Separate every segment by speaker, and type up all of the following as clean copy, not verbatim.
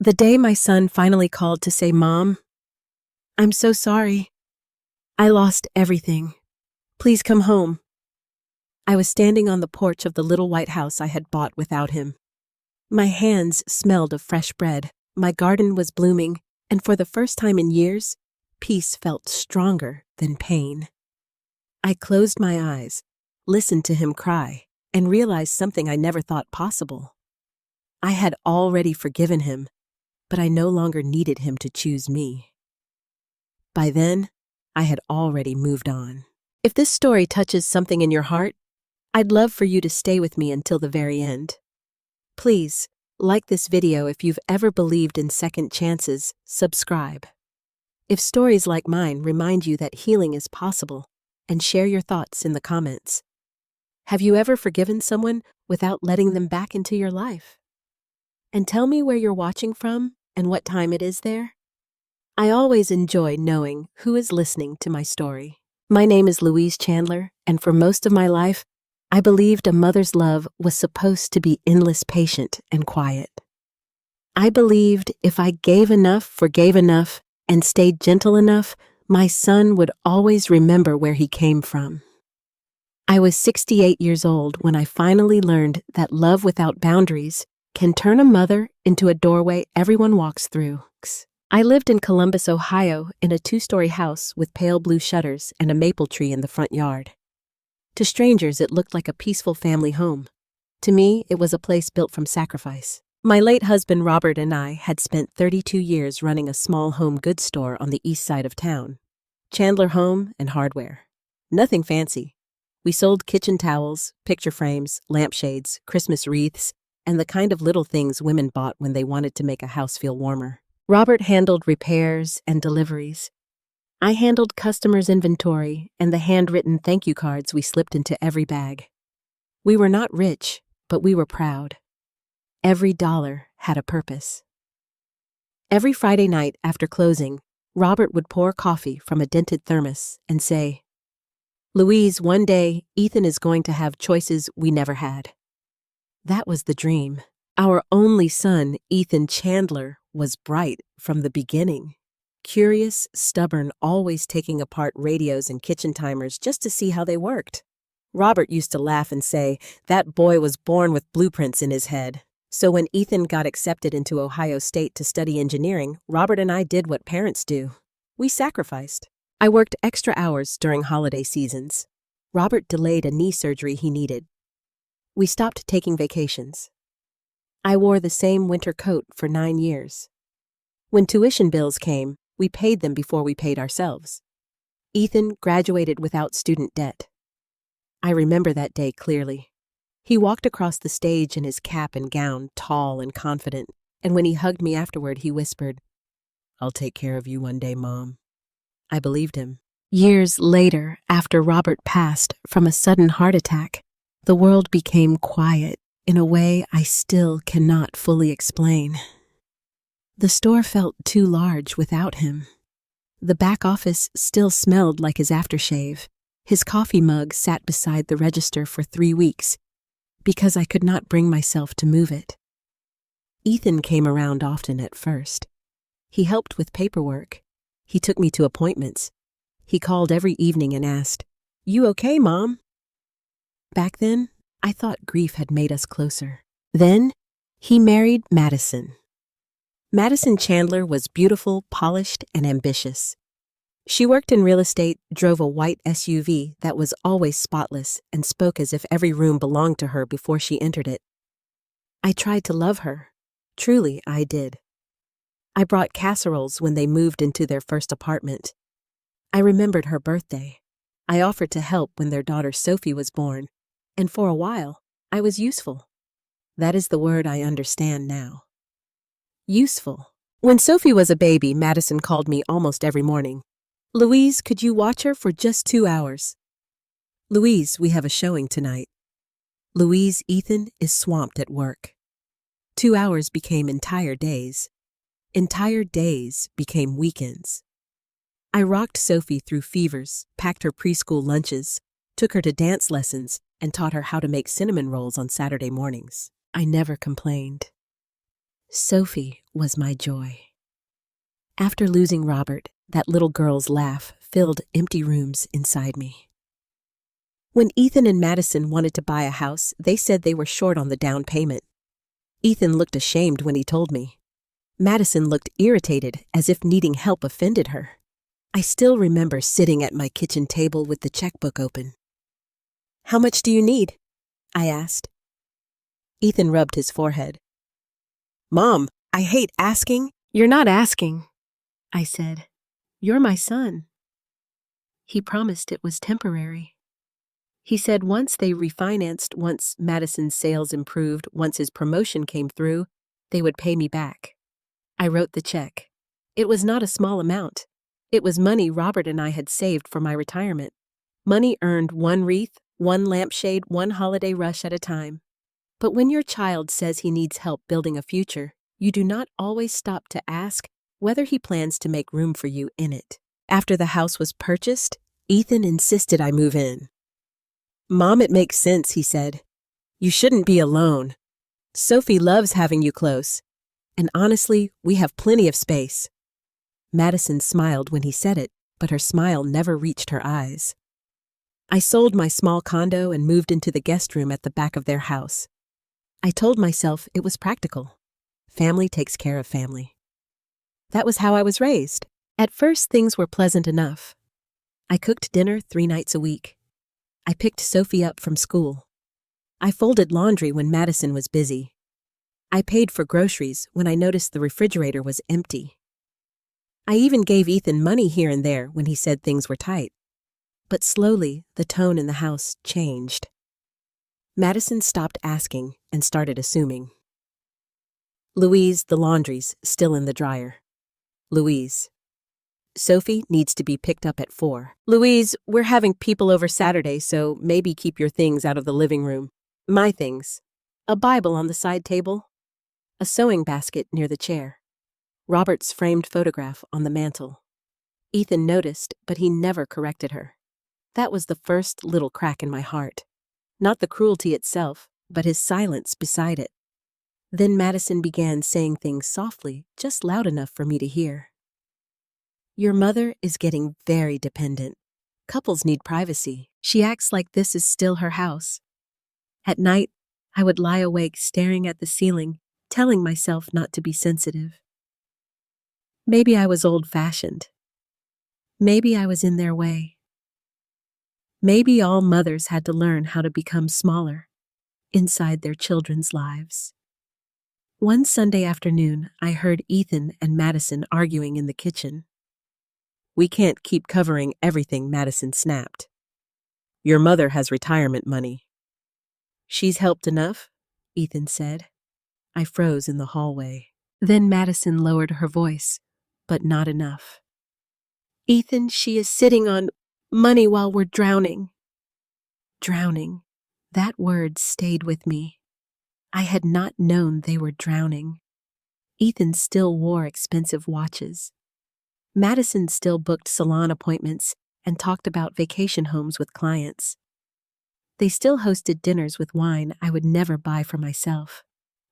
Speaker 1: The day my son finally called to say, "Mom, I'm so sorry. I lost everything. Please come home." I was standing on the porch of the little white house I had bought without him. My hands smelled of fresh bread, my garden was blooming, and for the first time in years, peace felt stronger than pain. I closed my eyes, listened to him cry, and realized something I never thought possible. I had already forgiven him, but I no longer needed him to choose me. By then, I had already moved on. If this story touches something in your heart, I'd love for you to stay with me until the very end. Please, like this video if you've ever believed in second chances, subscribe. If stories like mine remind you that healing is possible, and share your thoughts in the comments. Have you ever forgiven someone without letting them back into your life? And tell me where you're watching from and what time it is there. I always enjoy knowing who is listening to my story. My name is Louise Chandler, and for most of my life, I believed a mother's love was supposed to be endless, patient, and quiet. I believed if I gave enough, forgave enough, and stayed gentle enough, my son would always remember where he came from. I was 68 years old when I finally learned that love without boundaries can turn a mother into a doorway everyone walks through. I lived in Columbus, Ohio, in a 2-story house with pale blue shutters and a maple tree in the front yard. To strangers, it looked like a peaceful family home. To me, it was a place built from sacrifice. My late husband Robert and I had spent 32 years running a small home goods store on the east side of town. Chandler Home and Hardware. Nothing fancy. We sold kitchen towels, picture frames, lampshades, Christmas wreaths, and the kind of little things women bought when they wanted to make a house feel warmer. Robert handled repairs and deliveries. I handled customers' inventory and the handwritten thank you cards we slipped into every bag. We were not rich, but we were proud. Every dollar had a purpose. Every Friday night after closing, Robert would pour coffee from a dented thermos and say, "Louise, one day, Ethan is going to have choices we never had." That was the dream. Our only son, Ethan Chandler, was bright from the beginning. Curious, stubborn, always taking apart radios and kitchen timers just to see how they worked. Robert used to laugh and say, that boy was born with blueprints in his head. So when Ethan got accepted into Ohio State to study engineering, Robert and I did what parents do. We sacrificed. I worked extra hours during holiday seasons. Robert delayed a knee surgery he needed. We stopped taking vacations. I wore the same winter coat for 9 years. When tuition bills came, we paid them before we paid ourselves. Ethan graduated without student debt. I remember that day clearly. He walked across the stage in his cap and gown, tall and confident, and when he hugged me afterward, he whispered, "I'll take care of you one day, Mom." I believed him. Years later, after Robert passed from a sudden heart attack, the world became quiet in a way I still cannot fully explain. The store felt too large without him. The back office still smelled like his aftershave. His coffee mug sat beside the register for 3 weeks because I could not bring myself to move it. Ethan came around often at first. He helped with paperwork. He took me to appointments. He called every evening and asked, "You okay, Mom?" Back then, I thought grief had made us closer. Then, he married Madison. Madison Chandler was beautiful, polished, and ambitious. She worked in real estate, drove a white SUV that was always spotless, and spoke as if every room belonged to her before she entered it. I tried to love her. Truly, I did. I brought casseroles when they moved into their first apartment. I remembered her birthday. I offered to help when their daughter Sophie was born, and for a while, I was useful. That is the word I understand now. Useful. When Sophie was a baby, Madison called me almost every morning. "Louise, could you watch her for just 2 hours?" "Louise, we have a showing tonight." Louise, Ethan is swamped at work. 2 hours became entire days. Entire days became weekends. I rocked Sophie through fevers, packed her preschool lunches, took her to dance lessons, and taught her how to make cinnamon rolls on Saturday mornings. I never complained. Sophie was my joy. After losing Robert, that little girl's laugh filled empty rooms inside me. When Ethan and Madison wanted to buy a house, they said they were short on the down payment. Ethan looked ashamed when he told me. Madison looked irritated, as if needing help offended her. I still remember sitting at my kitchen table with the checkbook open. "How much do you need?" I asked. Ethan rubbed his forehead. "Mom, I hate asking." "You're not asking," I said. "You're my son." He promised it was temporary. He said once they refinanced, once Madison's sales improved, once his promotion came through, they would pay me back. I wrote the check. It was not a small amount. It was money Robert and I had saved for my retirement. Money earned one wreath, one lampshade, one holiday rush at a time. But when your child says he needs help building a future, you do not always stop to ask whether he plans to make room for you in it. After the house was purchased, Ethan insisted I move in. "Mom, it makes sense," he said. "You shouldn't be alone. Sophie loves having you close. And honestly, we have plenty of space." Madison smiled when he said it, but her smile never reached her eyes. I sold my small condo and moved into the guest room at the back of their house. I told myself it was practical. Family takes care of family. That was how I was raised. At first, things were pleasant enough. I cooked dinner 3 nights a week. I picked Sophie up from school. I folded laundry when Madison was busy. I paid for groceries when I noticed the refrigerator was empty. I even gave Ethan money here and there when he said things were tight. But slowly, the tone in the house changed. Madison stopped asking and started assuming. "Louise, the laundry's still in the dryer." "Louise, Sophie needs to be picked up at 4. "Louise, we're having people over Saturday, so maybe keep your things out of the living room." "My things." A Bible on the side table. A sewing basket near the chair. Robert's framed photograph on the mantel. Ethan noticed, but he never corrected her. That was the first little crack in my heart. Not the cruelty itself, but his silence beside it. Then Madison began saying things softly, just loud enough for me to hear. "Your mother is getting very dependent. Couples need privacy. She acts like this is still her house." At night, I would lie awake staring at the ceiling, telling myself not to be sensitive. Maybe I was old-fashioned. Maybe I was in their way. Maybe all mothers had to learn how to become smaller inside their children's lives. One Sunday afternoon, I heard Ethan and Madison arguing in the kitchen. "We can't keep covering everything," Madison snapped. "Your mother has retirement money." "She's helped enough," Ethan said. I froze in the hallway. Then Madison lowered her voice, but not enough. "Ethan, she is sitting on money while we're drowning." Drowning. That word stayed with me. I had not known they were drowning. Ethan still wore expensive watches. Madison still booked salon appointments and talked about vacation homes with clients. They still hosted dinners with wine I would never buy for myself.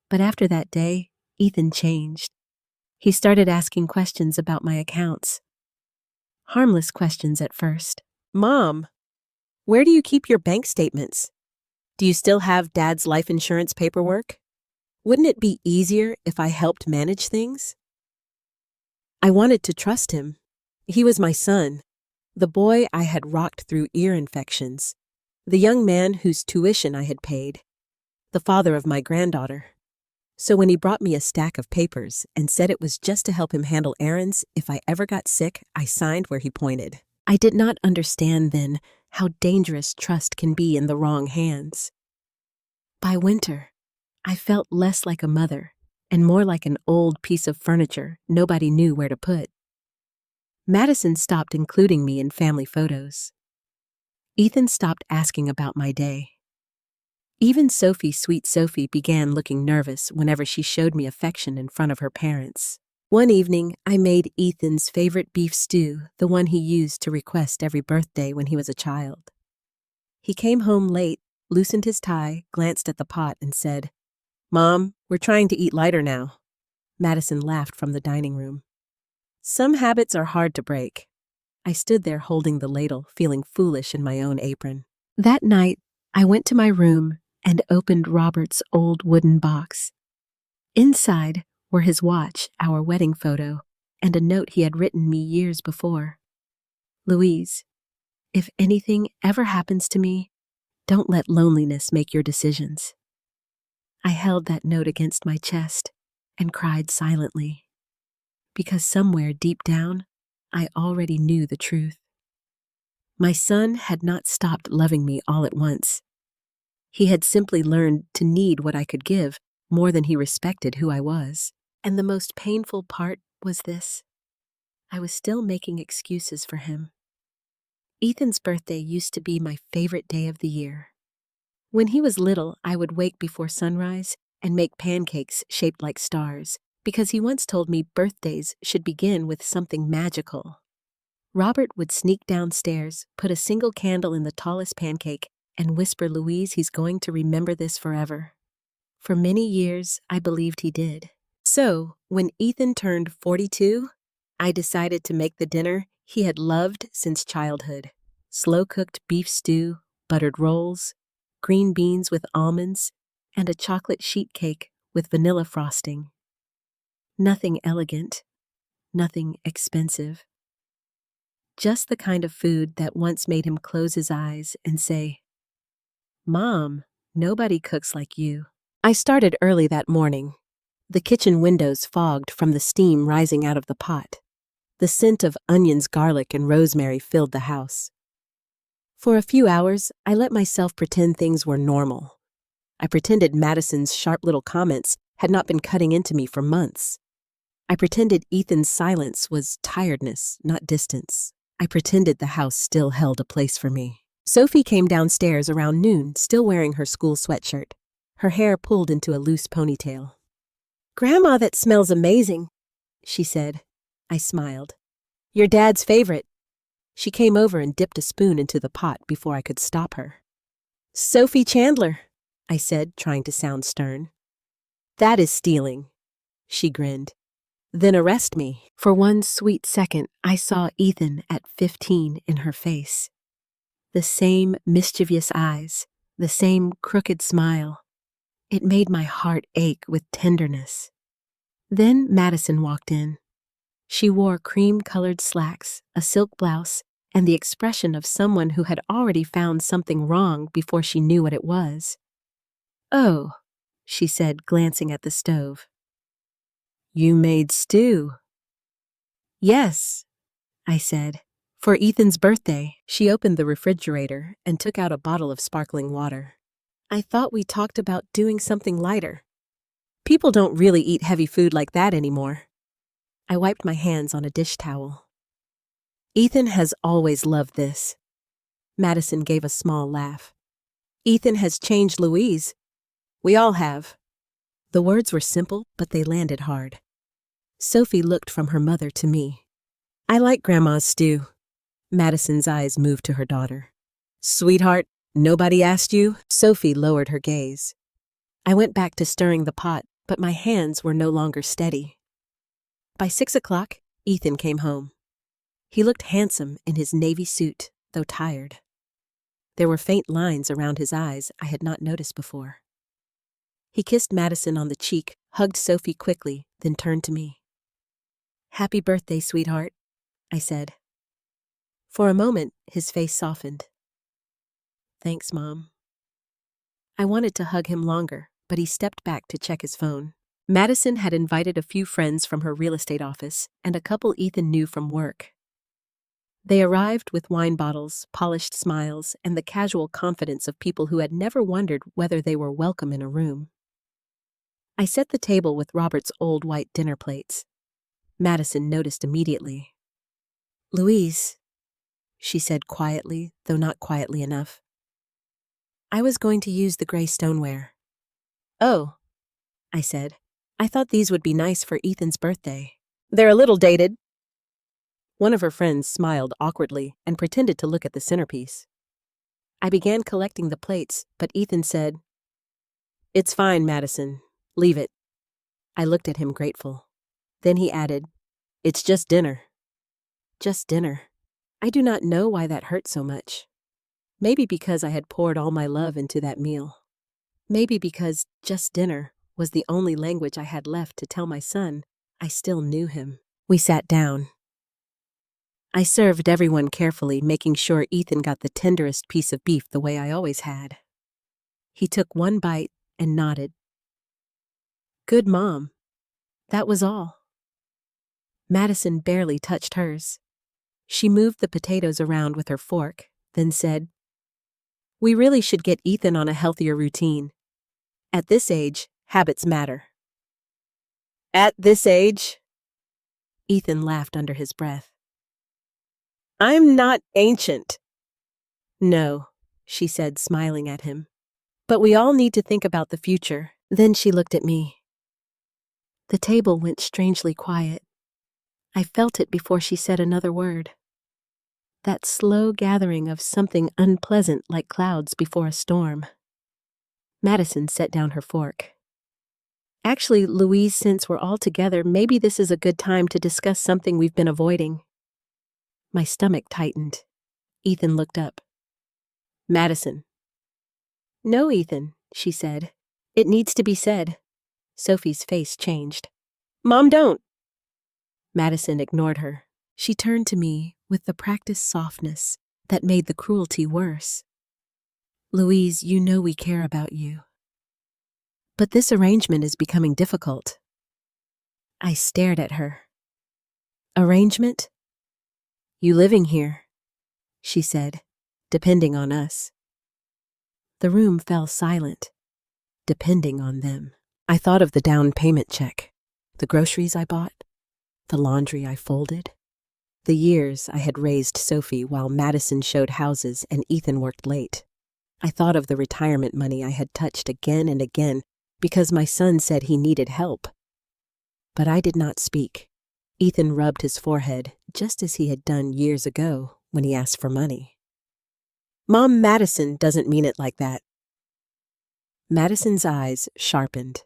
Speaker 1: But after that day, Ethan changed. He started asking questions about my accounts. Harmless questions at first. "Mom, where do you keep your bank statements? Do you still have Dad's life insurance paperwork? Wouldn't it be easier if I helped manage things?" I wanted to trust him. He was my son, the boy I had rocked through ear infections, the young man whose tuition I had paid, the father of my granddaughter. So when he brought me a stack of papers and said it was just to help him handle errands, if I ever got sick, I signed where he pointed. I did not understand then how dangerous trust can be in the wrong hands. By winter, I felt less like a mother and more like an old piece of furniture nobody knew where to put. Madison stopped including me in family photos. Ethan stopped asking about my day. Even Sophie, sweet Sophie, began looking nervous whenever she showed me affection in front of her parents. One evening, I made Ethan's favorite beef stew, the one he used to request every birthday when he was a child. He came home late, loosened his tie, glanced at the pot, and said, "Mom, we're trying to eat lighter now." Madison laughed from the dining room. Some habits are hard to break. I stood there holding the ladle, feeling foolish in my own apron. That night, I went to my room and opened Robert's old wooden box. Inside were his watch, our wedding photo, and a note he had written me years before. Louise, if anything ever happens to me, don't let loneliness make your decisions. I held that note against my chest and cried silently, because somewhere deep down, I already knew the truth. My son had not stopped loving me all at once. He had simply learned to need what I could give more than he respected who I was. And the most painful part was this: I was still making excuses for him. Ethan's birthday used to be my favorite day of the year. When he was little, I would wake before sunrise and make pancakes shaped like stars, because he once told me birthdays should begin with something magical. Robert would sneak downstairs, put a single candle in the tallest pancake, and whisper, "Louise, he's going to remember this forever." For many years, I believed he did. So, when Ethan turned 42, I decided to make the dinner he had loved since childhood: slow-cooked beef stew, buttered rolls, green beans with almonds, and a chocolate sheet cake with vanilla frosting. Nothing elegant, nothing expensive. Just the kind of food that once made him close his eyes and say, "Mom, nobody cooks like you." I started early that morning. The kitchen windows fogged from the steam rising out of the pot. The scent of onions, garlic, and rosemary filled the house. For a few hours, I let myself pretend things were normal. I pretended Madison's sharp little comments had not been cutting into me for months. I pretended Ethan's silence was tiredness, not distance. I pretended the house still held a place for me. Sophie came downstairs around noon, still wearing her school sweatshirt, her hair pulled into a loose ponytail. "Grandma, that smells amazing," she said. I smiled. "Your dad's favorite." She came over and dipped a spoon into the pot before I could stop her. "Sophie Chandler," I said, trying to sound stern. "That is stealing." She grinned. "Then arrest me." For one sweet second, I saw Ethan at 15 in her face. The same mischievous eyes, the same crooked smile. It made my heart ache with tenderness. Then Madison walked in. She wore cream-colored slacks, a silk blouse, and the expression of someone who had already found something wrong before she knew what it was. "Oh," she said, glancing at the stove. "You made stew." "Yes," I said, "for Ethan's birthday." She opened the refrigerator and took out a bottle of sparkling water. "I thought we talked about doing something lighter. People don't really eat heavy food like that anymore." I wiped my hands on a dish towel. "Ethan has always loved this." Madison gave a small laugh. "Ethan has changed Louise. We all have." The words were simple, but they landed hard. Sophie looked from her mother to me. "I like Grandma's stew." Madison's eyes moved to her daughter. "Sweetheart, nobody asked you?" Sophie lowered her gaze. I went back to stirring the pot, but my hands were no longer steady. By 6 o'clock, Ethan came home. He looked handsome in his navy suit, though tired. There were faint lines around his eyes I had not noticed before. He kissed Madison on the cheek, hugged Sophie quickly, then turned to me. "Happy birthday, sweetheart," I said. For a moment, his face softened. "Thanks, Mom." I wanted to hug him longer, but he stepped back to check his phone. Madison had invited a few friends from her real estate office and a couple Ethan knew from work. They arrived with wine bottles, polished smiles, and the casual confidence of people who had never wondered whether they were welcome in a room. I set the table with Robert's old white dinner plates. Madison noticed immediately. "Louise," she said quietly, though not quietly enough. "I was going to use the gray stoneware." "Oh," I said. "I thought these would be nice for Ethan's birthday." "They're a little dated." One of her friends smiled awkwardly and pretended to look at the centerpiece. I began collecting the plates, but Ethan said, "It's fine, Madison. Leave it." I looked at him grateful. Then he added, "It's just dinner." Just dinner. I do not know why that hurt so much. Maybe because I had poured all my love into that meal. Maybe because just dinner was the only language I had left to tell my son I still knew him. We sat down. I served everyone carefully, making sure Ethan got the tenderest piece of beef the way I always had. He took one bite and nodded. Good, Mom. That was all. Madison barely touched hers. She moved the potatoes around with her fork, then said, "We really should get Ethan on a healthier routine. At this age, habits matter." At this age? Ethan laughed under his breath. I'm not ancient. No, she said, smiling at him. But we all need to think about the future. Then she looked at me. The table went strangely quiet. I felt it before she said another word. That slow gathering of something unpleasant like clouds before a storm. Madison set down her fork. Actually, Louise, since we're all together, maybe this is a good time to discuss something we've been avoiding. My stomach tightened. Ethan looked up. Madison. No, Ethan, she said. It needs to be said. Sophie's face changed. Mom, don't. Madison ignored her. She turned to me with the practiced softness that made the cruelty worse. Louise, you know we care about you. But this arrangement is becoming difficult. I stared at her. Arrangement? You living here, she said, depending on us. The room fell silent, depending on them. I thought of the down payment check, the groceries I bought, the laundry I folded, the years I had raised Sophie while Madison showed houses and Ethan worked late. I thought of the retirement money I had touched again and again because my son said he needed help. But I did not speak. Ethan rubbed his forehead just as he had done years ago when he asked for money. Mom, Madison doesn't mean it like that. Madison's eyes sharpened.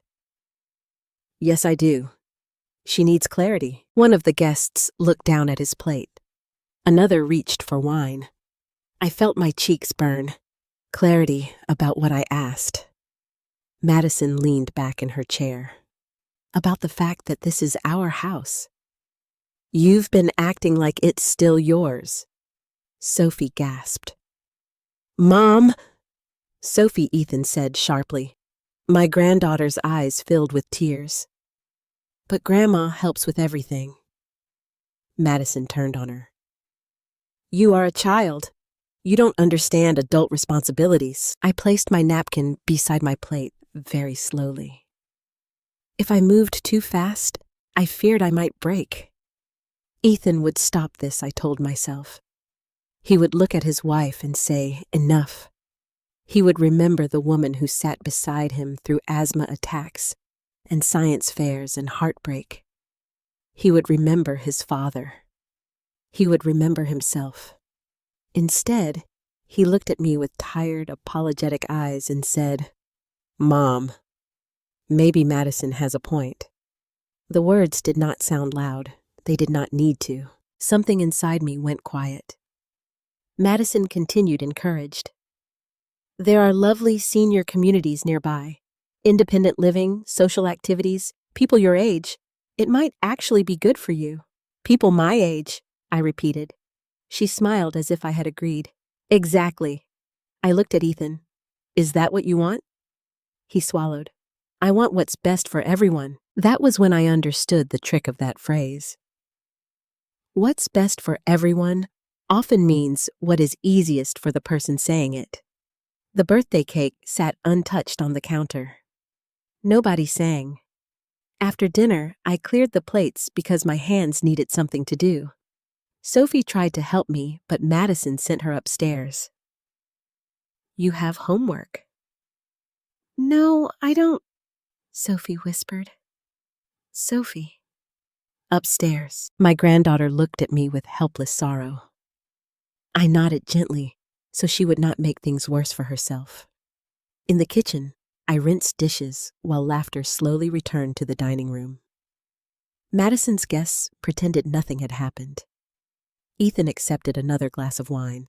Speaker 1: Yes, I do. She needs clarity. One of the guests looked down at his plate. Another reached for wine. I felt my cheeks burn. Clarity about what I asked. Madison leaned back in her chair. About the fact that this is our house. You've been acting like it's still yours. Sophie gasped. Mom! Sophie, Ethan said sharply. My granddaughter's eyes filled with tears. But Grandma helps with everything. Madison turned on her. You are a child. You don't understand adult responsibilities. I placed my napkin beside my plate very slowly. If I moved too fast, I feared I might break. Ethan would stop this, I told myself. He would look at his wife and say, enough. He would remember the woman who sat beside him through asthma attacks and science fairs and heartbreak. He would remember his father. He would remember himself. Instead, he looked at me with tired, apologetic eyes and said, Mom, maybe Madison has a point. The words did not sound loud. They did not need to. Something inside me went quiet. Madison continued, encouraged. There are lovely senior communities nearby. Independent living, social activities, people your age. It might actually be good for you. People my age, I repeated. She smiled as if I had agreed. Exactly. I looked at Ethan. Is that what you want? He swallowed. I want what's best for everyone. That was when I understood the trick of that phrase. What's best for everyone often means what is easiest for the person saying it. The birthday cake sat untouched on the counter. Nobody sang. After dinner, I cleared the plates because my hands needed something to do. Sophie tried to help me, but Madison sent her upstairs. You have homework. No, I don't, Sophie whispered. Sophie. Upstairs, my granddaughter looked at me with helpless sorrow. I nodded gently, so she would not make things worse for herself. In the kitchen, I rinsed dishes while laughter slowly returned to the dining room. Madison's guests pretended nothing had happened. Ethan accepted another glass of wine.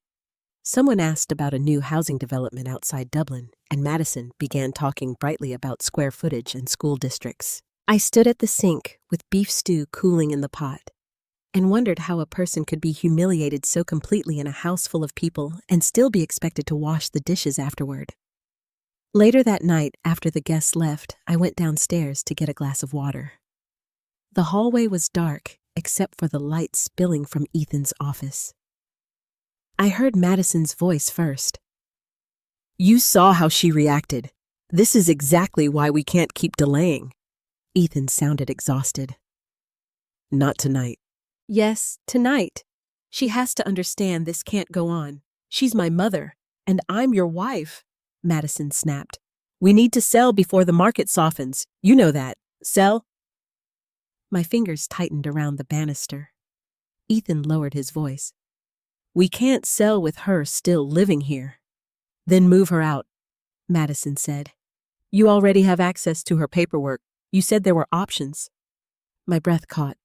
Speaker 1: Someone asked about a new housing development outside Dublin, and Madison began talking brightly about square footage and school districts. I stood at the sink with beef stew cooling in the pot and wondered how a person could be humiliated so completely in a house full of people and still be expected to wash the dishes afterward. Later that night, after the guests left, I went downstairs to get a glass of water. The hallway was dark, except for the light spilling from Ethan's office. I heard Madison's voice first. "You saw how she reacted. This is exactly why we can't keep delaying." Ethan sounded exhausted. "Not tonight." "Yes, tonight. She has to understand this can't go on. She's my mother, and I'm your wife," Madison snapped. "We need to sell before the market softens. You know that. Sell." My fingers tightened around the banister. Ethan lowered his voice. "We can't sell with her still living here." "Then move her out," Madison said. "You already have access to her paperwork. You said there were options." My breath caught.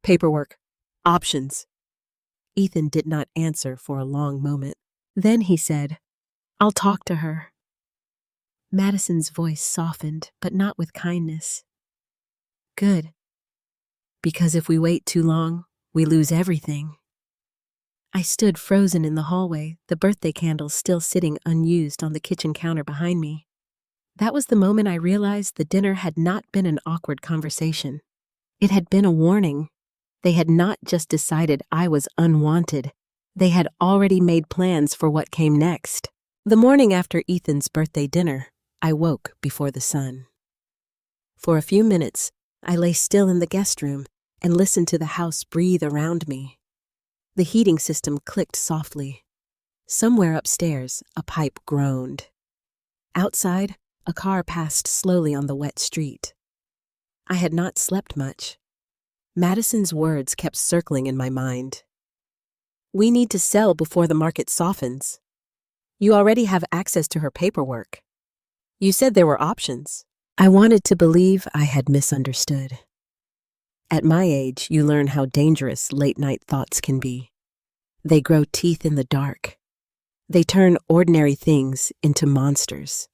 Speaker 1: "Paperwork. Options." Ethan did not answer for a long moment. Then he said, "I'll talk to her." Madison's voice softened, but not with kindness. "Good. Because if we wait too long, we lose everything." I stood frozen in the hallway, the birthday candles still sitting unused on the kitchen counter behind me. That was the moment I realized the dinner had not been an awkward conversation. It had been a warning. They had not just decided I was unwanted. They had already made plans for what came next. The morning after Ethan's birthday dinner, I woke before the sun. For a few minutes, I lay still in the guest room and listened to the house breathe around me. The heating system clicked softly. Somewhere upstairs, a pipe groaned. Outside, a car passed slowly on the wet street. I had not slept much. Madison's words kept circling in my mind. "We need to sell before the market softens. You already have access to her paperwork. You said there were options." I wanted to believe I had misunderstood. At my age, you learn how dangerous late-night thoughts can be. They grow teeth in the dark. They turn ordinary things into monsters.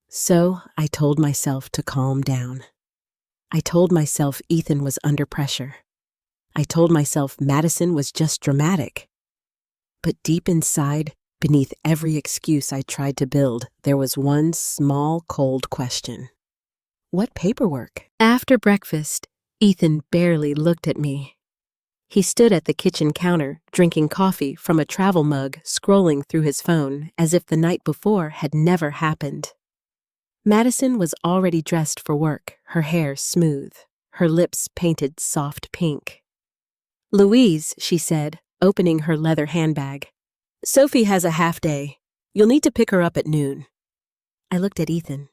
Speaker 1: So I told myself to calm down. I told myself Ethan was under pressure. I told myself Madison was just dramatic. But deep inside, beneath every excuse I tried to build, there was one small, cold question. What paperwork? After breakfast, Ethan barely looked at me. He stood at the kitchen counter, drinking coffee from a travel mug, scrolling through his phone as if the night before had never happened. Madison was already dressed for work, her hair smooth, her lips painted soft pink. "Louise," she said, opening her leather handbag. "Sophie has a half day. You'll need to pick her up at noon." I looked at Ethan.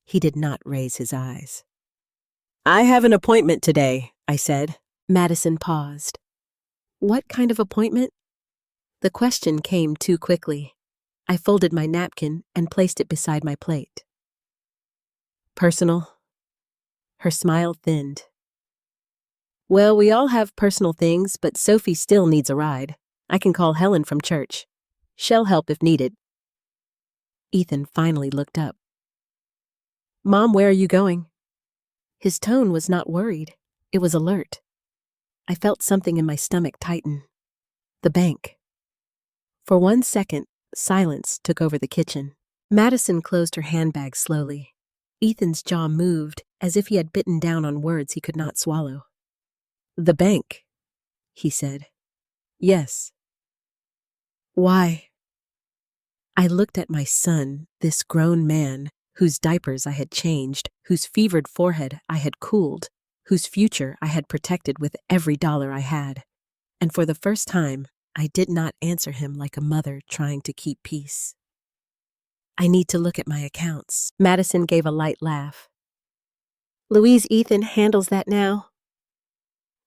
Speaker 1: He did not raise his eyes. "I have an appointment today," I said. Madison paused. "What kind of appointment?" The question came too quickly. I folded my napkin and placed it beside my plate. "Personal?" Her smile thinned. "Well, we all have personal things, but Sophie still needs a ride. I can call Helen from church. She'll help if needed." Ethan finally looked up. "Mom, where are you going?" His tone was not worried. It was alert. I felt something in my stomach tighten. The bank. For 1 second, silence took over the kitchen. Madison closed her handbag slowly. Ethan's jaw moved as if he had bitten down on words he could not swallow. "The bank," he said. "Yes." "Why?" I looked at my son, this grown man, whose diapers I had changed, whose fevered forehead I had cooled, whose future I had protected with every dollar I had. And for the first time, I did not answer him like a mother trying to keep peace. "I need to look at my accounts." Madison gave a light laugh. "Louise, Ethan handles that now.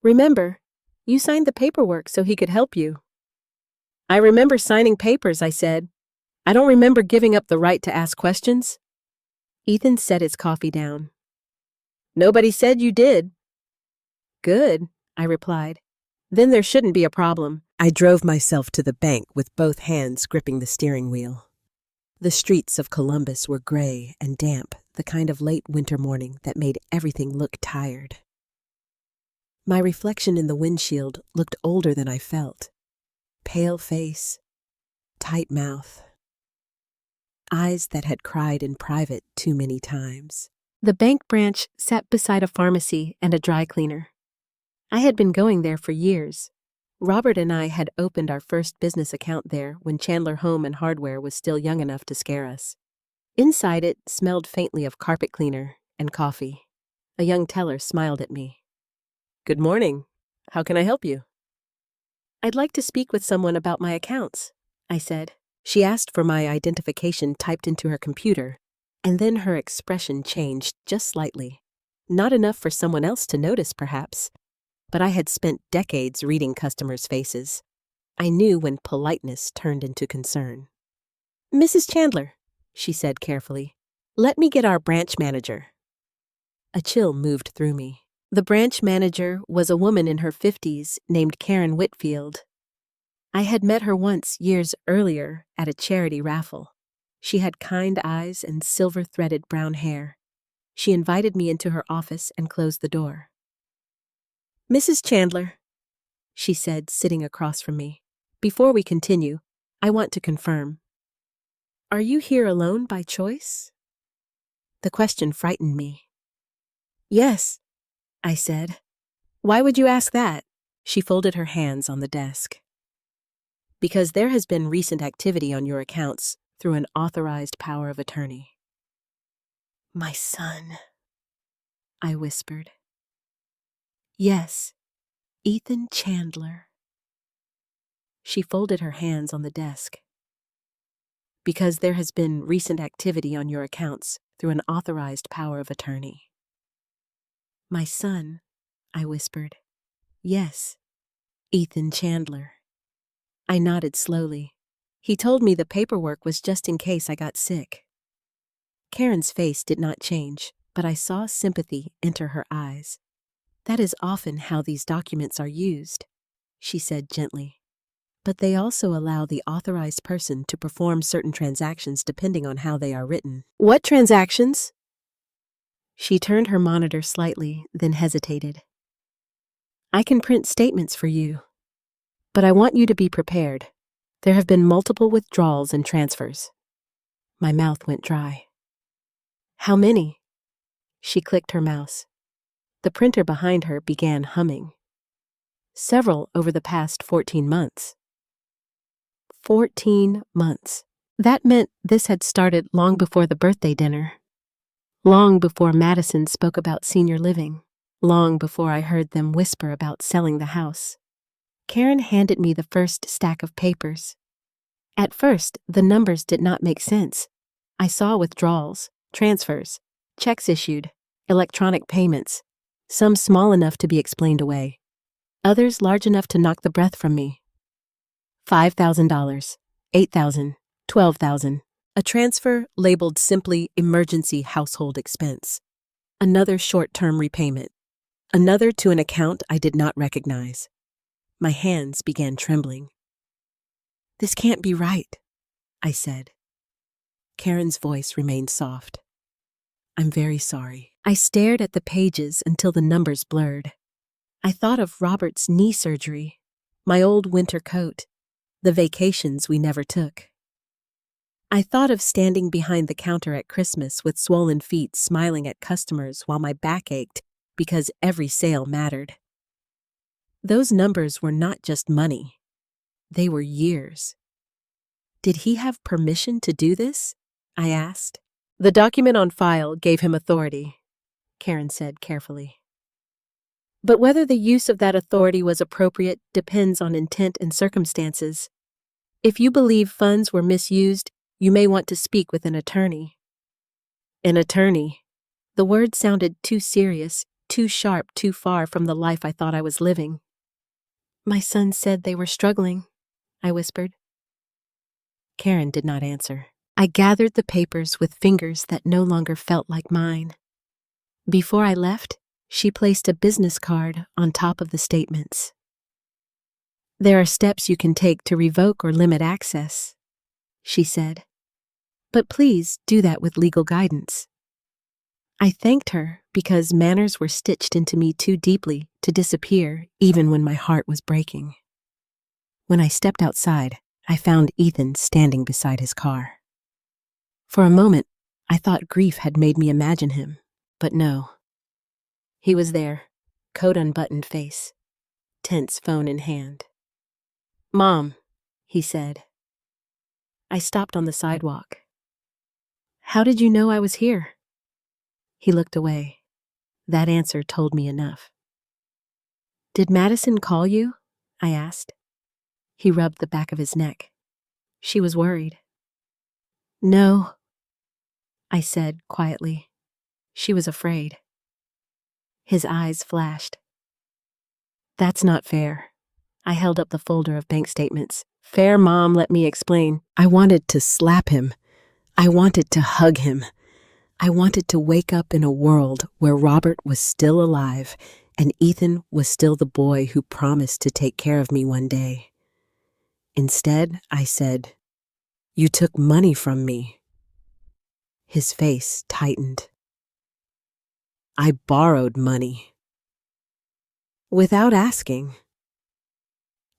Speaker 1: Remember, you signed the paperwork so he could help you." "I remember signing papers," I said. "I don't remember giving up the right to ask questions." Ethan set his coffee down. "Nobody said you did." Good, I replied. Then there shouldn't be a problem. I drove myself to the bank with both hands gripping the steering wheel. The streets of Columbus were gray and damp, the kind of late winter morning that made everything look tired. My reflection in the windshield looked older than I felt. Pale face, tight mouth, eyes that had cried in private too many times. The bank branch sat beside a pharmacy and a dry cleaner. I had been going there for years. Robert and I had opened our first business account there when Chandler Home and Hardware was still young enough to scare us. Inside it smelled faintly of carpet cleaner and coffee. A young teller smiled at me. Good morning. How can I help you? I'd like to speak with someone about my accounts, I said. She asked for my identification typed into her computer, and then her expression changed just slightly. Not enough for someone else to notice, perhaps. But I had spent decades reading customers' faces. I knew when politeness turned into concern. Mrs. Chandler, she said carefully, let me get our branch manager. A chill moved through me. The branch manager was a woman in her 50s named Karen Whitfield. I had met her once years earlier at a charity raffle. She had kind eyes and silver-threaded brown hair. She invited me into her office and closed the door. Mrs. Chandler, she said, sitting across from me, before we continue, I want to confirm. Are you here alone by choice? The question frightened me. Yes, I said. Why would you ask that? She folded her hands on the desk. Because there has been recent activity on your accounts through an authorized power of attorney. My son, I whispered. Yes, Ethan Chandler. She folded her hands on the desk. Because there has been recent activity on your accounts through an authorized power of attorney. My son, I whispered. Yes, Ethan Chandler. I nodded slowly. He told me the paperwork was just in case I got sick. Karen's face did not change, but I saw sympathy enter her eyes. That is often how these documents are used, she said gently. But they also allow the authorized person to perform certain transactions depending on how they are written. What transactions? She turned her monitor slightly, then hesitated. I can print statements for you, but I want you to be prepared. There have been multiple withdrawals and transfers. My mouth went dry. How many? She clicked her mouse. The printer behind her began humming. Several over the past 14 months. 14 months. That meant this had started long before the birthday dinner. Long before Madison spoke about senior living. Long before I heard them whisper about selling the house. Karen handed me the first stack of papers. At first, the numbers did not make sense. I saw withdrawals, transfers, checks issued, electronic payments, some small enough to be explained away, others large enough to knock the breath from me. $5,000, $8,000, $12,000. A transfer labeled simply emergency household expense. Another short-term repayment. Another to an account I did not recognize. My hands began trembling. This can't be right, I said. Karen's voice remained soft. I'm very sorry. I stared at the pages until the numbers blurred. I thought of Robert's knee surgery, my old winter coat, the vacations we never took. I thought of standing behind the counter at Christmas with swollen feet smiling at customers while my back ached because every sale mattered. Those numbers were not just money. They were years. Did he have permission to do this? I asked. The document on file gave him authority, Karen said carefully. But whether the use of that authority was appropriate depends on intent and circumstances. If you believe funds were misused, you may want to speak with an attorney. An attorney. The word sounded too serious, too sharp, too far from the life I thought I was living. My son said they were struggling, I whispered. Karen did not answer. I gathered the papers with fingers that no longer felt like mine. Before I left, She placed a business card on top of the statements. "There are steps you can take to revoke or limit access," she said. "But please do that with legal guidance." I thanked her because manners were stitched into me too deeply to disappear even when my heart was breaking. When I stepped outside, I found Ethan standing beside his car. For a moment, I thought grief had made me imagine him, but no. He was there, coat unbuttoned face, tense phone in hand. "Mom," he said. I stopped on the sidewalk. "How did you know I was here?" He looked away. That answer told me enough. "Did Madison call you?" I asked. He rubbed the back of his neck. She was worried. "No," I said quietly. She was afraid. His eyes flashed. "That's not fair." I held up the folder of bank statements. "Fair, Mom, let me explain." I wanted to slap him. I wanted to hug him. I wanted to wake up in a world where Robert was still alive and Ethan was still the boy who promised to take care of me one day. Instead, I said, "You took money from me." His face tightened. "I borrowed money." Without asking.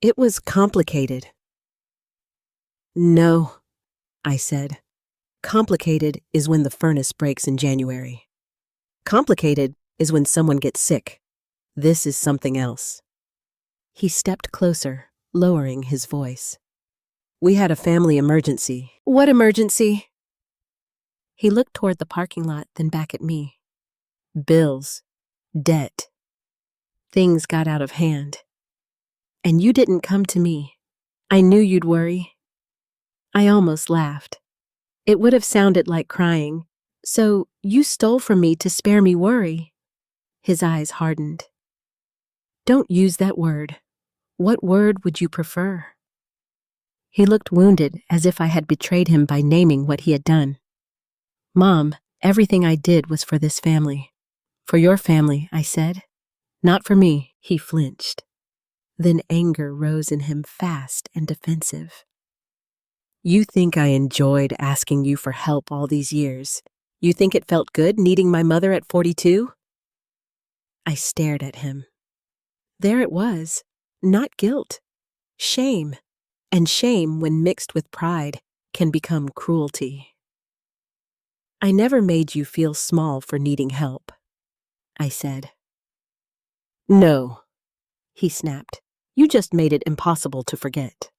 Speaker 1: It was complicated. "No," I said. Complicated is when the furnace breaks in January. Complicated is when someone gets sick. This is something else. He stepped closer, lowering his voice. "We had a family emergency." "What emergency?" He looked toward the parking lot, then back at me. "Bills. Debt. Things got out of hand. And you didn't come to me. I knew you'd worry." I almost laughed. It would have sounded like crying. "So you stole from me to spare me worry." His eyes hardened. "Don't use that word. What word would you prefer?" He looked wounded, as if I had betrayed him by naming what he had done. "Mom, everything I did was for this family." "For your family," I said. "Not for me." He flinched. Then anger rose in him, fast and defensive. "You think I enjoyed asking you for help all these years? You think it felt good needing my mother at 42? I stared at him. There it was, not guilt, shame. And shame, when mixed with pride, can become cruelty. "I never made you feel small for needing help," I said. "No," he snapped. "You just made it impossible to forget."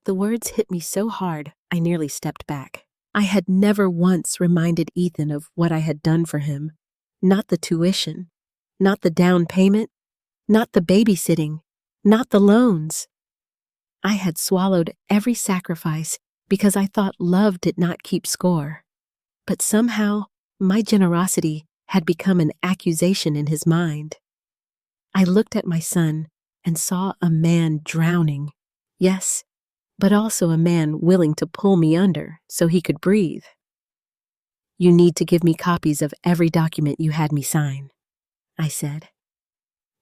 Speaker 1: The words hit me so hard, I nearly stepped back. I had never once reminded Ethan of what I had done for him. Not the tuition, not the down payment, not the babysitting, not the loans. I had swallowed every sacrifice because I thought love did not keep score. But somehow, my generosity had become an accusation in his mind. I looked at my son and saw a man drowning. Yes, but also a man willing to pull me under so he could breathe. "You need to give me copies of every document you had me sign," I said.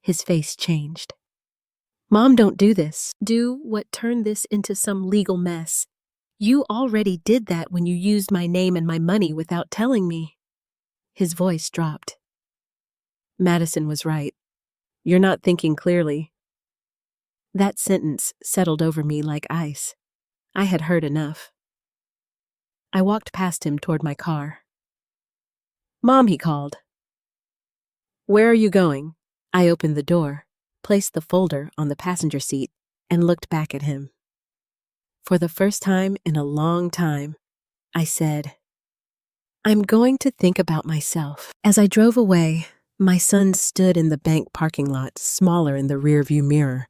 Speaker 1: His face changed. "Mom, don't do this. Do what turned this into some legal mess. You already did that when you used my name and my money without telling me." His voice dropped. "Madison was right. You're not thinking clearly." That sentence settled over me like ice. I had heard enough. I walked past him toward my car. "Mom," he called. "Where are you going?" I opened the door, placed the folder on the passenger seat, and looked back at him. For the first time in a long time, I said, "I'm going to think about myself." As I drove away, my son stood in the bank parking lot, smaller in the rearview mirror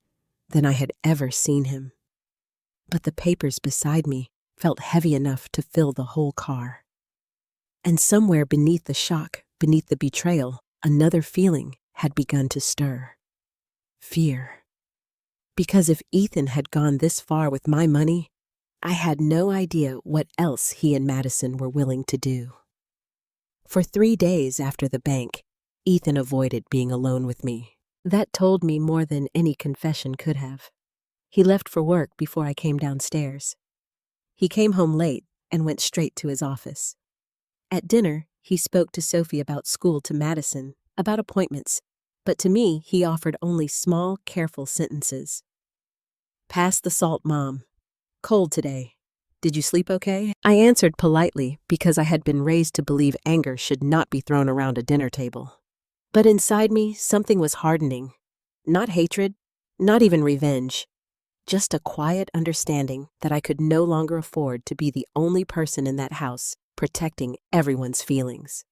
Speaker 1: than I had ever seen him. But the papers beside me felt heavy enough to fill the whole car. And somewhere beneath the shock, beneath the betrayal, another feeling had begun to stir. Fear. Because if Ethan had gone this far with my money, I had no idea what else he and Madison were willing to do. For 3 days after the bank, Ethan avoided being alone with me. That told me more than any confession could have. He left for work before I came downstairs. He came home late and went straight to his office. At dinner, he spoke to Sophie about school, to Madison about appointments, but to me he offered only small, careful sentences. "Pass the salt, Mom. Cold today. Did you sleep okay?" I answered politely because I had been raised to believe anger should not be thrown around a dinner table. But inside me, something was hardening. Not hatred, not even revenge. Just a quiet understanding that I could no longer afford to be the only person in that house protecting everyone's feelings.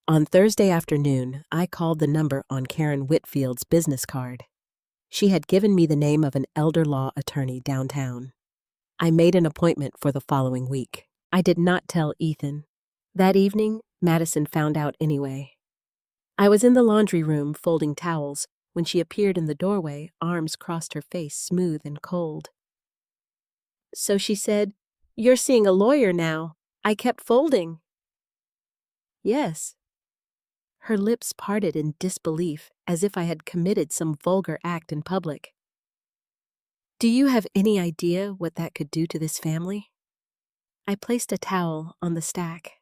Speaker 1: On Thursday afternoon, I called the number on Karen Whitfield's business card. She had given me the name of an elder law attorney downtown. I made an appointment for the following week. I did not tell Ethan. That evening, Madison found out anyway. I was in the laundry room folding towels when she appeared in the doorway, arms crossed, her face smooth and cold. "So," she said, "you're seeing a lawyer now. I kept folding." "Yes." Her lips parted in disbelief, as if I had committed some vulgar act in public. "Do you have any idea what that could do to this family?" I placed a towel on the stack.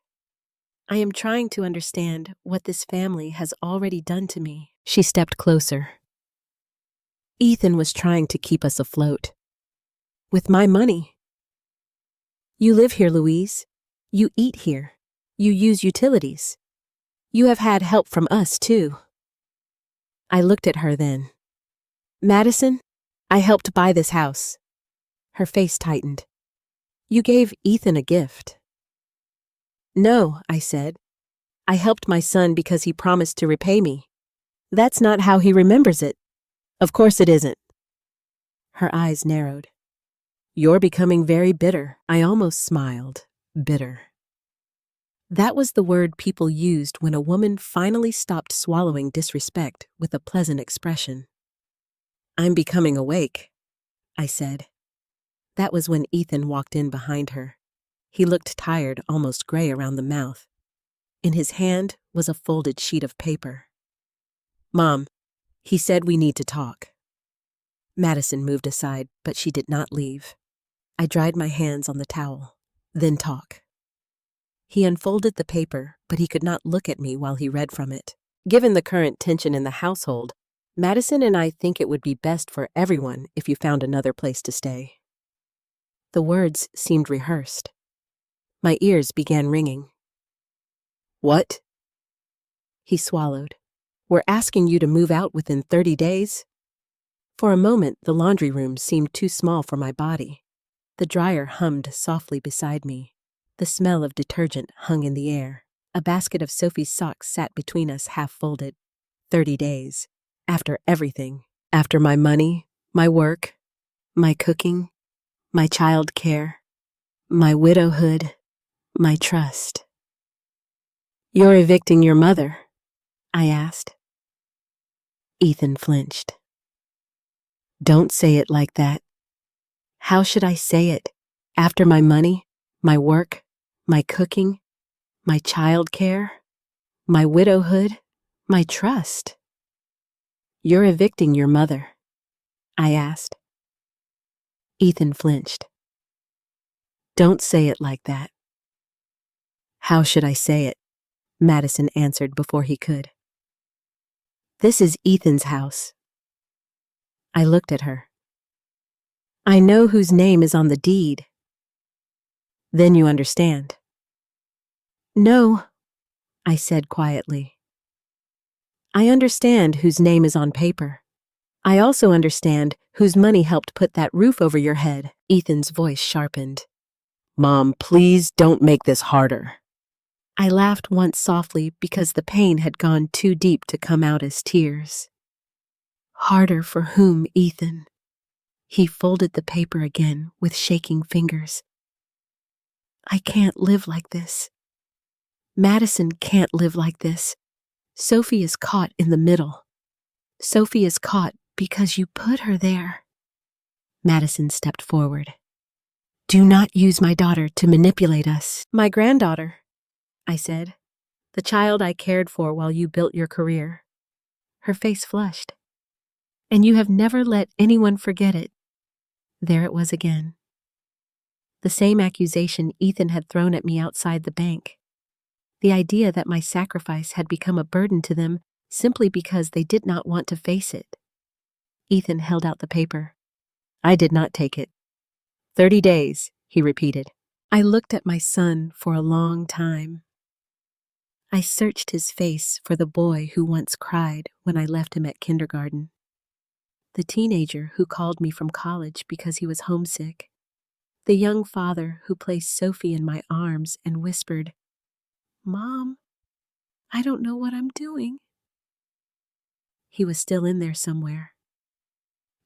Speaker 1: "I am trying to understand what this family has already done to me." She stepped closer. "Ethan was trying to keep us afloat. With my money. You live here, Louise. You eat here. You use utilities. You have had help from us, too." I looked at her then. "Madison, I helped buy this house." Her face tightened. "You gave Ethan a gift." "No," I said. "I helped my son because he promised to repay me. That's not how he remembers it." "Of course it isn't." Her eyes narrowed. "You're becoming very bitter." I almost smiled. Bitter. That was the word people used when a woman finally stopped swallowing disrespect with a pleasant expression. "I'm becoming awake," I said. That was when Ethan walked in behind her. He looked tired, almost gray around the mouth. In his hand was a folded sheet of paper. "Mom, he said we need to talk." Madison moved aside, but she did not leave. I dried my hands on the towel. "Then talk." He unfolded the paper, but he could not look at me while he read from it. "Given the current tension in the household, Madison and I think it would be best for everyone if you found another place to stay." The words seemed rehearsed. My ears began ringing. "What?" He swallowed. "We're asking you to move out within 30 days? For a moment, the laundry room seemed too small for my body. The dryer hummed softly beside me. The smell of detergent hung in the air. A basket of Sophie's socks sat between us, half folded. 30 days. After everything. After my money, my work, my cooking, my child care, my widowhood, my trust. "You're evicting your mother?" I asked. Ethan flinched. "Don't say it like that." "How should I say it? After my money, my work, my cooking, my child care, my widowhood, my trust?" "You're evicting your mother?" I asked. Ethan flinched. "Don't say it like that." "How should I say it?" Madison answered before he could. "This is Ethan's house." I looked at her. "I know whose name is on the deed." "Then you understand." "No," I said quietly. "I understand whose name is on paper. I also understand whose money helped put that roof over your head." Ethan's voice sharpened. "Mom, please don't make this harder." I laughed once softly because the pain had gone too deep to come out as tears. "Harder for whom, Ethan?" He folded the paper again with shaking fingers. "I can't live like this. Madison can't live like this. Sophie is caught in the middle. Sophie is caught because you put her there." Madison stepped forward. "Do not use my daughter to manipulate us." "My granddaughter," I said. The child I cared for while you built your career. Her face flushed. And you have never let anyone forget it. There it was again. The same accusation Ethan had thrown at me outside the bank. The idea that my sacrifice had become a burden to them simply because they did not want to face it. Ethan held out the paper. I did not take it. 30 days, he repeated. I looked at my son for a long time. I searched his face for the boy who once cried when I left him at kindergarten. The teenager who called me from college because he was homesick. The young father who placed Sophie in my arms and whispered, Mom, I don't know what I'm doing. He was still in there somewhere,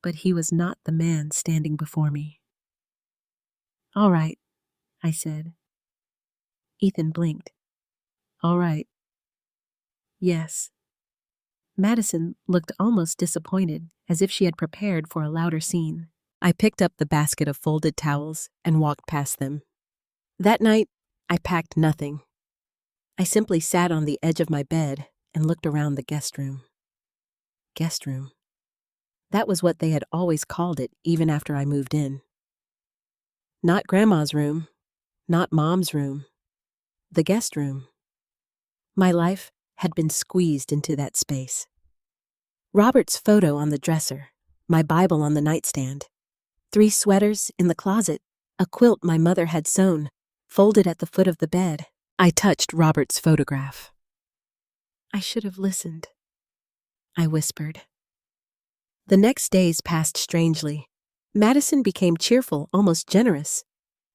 Speaker 1: but he was not the man standing before me. All right, I said. Ethan blinked. All right. Yes. Madison looked almost disappointed, as if she had prepared for a louder scene. I picked up the basket of folded towels and walked past them. That night, I packed nothing. I simply sat on the edge of my bed and looked around the guest room. Guest room. That was what they had always called it, even after I moved in. Not Grandma's room, not Mom's room, the guest room. My life had been squeezed into that space. Robert's photo on the dresser, my Bible on the nightstand, 3 sweaters in the closet, a quilt my mother had sewn, folded at the foot of the bed. I touched Robert's photograph. I should have listened, I whispered. The next days passed strangely. Madison became cheerful, almost generous.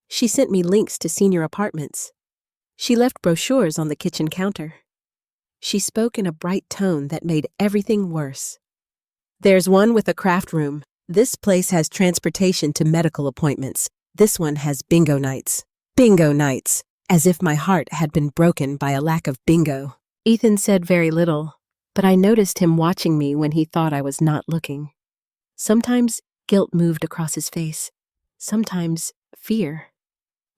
Speaker 1: She sent me links to senior apartments. She left brochures on the kitchen counter. She spoke in a bright tone that made everything worse. There's one with a craft room. This place has transportation to medical appointments. This one has bingo nights. Bingo nights. As if my heart had been broken by a lack of bingo. Ethan said very little, but I noticed him watching me when he thought I was not looking. Sometimes guilt moved across his face, sometimes fear,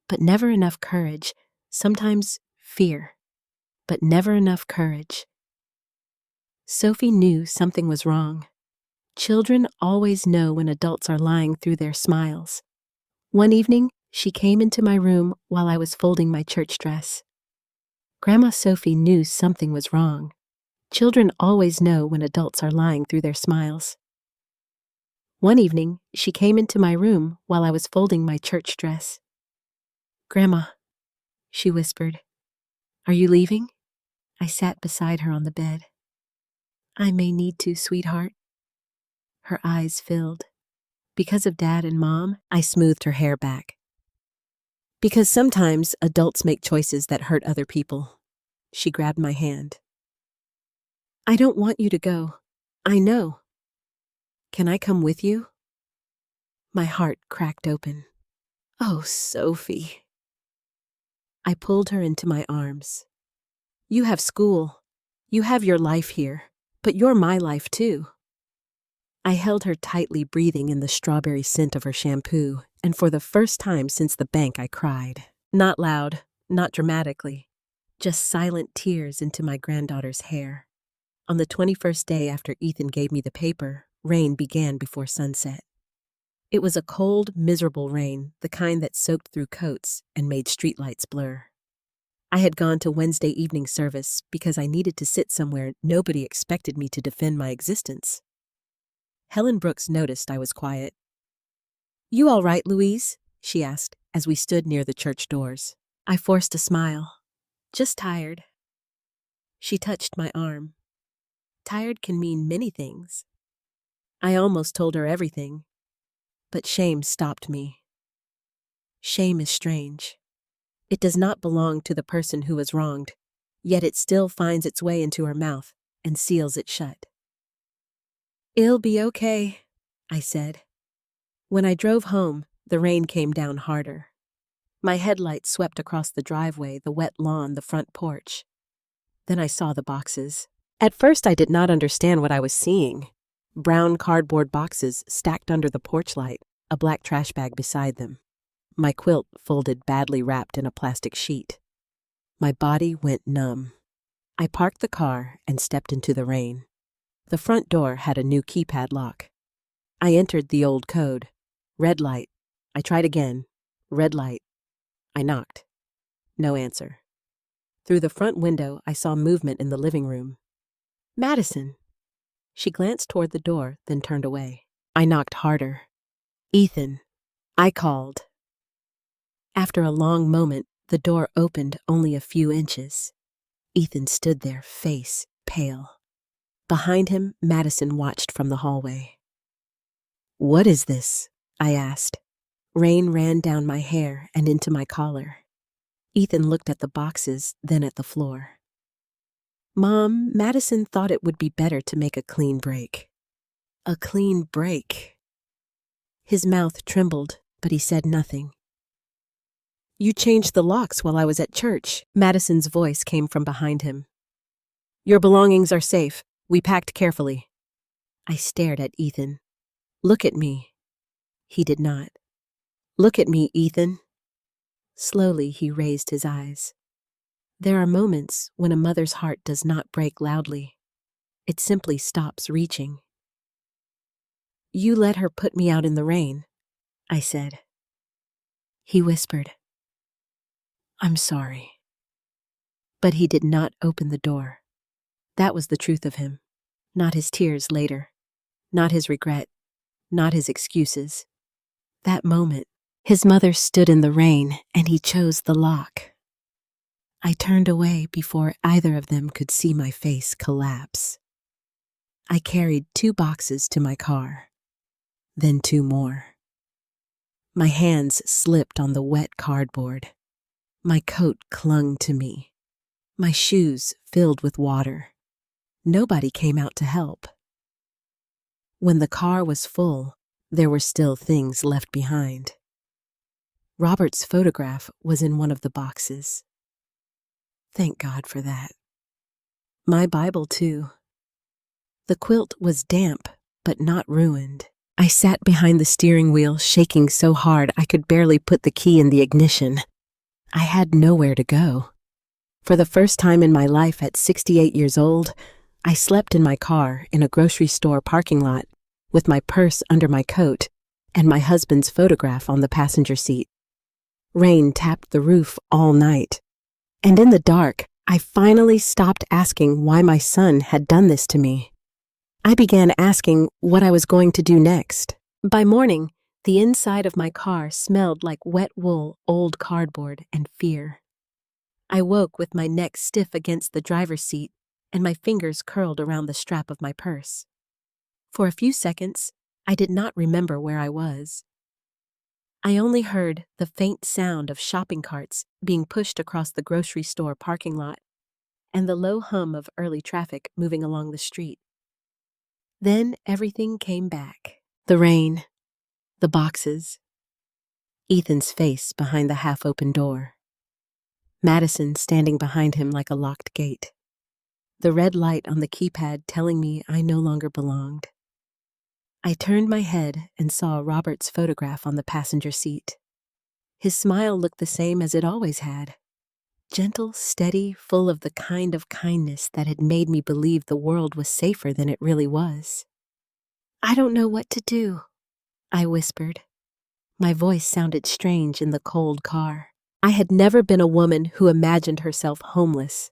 Speaker 1: but never enough courage. Sometimes fear, but never enough courage. Sophie knew something was wrong. Children always know when adults are lying through their smiles. One evening, she came into my room while I was folding my church dress. Grandma Sophie knew something was wrong. Children always know when adults are lying through their smiles. One evening, she came into my room while I was folding my church dress. Grandma, she whispered, are you leaving? I sat beside her on the bed. I may need to, sweetheart. Her eyes filled. Because of Dad and Mom, I smoothed her hair back. Because sometimes adults make choices that hurt other people. She grabbed my hand. I don't want you to go. I know. Can I come with you? My heart cracked open. Oh, Sophie. I pulled her into my arms. You have school. You have your life here, but you're my life too. I held her tightly, breathing in the strawberry scent of her shampoo, and for the first time since the bank I cried. Not loud, not dramatically, just silent tears into my granddaughter's hair. On the 21st day after Ethan gave me the paper, rain began before sunset. It was a cold, miserable rain, the kind that soaked through coats and made streetlights blur. I had gone to Wednesday evening service because I needed to sit somewhere nobody expected me to defend my existence. Helen Brooks noticed I was quiet. You all right, Louise? She asked as we stood near the church doors. I forced a smile. Just tired. She touched my arm. Tired can mean many things. I almost told her everything, but shame stopped me. Shame is strange. It does not belong to the person who was wronged, yet it still finds its way into her mouth and seals it shut. It'll be okay, I said. When I drove home, the rain came down harder. My headlights swept across the driveway, the wet lawn, the front porch. Then I saw the boxes. At first I did not understand what I was seeing. Brown cardboard boxes stacked under the porch light, a black trash bag beside them. My quilt folded, badly wrapped in a plastic sheet. My body went numb. I parked the car and stepped into the rain. The front door had a new keypad lock. I entered the old code. Red light. I tried again. Red light. I knocked. No answer. Through the front window, I saw movement in the living room. Madison. She glanced toward the door, then turned away. I knocked harder. Ethan. I called. After a long moment, the door opened only a few inches. Ethan stood there, face pale. Behind him, Madison watched from the hallway. "What is this?" I asked. Rain ran down my hair and into my collar. Ethan looked at the boxes, then at the floor. "Mom, Madison thought it would be better to make a clean break." "A clean break?" His mouth trembled, but he said nothing. "You changed the locks while I was at church." Madison's voice came from behind him. "Your belongings are safe. We packed carefully." I stared at Ethan. "Look at me." He did not. "Look at me, Ethan." Slowly, he raised his eyes. There are moments when a mother's heart does not break loudly. It simply stops reaching. "You let her put me out in the rain," I said. He whispered, "I'm sorry." But he did not open the door. That was the truth of him. Not his tears later. Not his regret. Not his excuses. That moment, his mother stood in the rain and he chose the lock. I turned away before either of them could see my face collapse. I carried 2 boxes to my car, then 2 more. My hands slipped on the wet cardboard. My coat clung to me. My shoes filled with water. Nobody came out to help. When the car was full, there were still things left behind. Robert's photograph was in one of the boxes. Thank God for that. My Bible, too. The quilt was damp, but not ruined. I sat behind the steering wheel, shaking so hard I could barely put the key in the ignition. I had nowhere to go. For the first time in my life at 68 years old, I slept in my car in a grocery store parking lot with my purse under my coat and my husband's photograph on the passenger seat. Rain tapped the roof all night. And in the dark, I finally stopped asking why my son had done this to me. I began asking what I was going to do next. By morning, the inside of my car smelled like wet wool, old cardboard, and fear. I woke with my neck stiff against the driver's seat and my fingers curled around the strap of my purse. For a few seconds, I did not remember where I was. I only heard the faint sound of shopping carts being pushed across the grocery store parking lot and the low hum of early traffic moving along the street. Then everything came back. The rain, the boxes, Ethan's face behind the half-open door, Madison standing behind him like a locked gate, the red light on the keypad telling me I no longer belonged. I turned my head and saw Robert's photograph on the passenger seat. His smile looked the same as it always had. Gentle, steady, full of the kind of kindness that had made me believe the world was safer than it really was. "I don't know what to do," I whispered. My voice sounded strange in the cold car. I had never been a woman who imagined herself homeless.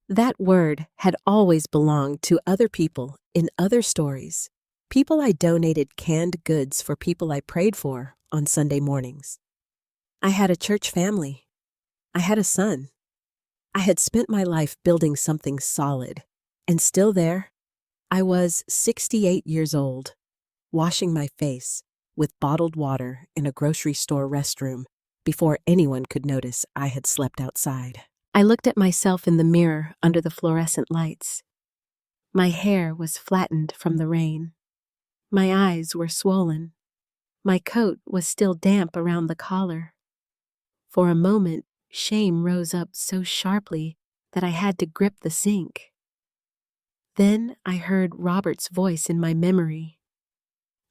Speaker 1: That word had always belonged to other people in other stories. People I donated canned goods for people I prayed for on Sunday mornings. I had a church family. I had a son. I had spent my life building something solid, and still there, I was 68 years old, washing my face with bottled water in a grocery store restroom before anyone could notice I had slept outside. I looked at myself in the mirror under the fluorescent lights. My hair was flattened from the rain. My eyes were swollen. My coat was still damp around the collar. For a moment, shame rose up so sharply that I had to grip the sink. Then I heard Robert's voice in my memory.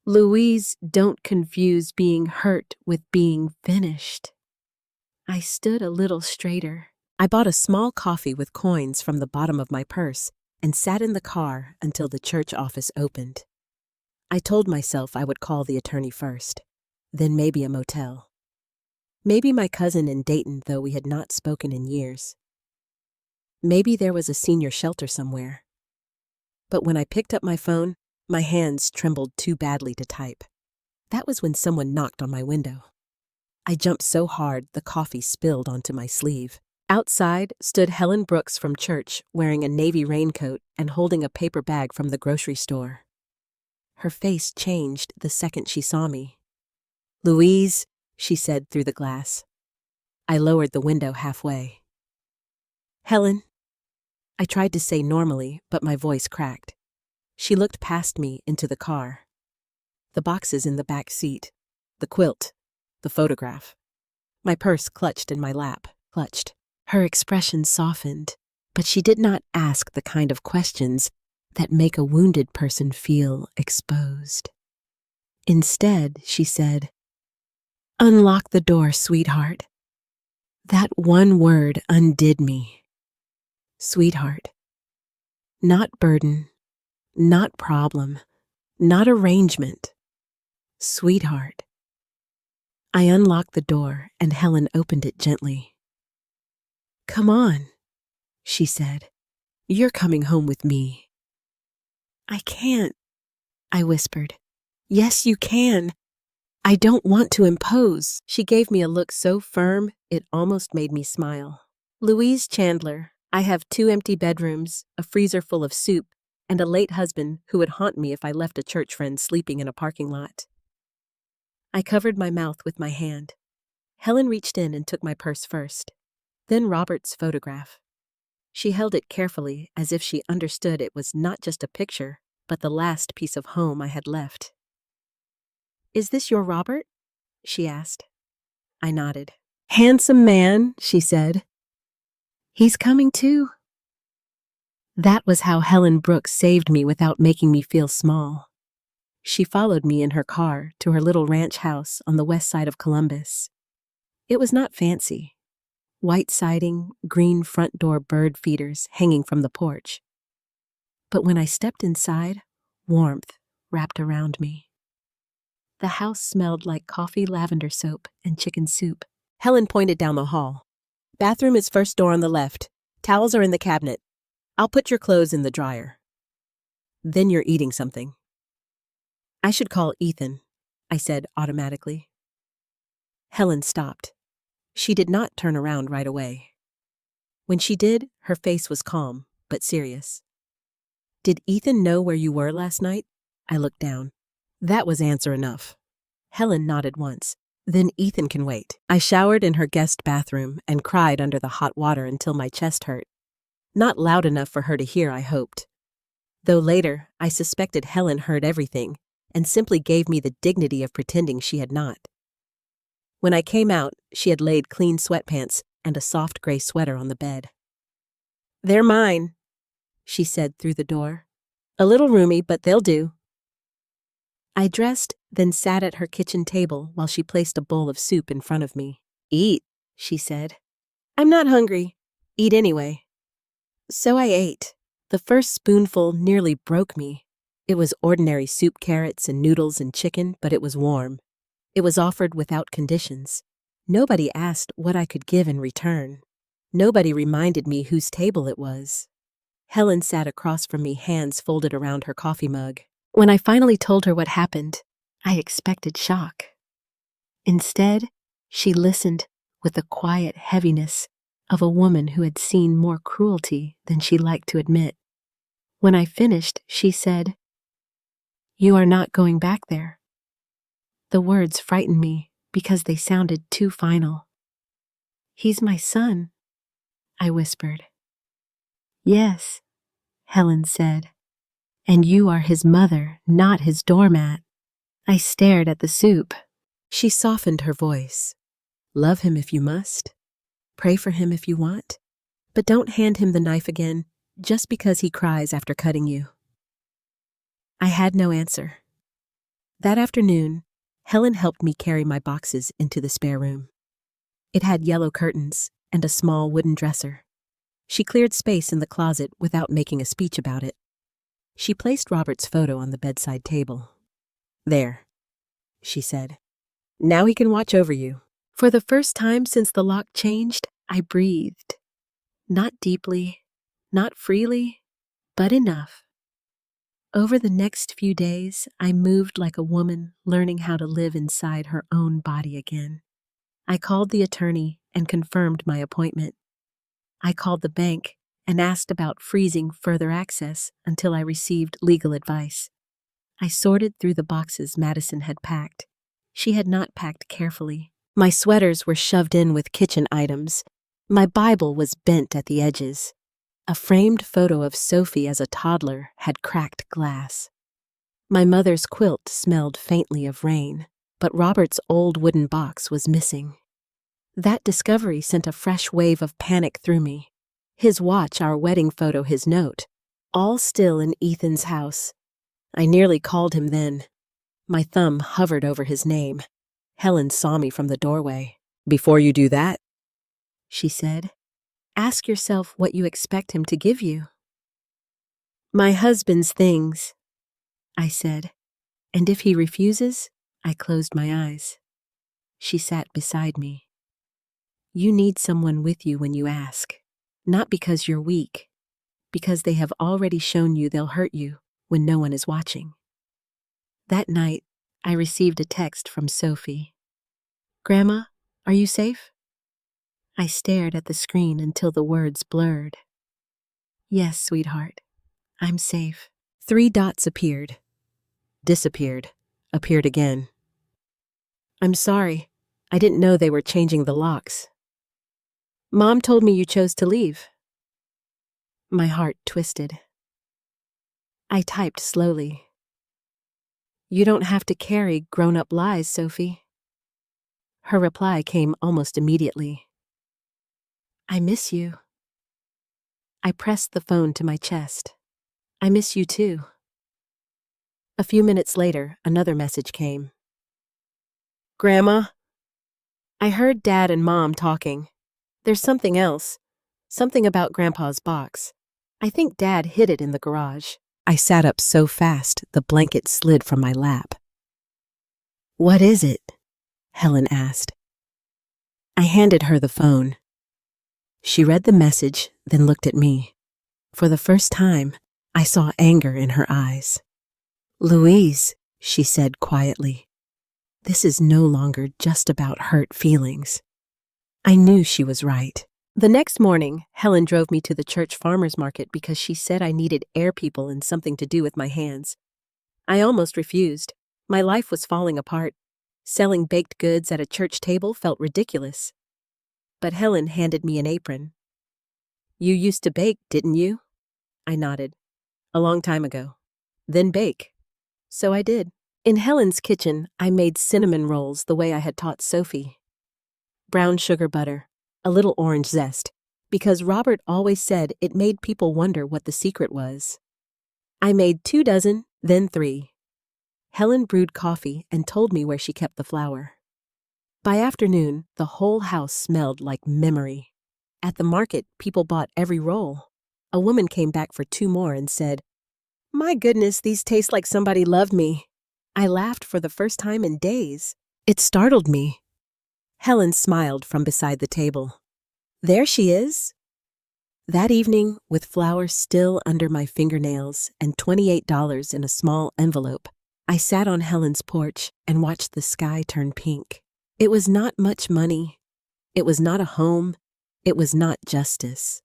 Speaker 1: "Louise, don't confuse being hurt with being finished." I stood a little straighter. I bought a small coffee with coins from the bottom of my purse and sat in the car until the church office opened. I told myself I would call the attorney first, then maybe a motel. Maybe my cousin in Dayton, though we had not spoken in years. Maybe there was a senior shelter somewhere. But when I picked up my phone, my hands trembled too badly to type. That was when someone knocked on my window. I jumped so hard the coffee spilled onto my sleeve. Outside stood Helen Brooks from church, wearing a navy raincoat and holding a paper bag from the grocery store. Her face changed the second she saw me. "Louise," she said through the glass. I lowered the window halfway. "Helen." I tried to say normally, but my voice cracked. She looked past me into the car. The boxes in the back seat, the quilt, the photograph. My purse clutched in my lap, clutched. Her expression softened, but she did not ask the kind of questions that make a wounded person feel exposed. Instead, she said, "Unlock the door, sweetheart." That one word undid me. Sweetheart. Not burden, not problem, not arrangement. Sweetheart. I unlocked the door and Helen opened it gently. "Come on," she said. "You're coming home with me." "I can't," I whispered. "Yes, you can. I don't want to impose." She gave me a look so firm it almost made me smile. "Louise Chandler, I have 2 empty bedrooms, a freezer full of soup, and a late husband who would haunt me if I left a church friend sleeping in a parking lot." I covered my mouth with my hand. Helen reached in and took my purse first, then Robert's photograph. She held it carefully as if she understood it was not just a picture, but the last piece of home I had left. "Is this your Robert?" she asked. I nodded. "Handsome man," she said. "He's coming too." That was how Helen Brooks saved me without making me feel small. She followed me in her car to her little ranch house on the west side of Columbus. It was not fancy. White siding, green front door bird feeders hanging from the porch. But when I stepped inside, warmth wrapped around me. The house smelled like coffee, lavender soap, and chicken soup. Helen pointed down the hall. "Bathroom is first door on the left. Towels are in the cabinet. I'll put your clothes in the dryer." "Then you're eating something." "I should call Ethan," I said automatically. Helen stopped. She did not turn around right away. When she did, her face was calm, but serious. "Did Ethan know where you were last night?" I looked down. That was answer enough. Helen nodded once. "Then Ethan can wait." I showered in her guest bathroom and cried under the hot water until my chest hurt. Not loud enough for her to hear, I hoped. Though later, I suspected Helen heard everything and simply gave me the dignity of pretending she had not. When I came out, she had laid clean sweatpants and a soft gray sweater on the bed. "They're mine," she said through the door. "A little roomy, but they'll do." I dressed, then sat at her kitchen table while she placed a bowl of soup in front of me. "Eat," she said. "I'm not hungry. Eat anyway." So I ate. The first spoonful nearly broke me. It was ordinary soup, carrots and noodles and chicken, but it was warm. It was offered without conditions. Nobody asked what I could give in return. Nobody reminded me whose table it was. Helen sat across from me, hands folded around her coffee mug. When I finally told her what happened, I expected shock. Instead, she listened with the quiet heaviness of a woman who had seen more cruelty than she liked to admit. When I finished, she said, "You are not going back there." The words frightened me because they sounded too final. "He's my son," I whispered. "Yes," Helen said, "and you are his mother, not his doormat." I stared at the soup. She softened her voice. "Love him if you must. Pray for him if you want. But don't hand him the knife again just because he cries after cutting you." I had no answer. That afternoon, Helen helped me carry my boxes into the spare room. It had yellow curtains, and a small wooden dresser. She cleared space in the closet without making a speech about it. She placed Robert's photo on the bedside table. "There," she said. "Now he can watch over you." For the first time since the lock changed, I breathed. Not deeply, not freely, but enough. Over the next few days, I moved like a woman learning how to live inside her own body again. I called the attorney and confirmed my appointment. I called the bank and asked about freezing further access until I received legal advice. I sorted through the boxes Madison had packed. She had not packed carefully. My sweaters were shoved in with kitchen items. My Bible was bent at the edges. A framed photo of Sophie as a toddler had cracked glass. My mother's quilt smelled faintly of rain, but Robert's old wooden box was missing. That discovery sent a fresh wave of panic through me. His watch, our wedding photo, his note, all still in Ethan's house. I nearly called him then. My thumb hovered over his name. Helen saw me from the doorway. "Before you do that," she said, "ask yourself what you expect him to give you." "My husband's things," I said, "and if he refuses," I closed my eyes. She sat beside me. "You need someone with you when you ask, not because you're weak, because they have already shown you they'll hurt you when no one is watching." That night, I received a text from Sophie. "Grandma, are you safe?" I stared at the screen until the words blurred. "Yes, sweetheart, I'm safe." 3 dots appeared, disappeared, appeared again. "I'm sorry. I didn't know they were changing the locks." "Mom told me you chose to leave." My heart twisted. I typed slowly. "You don't have to carry grown-up lies, Sophie." Her reply came almost immediately. "I miss you." I pressed the phone to my chest. "I miss you too." A few minutes later, another message came. "Grandma, I heard Dad and Mom talking. There's something else. Something about Grandpa's box. I think Dad hid it in the garage." I sat up so fast the blanket slid from my lap. "What is it?" Helen asked. I handed her the phone. She read the message, then looked at me. For the first time, I saw anger in her eyes. "Louise," she said quietly, "this is no longer just about hurt feelings." I knew she was right. The next morning, Helen drove me to the church farmers market because she said I needed air people and something to do with my hands. I almost refused. My life was falling apart. Selling baked goods at a church table felt ridiculous. But Helen handed me an apron. "You used to bake, didn't you?" I nodded. "A long time ago." "Then bake." So I did. In Helen's kitchen, I made cinnamon rolls the way I had taught Sophie. Brown sugar butter, a little orange zest, because Robert always said it made people wonder what the secret was. I made 2 dozen, then 3. Helen brewed coffee and told me where she kept the flour. By afternoon, the whole house smelled like memory. At the market, people bought every roll. A woman came back for 2 more and said, "My goodness, these taste like somebody loved me." I laughed for the first time in days. It startled me. Helen smiled from beside the table. "There she is." That evening, with flowers still under my fingernails and $28 in a small envelope, I sat on Helen's porch and watched the sky turn pink. It was not much money. It was not a home. It was not justice.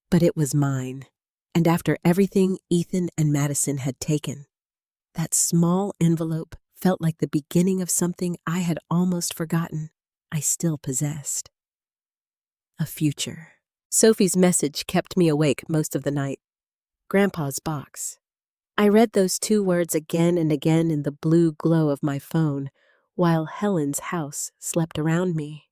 Speaker 1: But it was mine. And after everything Ethan and Madison had taken, that small envelope felt like the beginning of something I had almost forgotten I still possessed. A future. Sophie's message kept me awake most of the night. Grandpa's box. I read those 2 words again and again in the blue glow of my phone, while Helen's house slept around me.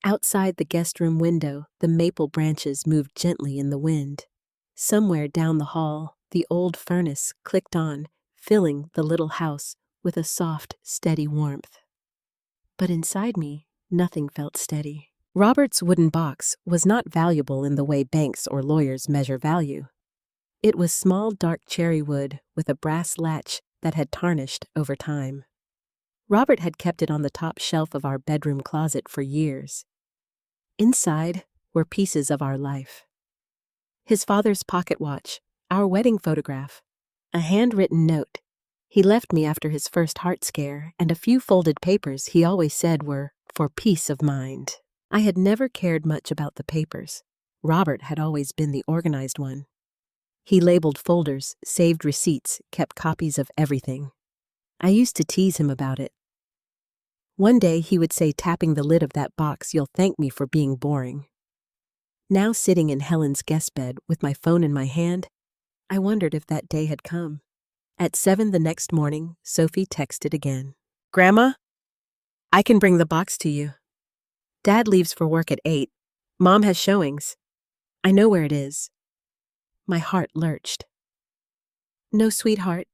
Speaker 1: Outside the guest room window, the maple branches moved gently in the wind. Somewhere down the hall, the old furnace clicked on, filling the little house with a soft, steady warmth. But inside me, nothing felt steady. Robert's wooden box was not valuable in the way banks or lawyers measure value. It was small, dark cherry wood with a brass latch that had tarnished over time. Robert had kept it on the top shelf of our bedroom closet for years. Inside were pieces of our life. His father's pocket watch, our wedding photograph, a handwritten note he left me after his first heart scare, and a few folded papers he always said were for peace of mind. I had never cared much about the papers. Robert had always been the organized one. He labeled folders, saved receipts, kept copies of everything. I used to tease him about it. One day he would say, tapping the lid of that box, "You'll thank me for being boring." Now sitting in Helen's guest bed with my phone in my hand, I wondered if that day had come. At 7 the next morning, Sophie texted again. "Grandma, I can bring the box to you. Dad leaves for work at 8. Mom has showings. I know where it is." My heart lurched. "No, sweetheart.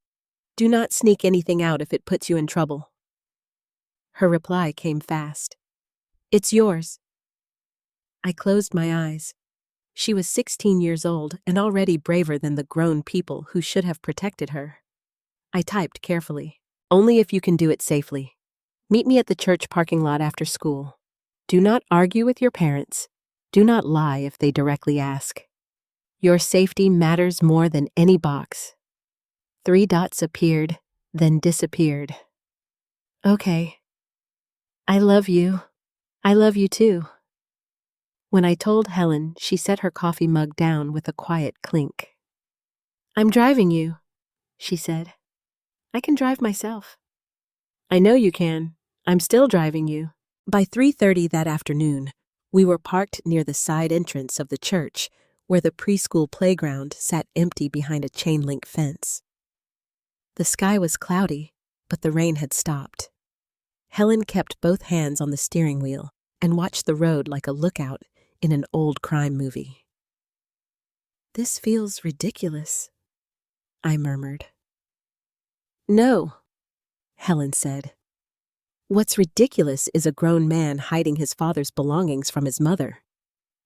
Speaker 1: Do not sneak anything out if it puts you in trouble." Her reply came fast. "It's yours." I closed my eyes. She was 16 years old and already braver than the grown people who should have protected her. I typed carefully. "Only if you can do it safely. Meet me at the church parking lot after school. Do not argue with your parents. Do not lie if they directly ask. Your safety matters more than any box." 3 dots appeared, then disappeared. "Okay. I love you. I love you too." When I told Helen, she set her coffee mug down with a quiet clink. "I'm driving you," she said. "I can drive myself." "I know you can. I'm still driving you." By 3:30 that afternoon, we were parked near the side entrance of the church, where the preschool playground sat empty behind a chain-link fence. The sky was cloudy, but the rain had stopped. Helen kept both hands on the steering wheel and watched the road like a lookout in an old crime movie. "This feels ridiculous," I murmured. "No," Helen said. "What's ridiculous is a grown man hiding his father's belongings from his mother."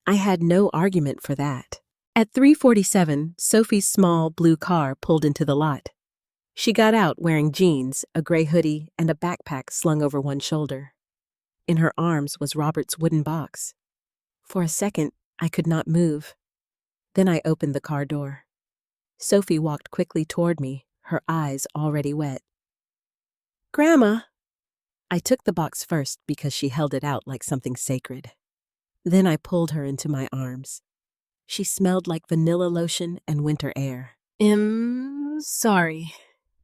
Speaker 1: I had no argument for that. At 3:47, Sophie's small blue car pulled into the lot. She got out wearing jeans, a gray hoodie, and a backpack slung over one shoulder. In her arms was Robert's wooden box. For a second, I could not move. Then I opened the car door. Sophie walked quickly toward me, her eyes already wet. "Grandma!" I took the box first because she held it out like something sacred. Then I pulled her into my arms. She smelled like vanilla lotion and winter air. Sorry,"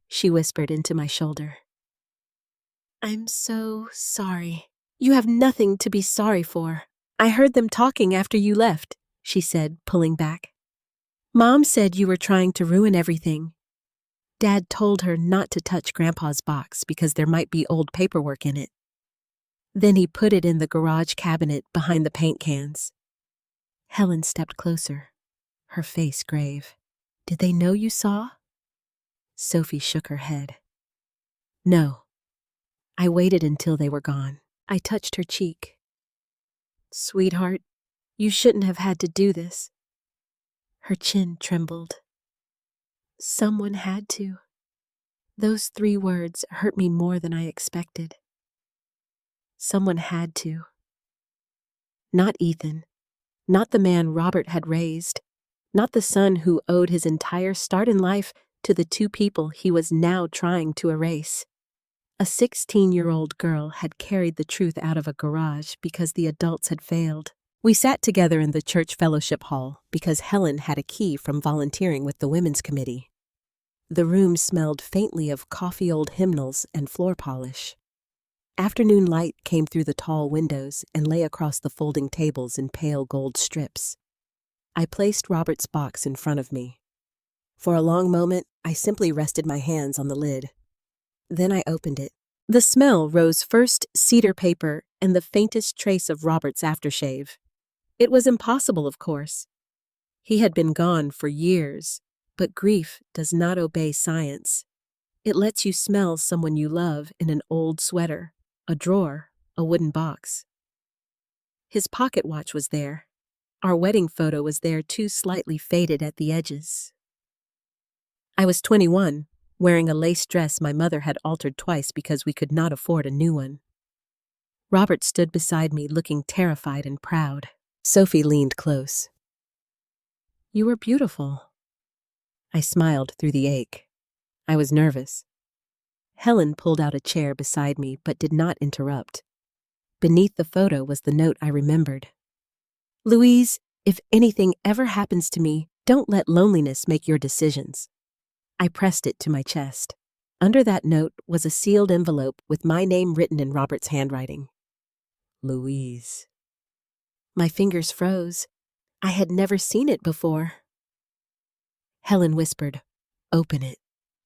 Speaker 1: she whispered into my shoulder. "I'm so sorry." "You have nothing to be sorry for. I heard them talking after you left," she said, pulling back. "Mom said you were trying to ruin everything. Dad told her not to touch Grandpa's box because there might be old paperwork in it. Then he put it in the garage cabinet behind the paint cans." Helen stepped closer, her face grave. "Did they know you saw?" Sophie shook her head. "No." I waited until they were gone. I touched her cheek. "Sweetheart, you shouldn't have had to do this." Her chin trembled. "Someone had to." Those 3 words hurt me more than I expected. Someone had to. Not Ethan. Not the man Robert had raised. Not the son who owed his entire start in life to the 2 people he was now trying to erase. A 16-year-old girl had carried the truth out of a garage because the adults had failed. We sat together in the church fellowship hall because Helen had a key from volunteering with the women's committee. The room smelled faintly of coffee-old hymnals and floor polish. Afternoon light came through the tall windows and lay across the folding tables in pale gold strips. I placed Robert's box in front of me. For a long moment, I simply rested my hands on the lid. Then I opened it. The smell rose first cedar paper and the faintest trace of Robert's aftershave. It was impossible, of course. He had been gone for years, but grief does not obey science. It lets you smell someone you love in an old sweater, a drawer, a wooden box. His pocket watch was there. Our wedding photo was there too, slightly faded at the edges. I was 21, wearing a lace dress my mother had altered twice because we could not afford a new one. Robert stood beside me, looking terrified and proud. Sophie leaned close. "You were beautiful." I smiled through the ache. I was nervous. Helen pulled out a chair beside me but did not interrupt. Beneath the photo was the note I remembered. "Louise, if anything ever happens to me, don't let loneliness make your decisions." I pressed it to my chest. Under that note was a sealed envelope with my name written in Robert's handwriting. Louise. My fingers froze. I had never seen it before. Helen whispered, "Open it."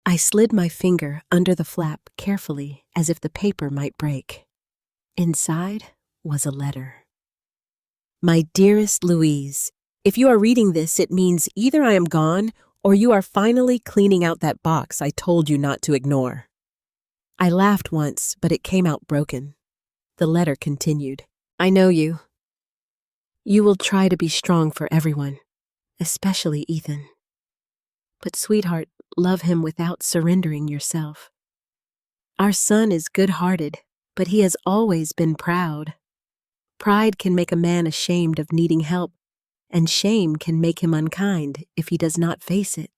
Speaker 1: I slid my finger under the flap carefully, as if the paper might break. Inside was a letter. "My dearest Louise, if you are reading this, it means either I am gone or you are finally cleaning out that box I told you not to ignore." I laughed once, but it came out broken. The letter continued. "I know you. You will try to be strong for everyone, especially Ethan. But sweetheart, love him without surrendering yourself. Our son is good-hearted, but he has always been proud. Pride can make a man ashamed of needing help, and shame can make him unkind if he does not face it."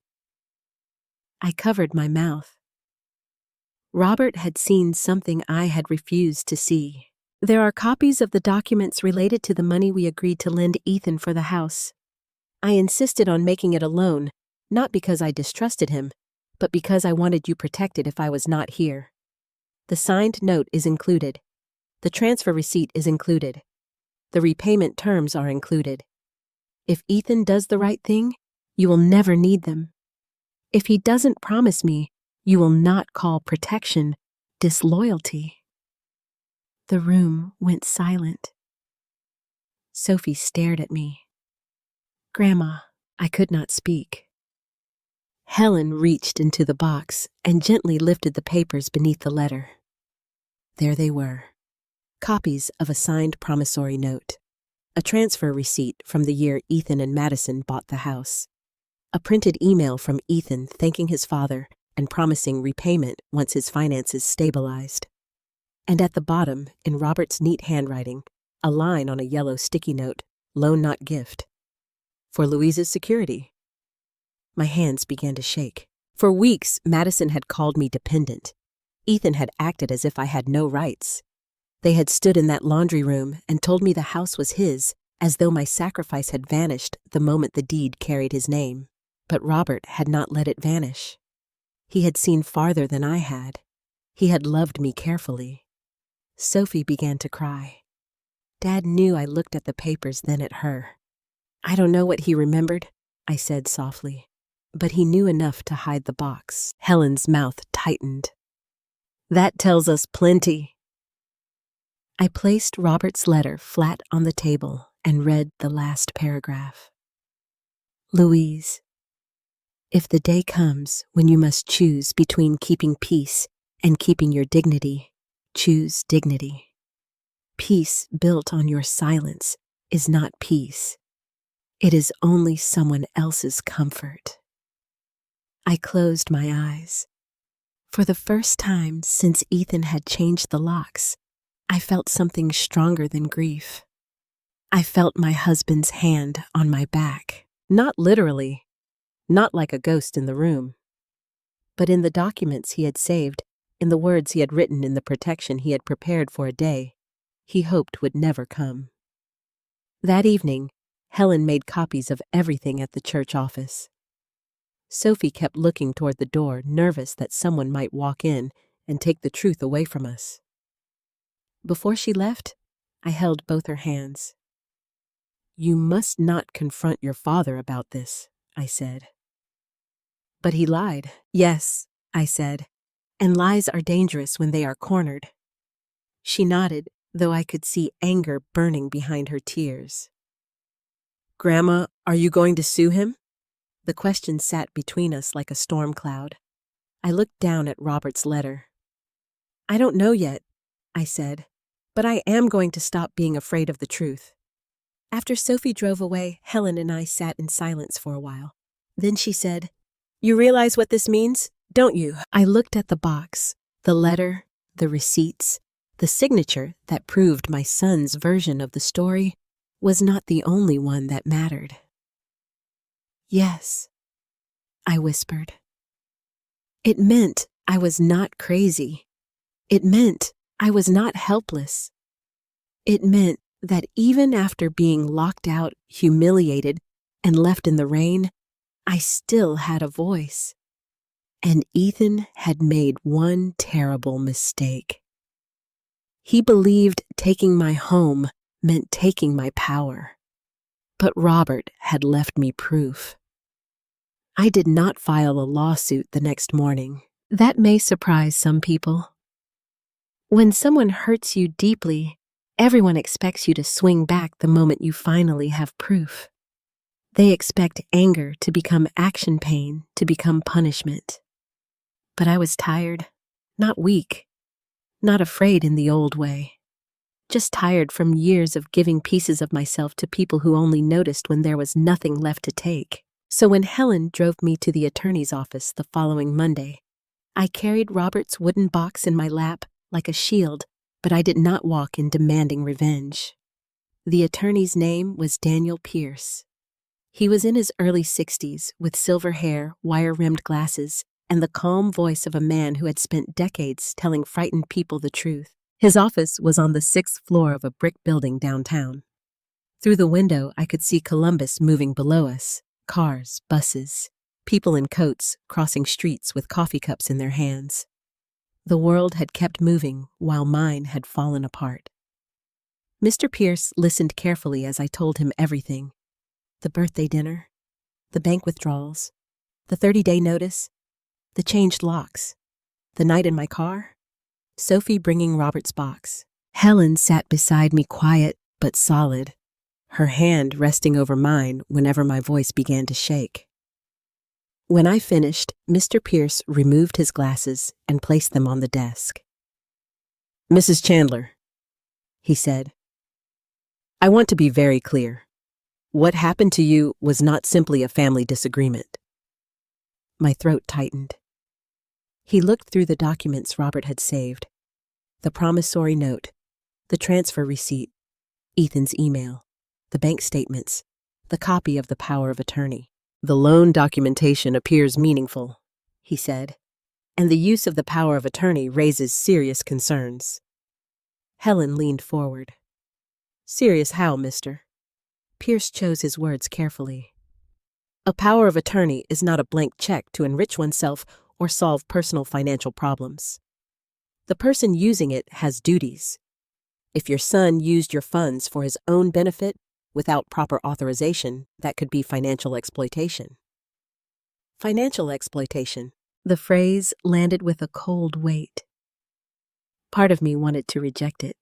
Speaker 1: I covered my mouth. Robert had seen something I had refused to see. "There are copies of the documents related to the money we agreed to lend Ethan for the house. I insisted on making it a loan, not because I distrusted him, but because I wanted you protected if I was not here. The signed note is included. The transfer receipt is included. The repayment terms are included. If Ethan does the right thing, you will never need them. If he doesn't promise me, you will not call protection disloyalty." The room went silent. Sophie stared at me. "Grandma," I could not speak. Helen reached into the box and gently lifted the papers beneath the letter. There they were. Copies of a signed promissory note. A transfer receipt from the year Ethan and Madison bought the house. A printed email from Ethan thanking his father and promising repayment once his finances stabilized. And at the bottom, in Robert's neat handwriting, a line on a yellow sticky note, "Loan not gift." For Louise's security. My hands began to shake. For weeks, Madison had called me dependent. Ethan had acted as if I had no rights. They had stood in that laundry room and told me the house was his, as though my sacrifice had vanished the moment the deed carried his name. But Robert had not let it vanish. He had seen farther than I had. He had loved me carefully. Sophie began to cry. Dad knew I looked at the papers, then at her. "I don't know what he remembered," I said softly, "but he knew enough to hide the box." Helen's mouth tightened. "That tells us plenty." I placed Robert's letter flat on the table and read the last paragraph. "Louise, if the day comes when you must choose between keeping peace and keeping your dignity, choose dignity. Peace built on your silence is not peace. It is only someone else's comfort." I closed my eyes. For the first time since Ethan had changed the locks, I felt something stronger than grief. I felt my husband's hand on my back. Not literally, not like a ghost in the room, but in the documents he had saved, in the words he had written, in the protection he had prepared for a day he hoped would never come. That evening, Helen made copies of everything at the church office. Sophie kept looking toward the door, nervous that someone might walk in and take the truth away from us. Before she left, I held both her hands. "You must not confront your father about this," I said. "But he lied." "Yes," I said, "and lies are dangerous when they are cornered." She nodded, though I could see anger burning behind her tears. "Grandma, are you going to sue him?" The question sat between us like a storm cloud. I looked down at Robert's letter. "I don't know yet," I said, "but I am going to stop being afraid of the truth." After Sophie drove away, Helen and I sat in silence for a while. Then she said, "You realize what this means, don't you?" I looked at the box, the letter, the receipts, the signature that proved my son's version of the story was not the only one that mattered. "Yes," I whispered. It meant I was not crazy. It meant I was not helpless. It meant that even after being locked out, humiliated, and left in the rain, I still had a voice. And Ethan had made one terrible mistake. He believed taking my home meant taking my power. But Robert had left me proof. I did not file a lawsuit the next morning. That may surprise some people. When someone hurts you deeply, everyone expects you to swing back the moment you finally have proof. They expect anger to become action pain, to become punishment. But I was tired, not weak, not afraid in the old way. Just tired from years of giving pieces of myself to people who only noticed when there was nothing left to take. So when Helen drove me to the attorney's office the following Monday, I carried Robert's wooden box in my lap like a shield, but I did not walk in demanding revenge. The attorney's name was Daniel Pierce. He was in his early 60s with silver hair, wire-rimmed glasses, and the calm voice of a man who had spent decades telling frightened people the truth. His office was on the 6th floor of a brick building downtown. Through the window, I could see Columbus moving below us, cars, buses, people in coats crossing streets with coffee cups in their hands. The world had kept moving while mine had fallen apart. Mr. Pierce listened carefully as I told him everything. The birthday dinner, the bank withdrawals, the 30-day notice, the changed locks, the night in my car, Sophie bringing Robert's box. Helen sat beside me quiet but solid, her hand resting over mine whenever my voice began to shake. When I finished, Mr. Pierce removed his glasses and placed them on the desk. "Mrs. Chandler," he said, "I want to be very clear. What happened to you was not simply a family disagreement." My throat tightened. He looked through the documents Robert had saved. The promissory note, the transfer receipt, Ethan's email, the bank statements, the copy of the power of attorney. "The loan documentation appears meaningful," he said, "and the use of the power of attorney raises serious concerns." Helen leaned forward. "Serious how, mister?" Pierce chose his words carefully. "A power of attorney is not a blank check to enrich oneself or solve personal financial problems. The person using it has duties. If your son used your funds for his own benefit without proper authorization, that could be financial exploitation." Financial exploitation. The phrase landed with a cold weight. Part of me wanted to reject it.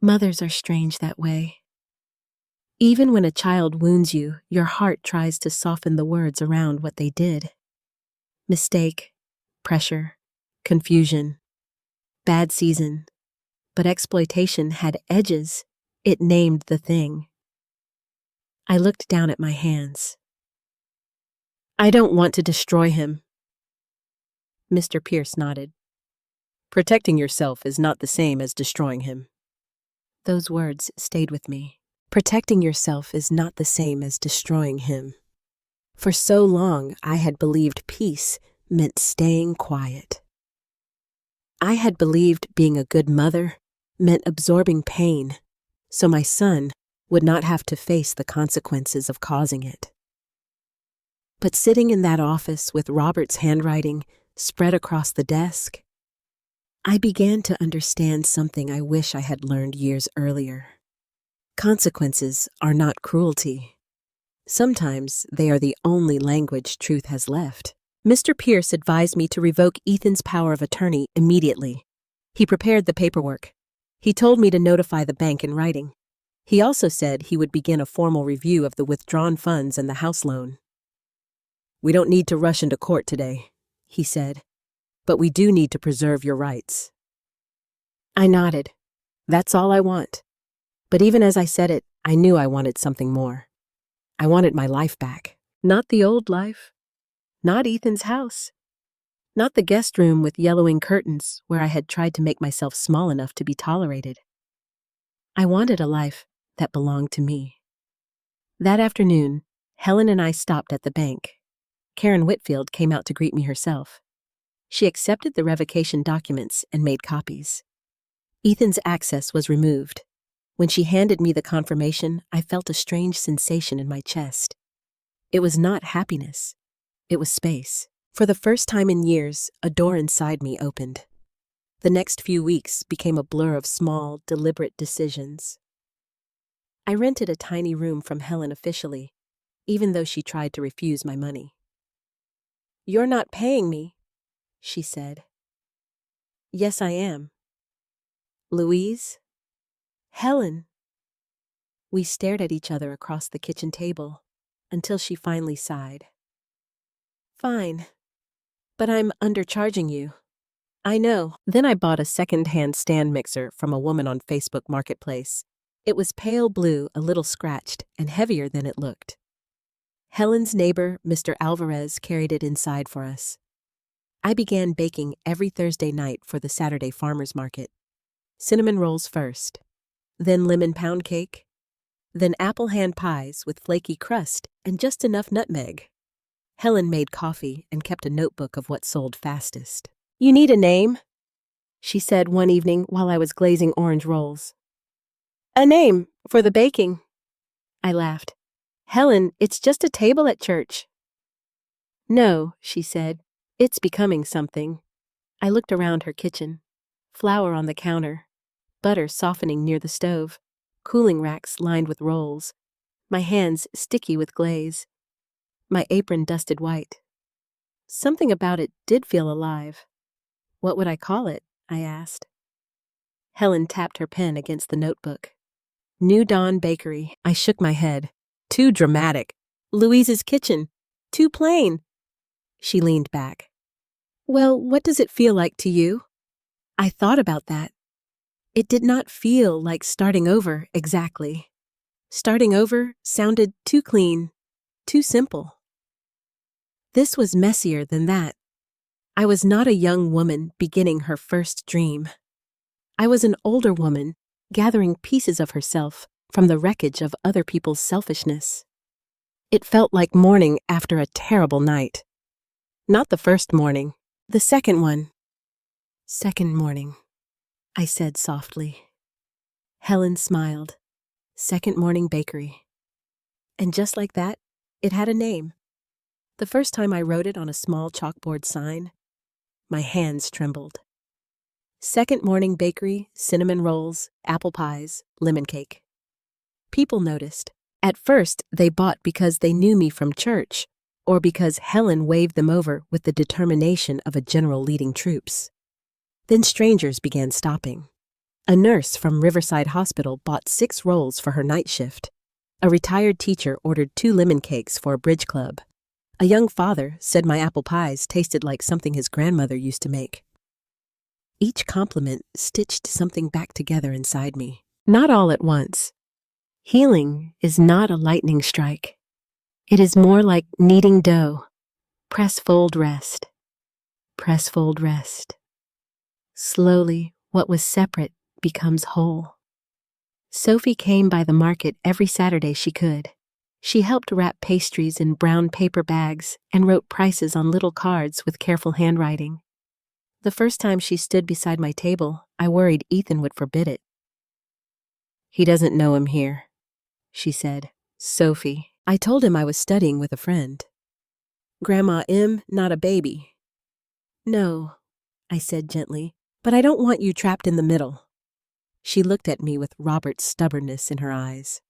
Speaker 1: Mothers are strange that way. Even when a child wounds you, your heart tries to soften the words around what they did. Mistake, pressure, confusion, bad season. But exploitation had edges. It named the thing. I looked down at my hands. "I don't want to destroy him." Mr. Pierce nodded. "Protecting yourself is not the same as destroying him." Those words stayed with me. Protecting yourself is not the same as destroying him. For so long, I had believed peace meant staying quiet. I had believed being a good mother meant absorbing pain, so my son would not have to face the consequences of causing it. But sitting in that office with Robert's handwriting spread across the desk, I began to understand something I wish I had learned years earlier. Consequences are not cruelty. Sometimes they are the only language truth has left. Mr. Pierce advised me to revoke Ethan's power of attorney immediately. He prepared the paperwork. He told me to notify the bank in writing. He also said he would begin a formal review of the withdrawn funds and the house loan. "We don't need to rush into court today," he said, "but we do need to preserve your rights." I nodded. That's all I want. But even as I said it, I knew I wanted something more. I wanted my life back. Not the old life. Not Ethan's house. Not the guest room with yellowing curtains where I had tried to make myself small enough to be tolerated. I wanted a life that belonged to me. That afternoon, Helen and I stopped at the bank. Karen Whitfield came out to greet me herself. She accepted the revocation documents and made copies. Ethan's access was removed. When she handed me the confirmation, I felt a strange sensation in my chest. It was not happiness. It was space. For the first time in years, a door inside me opened. The next few weeks became a blur of small, deliberate decisions. I rented a tiny room from Helen officially, even though she tried to refuse my money. "You're not paying me," she said. "Yes, I am." "Louise?" "Helen." We stared at each other across the kitchen table until she finally sighed. "Fine, but I'm undercharging you." "I know." Then I bought a second-hand stand mixer from a woman on Facebook Marketplace. It was pale blue, a little scratched, and heavier than it looked. Helen's neighbor, Mr. Alvarez, carried it inside for us. I began baking every Thursday night for the Saturday farmers market. Cinnamon rolls first, then lemon pound cake, then apple hand pies with flaky crust and just enough nutmeg. Helen made coffee and kept a notebook of what sold fastest. "You need a name," she said one evening while I was glazing orange rolls. "A name for the baking." I laughed. "Helen, it's just a table at church." "No," she said, "it's becoming something." I looked around her kitchen. Flour on the counter, butter softening near the stove, cooling racks lined with rolls, my hands sticky with glaze, my apron dusted white. Something about it did feel alive. "What would I call it?" I asked. Helen tapped her pen against the notebook. "New Dawn Bakery." I shook my head. "Too dramatic." "Louise's Kitchen." "Too plain." She leaned back. "Well, what does it feel like to you?" I thought about that. It did not feel like starting over exactly. Starting over sounded too clean, too simple. This was messier than that. I was not a young woman beginning her first dream. I was an older woman gathering pieces of herself from the wreckage of other people's selfishness. It felt like morning after a terrible night. Not the first morning, the second one. "Second morning," I said softly. Helen smiled. Second Morning Bakery. And just like that, it had a name. The first time I wrote it on a small chalkboard sign, my hands trembled. Second Morning Bakery, cinnamon rolls, apple pies, lemon cake. People noticed. At first, they bought because they knew me from church, or because Helen waved them over with the determination of a general leading troops. Then strangers began stopping. A nurse from Riverside Hospital bought 6 rolls for her night shift. A retired teacher ordered 2 lemon cakes for a bridge club. A young father said my apple pies tasted like something his grandmother used to make. Each compliment stitched something back together inside me. Not all at once. Healing is not a lightning strike. It is more like kneading dough. Press, fold, rest. Press, fold, rest. Slowly, what was separate becomes whole. Sophie came by the market every Saturday she could. She helped wrap pastries in brown paper bags and wrote prices on little cards with careful handwriting. The first time she stood beside my table, I worried Ethan would forbid it. "He doesn't know him here," she said. "Sophie." I told him I was studying with a friend. "Grandma M, not a baby." "No," I said gently, "but I don't want you trapped in the middle." She looked at me with Robert's stubbornness in her eyes.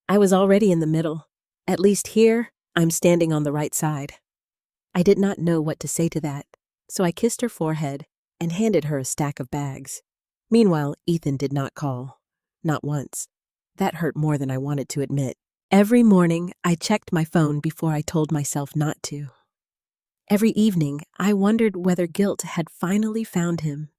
Speaker 1: I was already in the middle. At least here, I'm standing on the right side. I did not know what to say to that, so I kissed her forehead and handed her a stack of bags. Meanwhile, Ethan did not call. Not once. That hurt more than I wanted to admit. Every morning, I checked my phone before I told myself not to. Every evening, I wondered whether guilt had finally found him.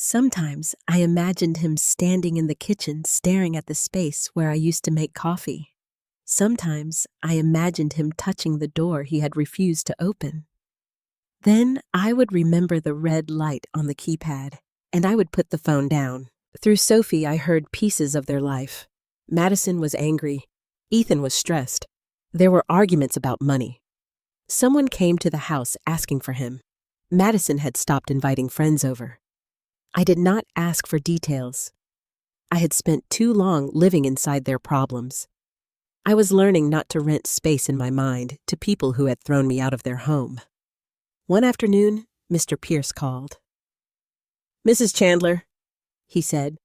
Speaker 1: Sometimes I imagined him standing in the kitchen staring at the space where I used to make coffee. Sometimes I imagined him touching the door he had refused to open. Then I would remember the red light on the keypad, and I would put the phone down. Through Sophie, I heard pieces of their life. Madison was angry. Ethan was stressed. There were arguments about money. Someone came to the house asking for him. Madison had stopped inviting friends over. I did not ask for details. I had spent too long living inside their problems. I was learning not to rent space in my mind to people who had thrown me out of their home. One afternoon, Mr. Pierce called. "Mrs. Chandler," he said,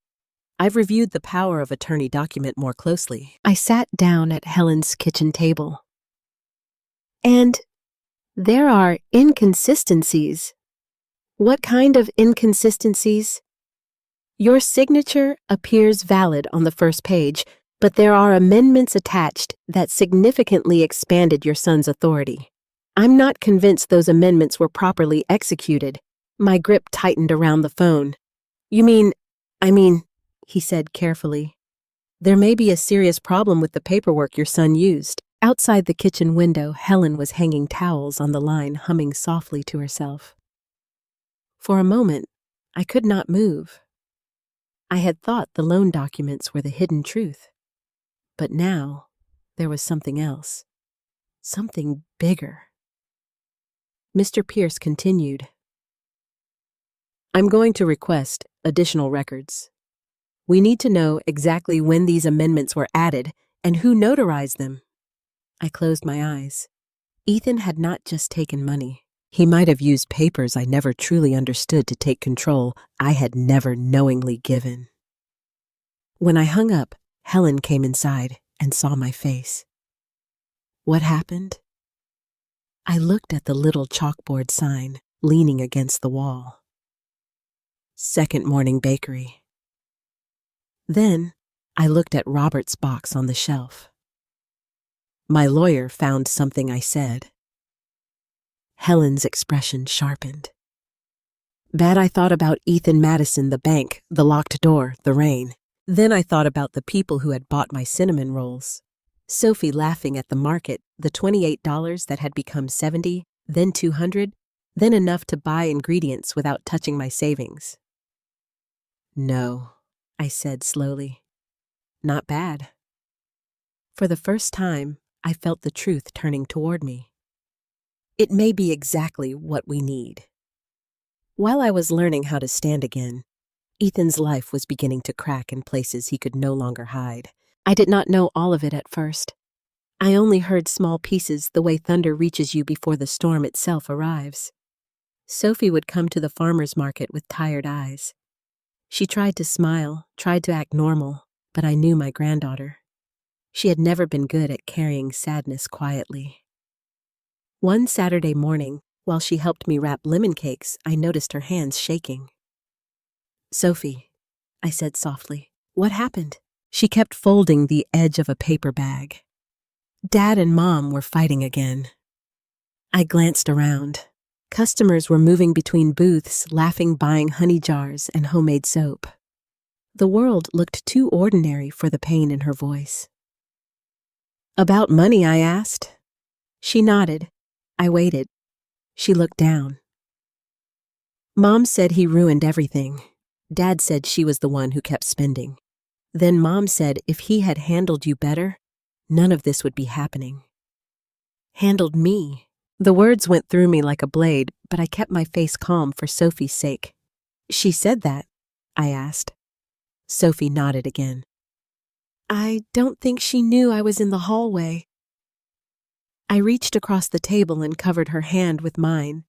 Speaker 1: "I've reviewed the power of attorney document more closely." I sat down at Helen's kitchen table. "And there are inconsistencies." "What kind of inconsistencies?" "Your signature appears valid on the first page, but there are amendments attached that significantly expanded your son's authority. I'm not convinced those amendments were properly executed." My grip tightened around the phone. I mean, he said carefully. "There may be a serious problem with the paperwork your son used." Outside the kitchen window, Helen was hanging towels on the line, humming softly to herself. For a moment, I could not move. I had thought the loan documents were the hidden truth. But now, there was something else. Something bigger. Mr. Pierce continued. "I'm going to request additional records. We need to know exactly when these amendments were added and who notarized them." I closed my eyes. Ethan had not just taken money. He might have used papers I never truly understood to take control I had never knowingly given. When I hung up, Helen came inside and saw my face. "What happened?" I looked at the little chalkboard sign leaning against the wall. "Second Morning Bakery." Then I looked at Robert's box on the shelf. "My lawyer found something I said." Helen's expression sharpened. Bad I thought about Ethan Madison, the bank, the locked door, the rain. Then I thought about the people who had bought my cinnamon rolls. Sophie laughing at the market, the $28 that had become $70, then $200, then enough to buy ingredients without touching my savings. "No," I said slowly. "Not bad." For the first time, I felt the truth turning toward me. It may be exactly what we need. While I was learning how to stand again, Ethan's life was beginning to crack in places he could no longer hide. I did not know all of it at first. I only heard small pieces the way thunder reaches you before the storm itself arrives. Sophie would come to the farmer's market with tired eyes. She tried to smile, tried to act normal, but I knew my granddaughter. She had never been good at carrying sadness quietly. One Saturday morning, while she helped me wrap lemon cakes, I noticed her hands shaking. "Sophie," I said softly, "what happened?" She kept folding the edge of a paper bag. Dad and Mom were fighting again. I glanced around. Customers were moving between booths, laughing, buying honey jars and homemade soap. The world looked too ordinary for the pain in her voice. "About money?" I asked. She nodded. I waited. She looked down. "Mom said he ruined everything. Dad said she was the one who kept spending. Then Mom said if he had handled you better, none of this would be happening." Handled me. The words went through me like a blade, but I kept my face calm for Sophie's sake. "She said that?" I asked. Sophie nodded again. "I don't think she knew I was in the hallway." I reached across the table and covered her hand with mine.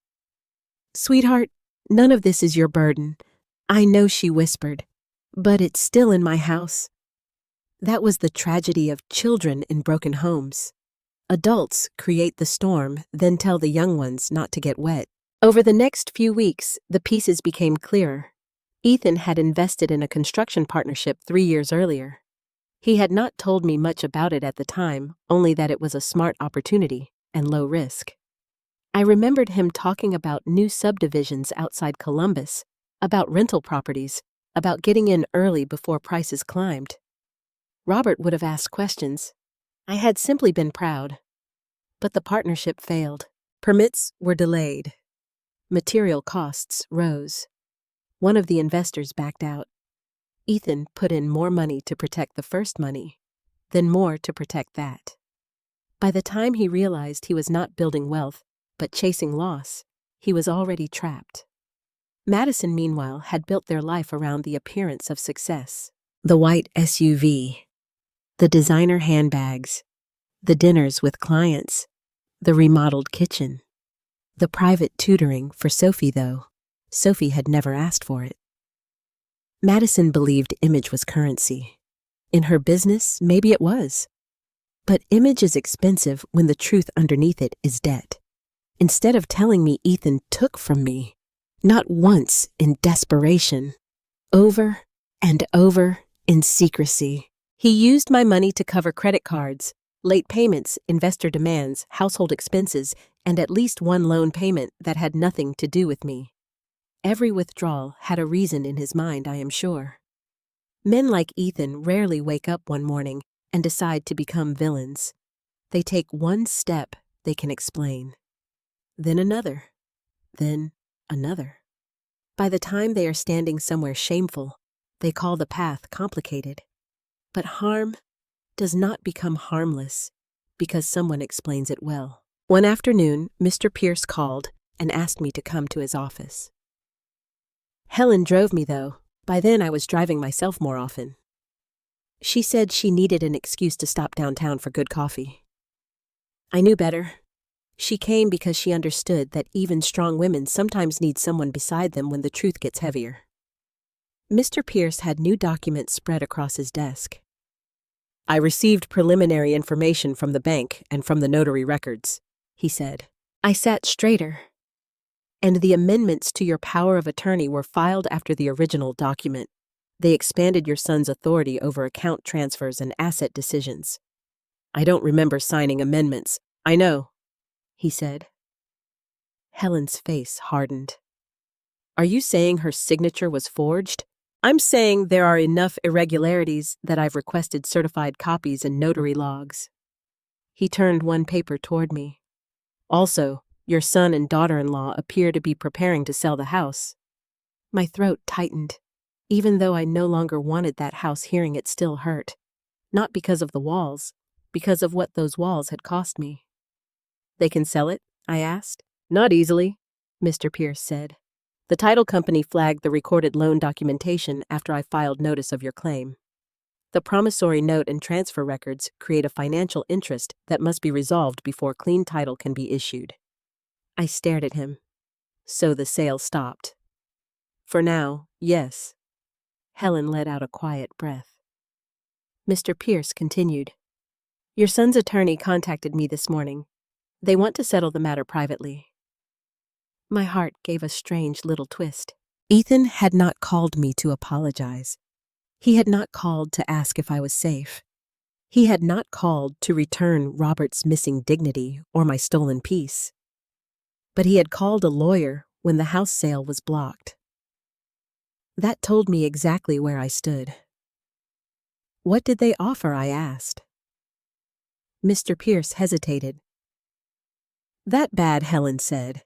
Speaker 1: "Sweetheart, none of this is your burden. I know," she whispered, "but it's still in my house." That was the tragedy of children in broken homes. Adults create the storm, then tell the young ones not to get wet. Over the next few weeks, the pieces became clearer. Ethan had invested in a construction partnership 3 years earlier. He had not told me much about it at the time, only that it was a smart opportunity and low risk. I remembered him talking about new subdivisions outside Columbus, about rental properties, about getting in early before prices climbed. Robert would have asked questions. I had simply been proud. But the partnership failed. Permits were delayed. Material costs rose. One of the investors backed out. Ethan put in more money to protect the first money, then more to protect that. By the time he realized he was not building wealth, but chasing loss, he was already trapped. Madison, meanwhile, had built their life around the appearance of success. The white SUV, the designer handbags, the dinners with clients, the remodeled kitchen. The private tutoring for Sophie, though. Sophie had never asked for it. Madison believed image was currency. In her business, maybe it was. But image is expensive when the truth underneath it is debt. Instead of telling me Ethan took from me, not once in desperation, over and over in secrecy. He used my money to cover credit cards, late payments, investor demands, household expenses, and at least one loan payment that had nothing to do with me. Every withdrawal had a reason in his mind, I am sure. Men like Ethan rarely wake up one morning and decide to become villains. They take one step they can explain, then another, then another. By the time they are standing somewhere shameful, they call the path complicated. But harm does not become harmless because someone explains it well. One afternoon, Mr. Pierce called and asked me to come to his office. Helen drove me, though. By then I was driving myself more often. She said she needed an excuse to stop downtown for good coffee. I knew better. She came because she understood that even strong women sometimes need someone beside them when the truth gets heavier. Mr. Pierce had new documents spread across his desk. I received preliminary information from the bank and from the notary records, he said. I sat straighter. And the amendments to your power of attorney were filed after the original document. They expanded your son's authority over account transfers and asset decisions. I don't remember signing amendments. I know, he said. Helen's face hardened. Are you saying her signature was forged? I'm saying there are enough irregularities that I've requested certified copies and notary logs. He turned one paper toward me. Also, your son and daughter-in-law appear to be preparing to sell the house. My throat tightened. Even though I no longer wanted that house, hearing it still hurt. Not because of the walls, because of what those walls had cost me. They can sell it? I asked. Not easily, Mr. Pierce said. The title company flagged the recorded loan documentation after I filed notice of your claim. The promissory note and transfer records create a financial interest that must be resolved before clean title can be issued. I stared at him. So the sale stopped. For now, yes. Helen let out a quiet breath. Mr. Pierce continued. Your son's attorney contacted me this morning. They want to settle the matter privately. My heart gave a strange little twist. Ethan had not called me to apologize. He had not called to ask if I was safe. He had not called to return Robert's missing dignity or my stolen peace. But he had called a lawyer when the house sale was blocked. That told me exactly where I stood. What did they offer? I asked. Mr. Pierce hesitated. That bad, Helen said.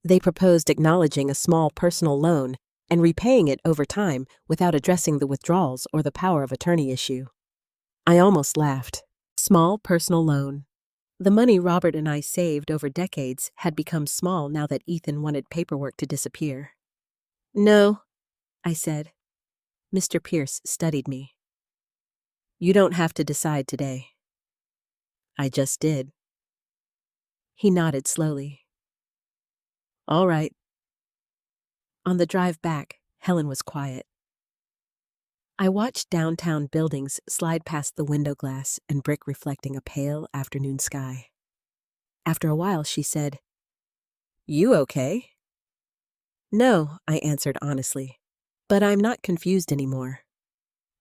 Speaker 1: They proposed acknowledging a small personal loan and repaying it over time without addressing the withdrawals or the power of attorney issue. I almost laughed. Small personal loan. The money Robert and I saved over decades had become small now that Ethan wanted paperwork to disappear. No, I said. Mr. Pierce studied me. You don't have to decide today. I just did. He nodded slowly. All right. On the drive back, Helen was quiet. I watched downtown buildings slide past the window glass and brick reflecting a pale afternoon sky. After a while, she said, You okay? No, I answered honestly, but I'm not confused anymore.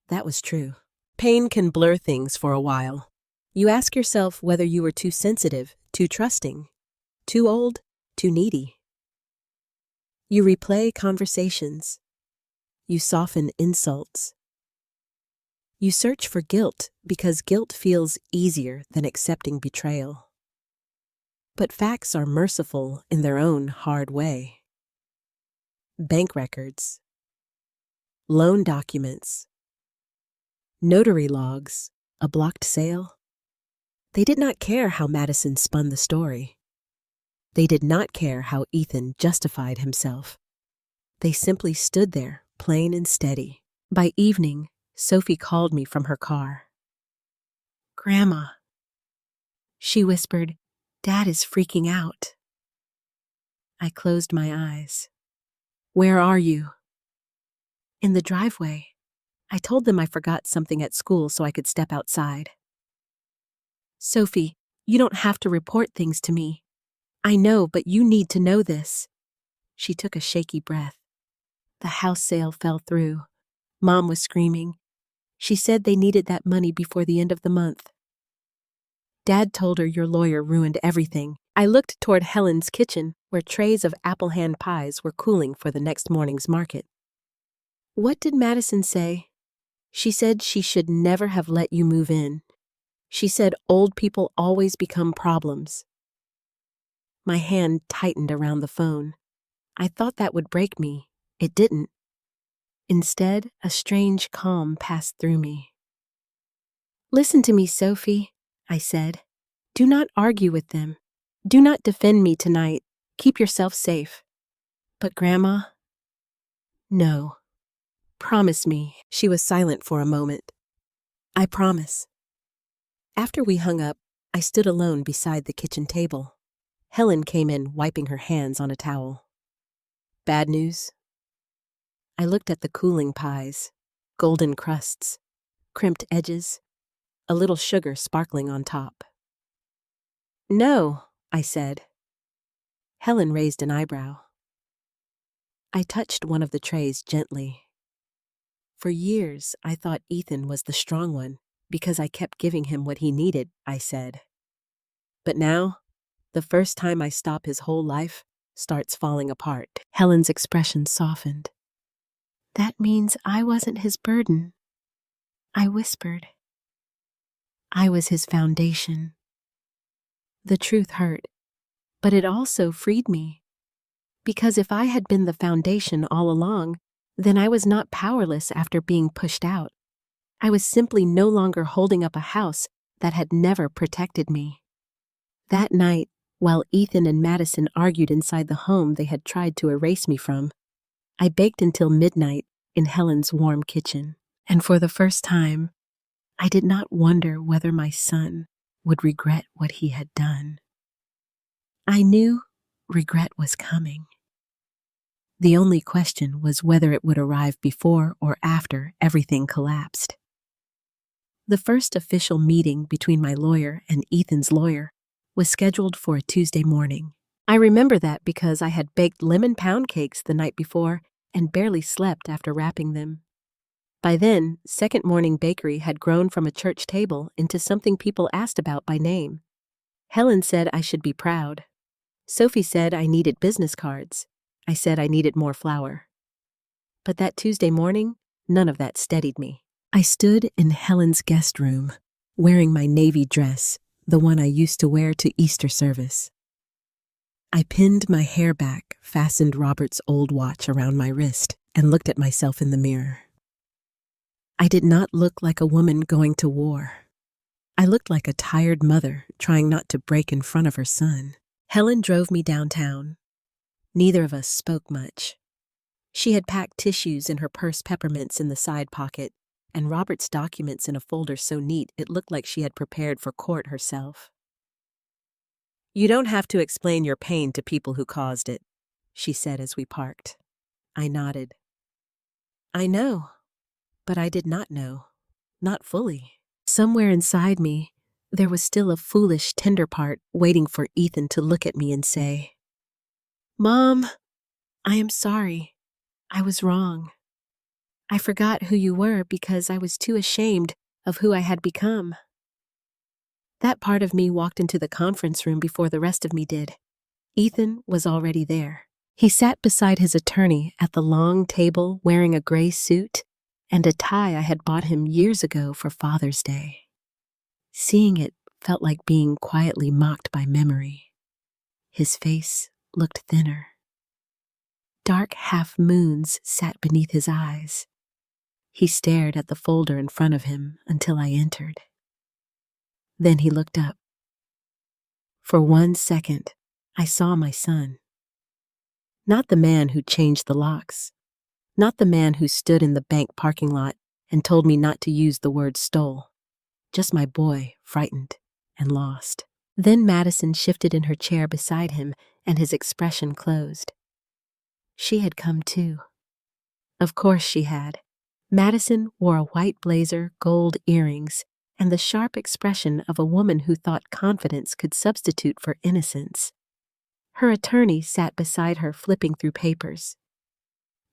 Speaker 1: That was true. Pain can blur things for a while. You ask yourself whether you were too sensitive, too trusting, too old, too needy. You replay conversations. You soften insults. You search for guilt because guilt feels easier than accepting betrayal. But facts are merciful in their own hard way. Bank records, loan documents, notary logs, a blocked sale. They did not care how Madison spun the story. They did not care how Ethan justified himself. They simply stood there, plain and steady. By evening, Sophie called me from her car. "Grandma," she whispered, "Dad is freaking out." I closed my eyes. "Where are you?" "In the driveway. I told them I forgot something at school so I could step outside." "Sophie, you don't have to report things to me. I know, but you need to know this." She took a shaky breath. "The house sale fell through. Mom was screaming. She said they needed that money before the end of the month. Dad told her your lawyer ruined everything." I looked toward Helen's kitchen, where trays of apple hand pies were cooling for the next morning's market. "What did Madison say?" "She said she should never have let you move in. She said old people always become problems." My hand tightened around the phone. I thought that would break me. It didn't. Instead, a strange calm passed through me. "Listen to me, Sophie," I said. "Do not argue with them. Do not defend me tonight. Keep yourself safe." "But Grandma?" "No. Promise me." She was silent for a moment. "I promise." After we hung up, I stood alone beside the kitchen table. Helen came in, wiping her hands on a towel. "Bad news?" I looked at the cooling pies, golden crusts, crimped edges, a little sugar sparkling on top. "No," I said. Helen raised an eyebrow. I touched one of the trays gently. "For years, I thought Ethan was the strong one because I kept giving him what he needed," I said. "But now, the first time I stop, his whole life starts falling apart." Helen's expression softened. "That means I wasn't his burden," I whispered. "I was his foundation." The truth hurt, but it also freed me. Because if I had been the foundation all along, then I was not powerless after being pushed out. I was simply no longer holding up a house that had never protected me. That night, while Ethan and Madison argued inside the home they had tried to erase me from, I baked until midnight in Helen's warm kitchen. And for the first time, I did not wonder whether my son would regret what he had done. I knew regret was coming. The only question was whether it would arrive before or after everything collapsed. The first official meeting between my lawyer and Ethan's lawyer was scheduled for a Tuesday morning. I remember that because I had baked lemon pound cakes the night before and barely slept after wrapping them. By then, second morning bakery had grown from a church table into something people asked about by name. Helen said I should be proud. Sophie said I needed business cards. I said I needed more flour. But that Tuesday morning, none of that steadied me. I stood in Helen's guest room, wearing my navy dress, the one I used to wear to Easter service. I pinned my hair back, fastened Robert's old watch around my wrist, and looked at myself in the mirror. I did not look like a woman going to war. I looked like a tired mother trying not to break in front of her son. Helen drove me downtown. Neither of us spoke much. She had packed tissues in her purse, peppermints in the side pocket, and Robert's documents in a folder so neat it looked like she had prepared for court herself. "You don't have to explain your pain to people who caused it," she said as we parked. I nodded. "I know, but I did not know. Not fully." Somewhere inside me, there was still a foolish, tender part waiting for Ethan to look at me and say, "Mom, I am sorry. I was wrong. I forgot who you were because I was too ashamed of who I had become." That part of me walked into the conference room before the rest of me did. Ethan was already there. He sat beside his attorney at the long table wearing a gray suit and a tie I had bought him years ago for Father's Day. Seeing it felt like being quietly mocked by memory. His face looked thinner. Dark half-moons sat beneath his eyes. He stared at the folder in front of him until I entered. Then he looked up. For 1 second, I saw my son. Not the man who changed the locks. Not the man who stood in the bank parking lot and told me not to use the word stole. Just my boy, frightened and lost. Then Madison shifted in her chair beside him and his expression closed. She had come too. Of course she had. Madison wore a white blazer, gold earrings, and the sharp expression of a woman who thought confidence could substitute for innocence. Her attorney sat beside her flipping through papers.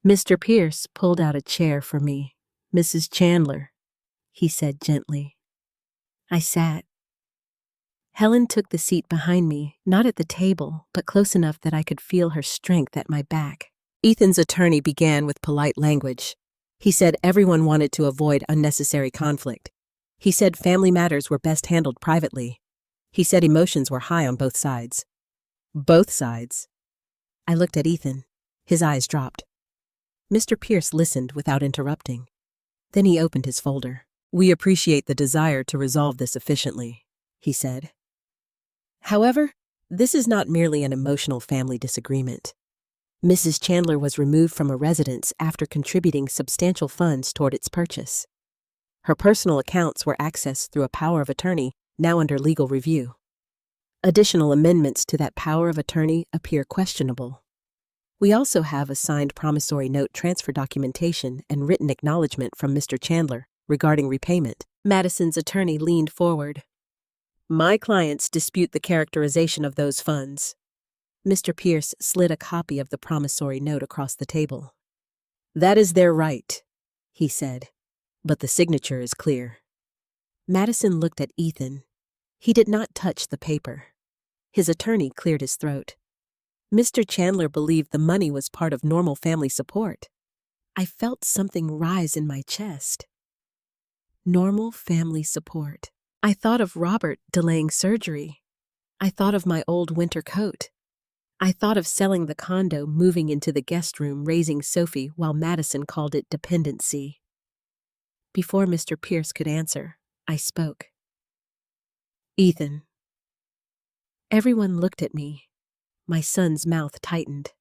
Speaker 1: Mr. Pierce pulled out a chair for me. Mrs. Chandler, he said gently. I sat. Helen took the seat behind me, not at the table, but close enough that I could feel her strength at my back. Ethan's attorney began with polite language. He said everyone wanted to avoid unnecessary conflict. He said family matters were best handled privately. He said emotions were high on both sides. Both sides. I looked at Ethan. His eyes dropped. Mr. Pierce listened without interrupting. Then he opened his folder. We appreciate the desire to resolve this efficiently, he said. However, this is not merely an emotional family disagreement. Mrs. Chandler was removed from a residence after contributing substantial funds toward its purchase. Her personal accounts were accessed through a power of attorney now under legal review. Additional amendments to that power of attorney appear questionable. We also have a signed promissory note transfer documentation and written acknowledgement from Mr. Chandler regarding repayment. Madison's attorney leaned forward. My clients dispute the characterization of those funds. Mr. Pierce slid a copy of the promissory note across the table. That is their right, he said, but the signature is clear. Madison looked at Ethan. He did not touch the paper. His attorney cleared his throat. Mr. Chandler believed the money was part of normal family support. I felt something rise in my chest. Normal family support. I thought of Robert delaying surgery. I thought of my old winter coat. I thought of selling the condo, moving into the guest room, raising Sophie while Madison called it dependency. Before Mr. Pierce could answer, I spoke. Ethan. Everyone looked at me. My son's mouth tightened.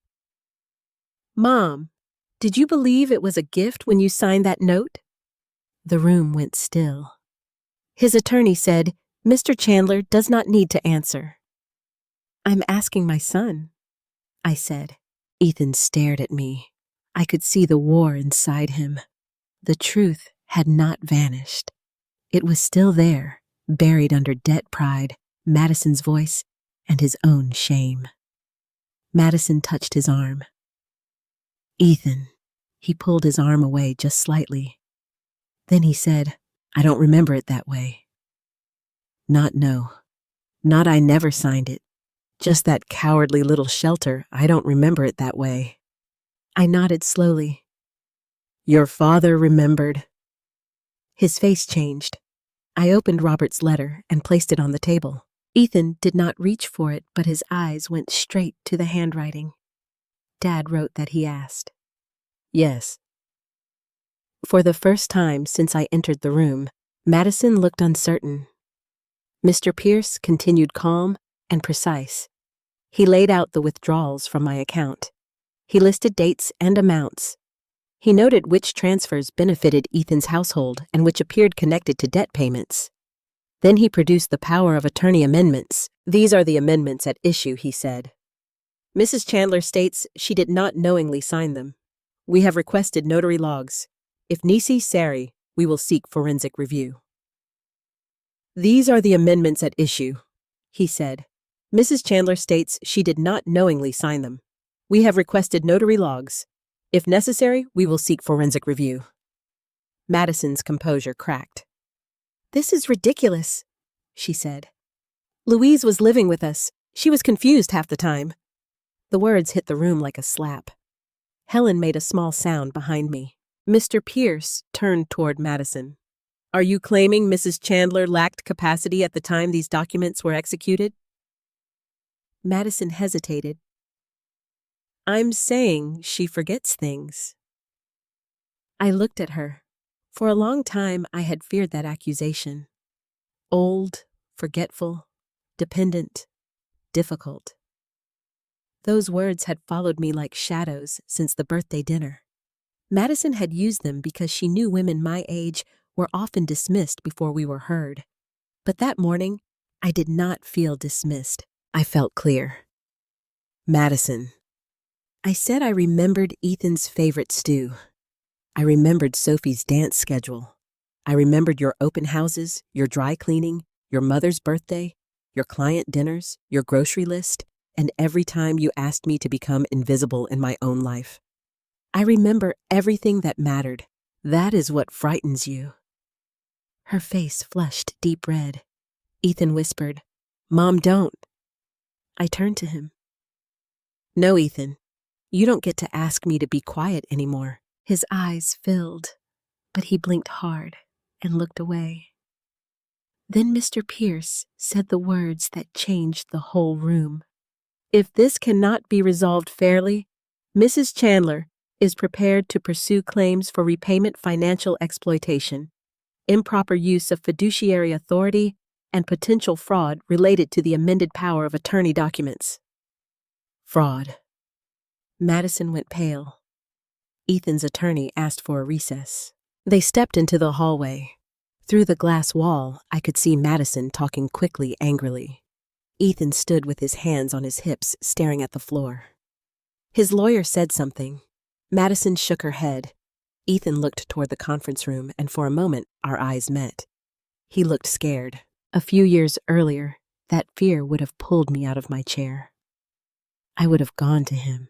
Speaker 1: Mom, did you believe it was a gift when you signed that note? The room went still. His attorney said, Mr. Chandler does not need to answer. I'm asking my son, I said. Ethan stared at me. I could see the war inside him. The truth had not vanished. It was still there, buried under debt pride, Madison's voice, and his own shame. Madison touched his arm. Ethan. He pulled his arm away just slightly. Then he said, I don't remember it that way. Not I never signed it. Just that cowardly little shelter, I don't remember it that way. I nodded slowly. Your father remembered. His face changed. I opened Robert's letter and placed it on the table. Ethan did not reach for it, but his eyes went straight to the handwriting. Dad wrote that he asked. Yes. For the first time since I entered the room, Madison looked uncertain. Mr. Pierce continued calm and precise. He laid out the withdrawals from my account. He listed dates and amounts. He noted which transfers benefited Ethan's household and which appeared connected to debt payments. Then he produced the power of attorney amendments. These are the amendments at issue, he said. Mrs. Chandler states she did not knowingly sign them. We have requested notary logs. If necessary, we will seek forensic review. These are the amendments at issue, he said. Mrs. Chandler states she did not knowingly sign them. We have requested notary logs. If necessary, we will seek forensic review. Madison's composure cracked. This is ridiculous, she said. Louise was living with us. She was confused half the time. The words hit the room like a slap. Helen made a small sound behind me. Mr. Pierce turned toward Madison. Are you claiming Mrs. Chandler lacked capacity at the time these documents were executed? Madison hesitated. I'm saying she forgets things. I looked at her. For a long time, I had feared that accusation. Old, forgetful, dependent, difficult. Those words had followed me like shadows since the birthday dinner. Madison had used them because she knew women my age were often dismissed before we were heard. But that morning, I did not feel dismissed. I felt clear. Madison. I said I remembered Ethan's favorite stew. I remembered Sophie's dance schedule. I remembered your open houses, your dry cleaning, your mother's birthday, your client dinners, your grocery list, and every time you asked me to become invisible in my own life. I remember everything that mattered. That is what frightens you. Her face flushed deep red. Ethan whispered, Mom, don't. I turned to him. No, Ethan, you don't get to ask me to be quiet anymore. His eyes filled, but he blinked hard and looked away. Then Mr. Pierce said the words that changed the whole room. If this cannot be resolved fairly, Mrs. Chandler is prepared to pursue claims for repayment financial exploitation, improper use of fiduciary authority, and potential fraud related to the amended power of attorney documents. Fraud. Madison went pale. Ethan's attorney asked for a recess. They stepped into the hallway. Through the glass wall, I could see Madison talking quickly, angrily. Ethan stood with his hands on his hips, staring at the floor. His lawyer said something. Madison shook her head. Ethan looked toward the conference room, and for a moment, our eyes met. He looked scared. A few years earlier, that fear would have pulled me out of my chair. I would have gone to him.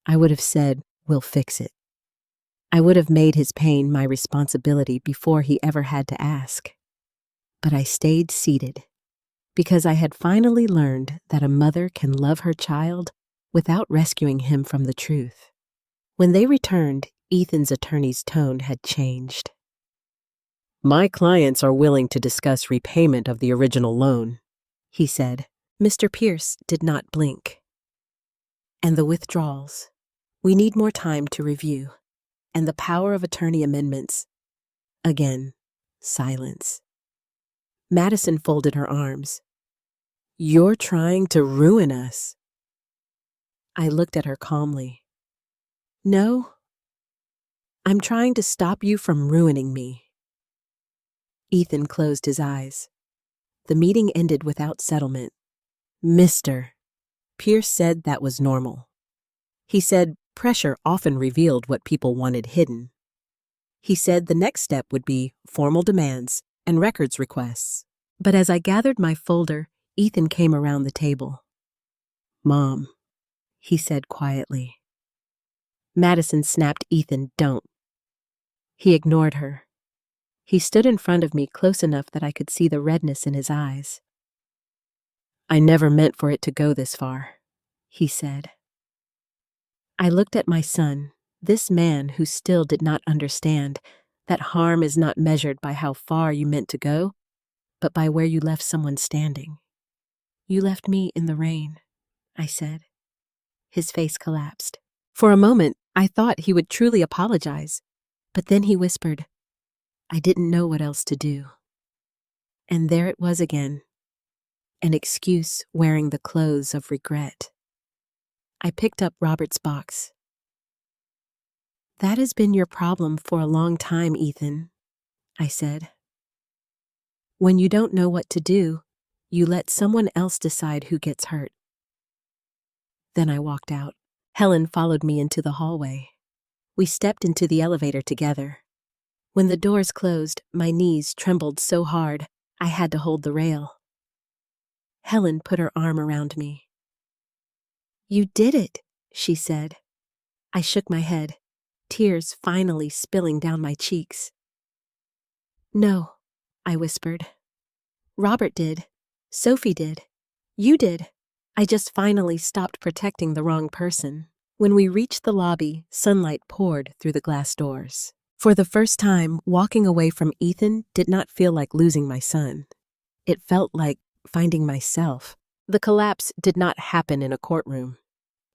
Speaker 1: I would have said, we'll fix it. I would have made his pain my responsibility before he ever had to ask. But I stayed seated, because I had finally learned that a mother can love her child without rescuing him from the truth. When they returned, Ethan's attorney's tone had changed. My clients are willing to discuss repayment of the original loan, he said. Mr. Pierce did not blink. And the withdrawals. We need more time to review. And the power of attorney amendments. Again, silence. Madison folded her arms. You're trying to ruin us. I looked at her calmly. No, I'm trying to stop you from ruining me. Ethan closed his eyes. The meeting ended without settlement. Mr. Pierce said that was normal. He said pressure often revealed what people wanted hidden. He said the next step would be formal demands and records requests. But as I gathered my folder, Ethan came around the table. Mom, he said quietly. Madison snapped Ethan, don't. He ignored her. He stood in front of me close enough that I could see the redness in his eyes. I never meant for it to go this far, he said. I looked at my son, this man who still did not understand that harm is not measured by how far you meant to go, but by where you left someone standing. You left me in the rain, I said. His face collapsed. For a moment, I thought he would truly apologize, but then he whispered, I didn't know what else to do. And there it was again, an excuse wearing the clothes of regret. I picked up Robert's box. That has been your problem for a long time, Ethan, I said. When you don't know what to do, you let someone else decide who gets hurt. Then I walked out. Helen followed me into the hallway. We stepped into the elevator together. When the doors closed, my knees trembled so hard, I had to hold the rail. Helen put her arm around me. You did it, she said. I shook my head, tears finally spilling down my cheeks. No, I whispered. Robert did. Sophie did. You did. I just finally stopped protecting the wrong person. When we reached the lobby, sunlight poured through the glass doors. For the first time, walking away from Ethan did not feel like losing my son. It felt like finding myself. The collapse did not happen in a courtroom.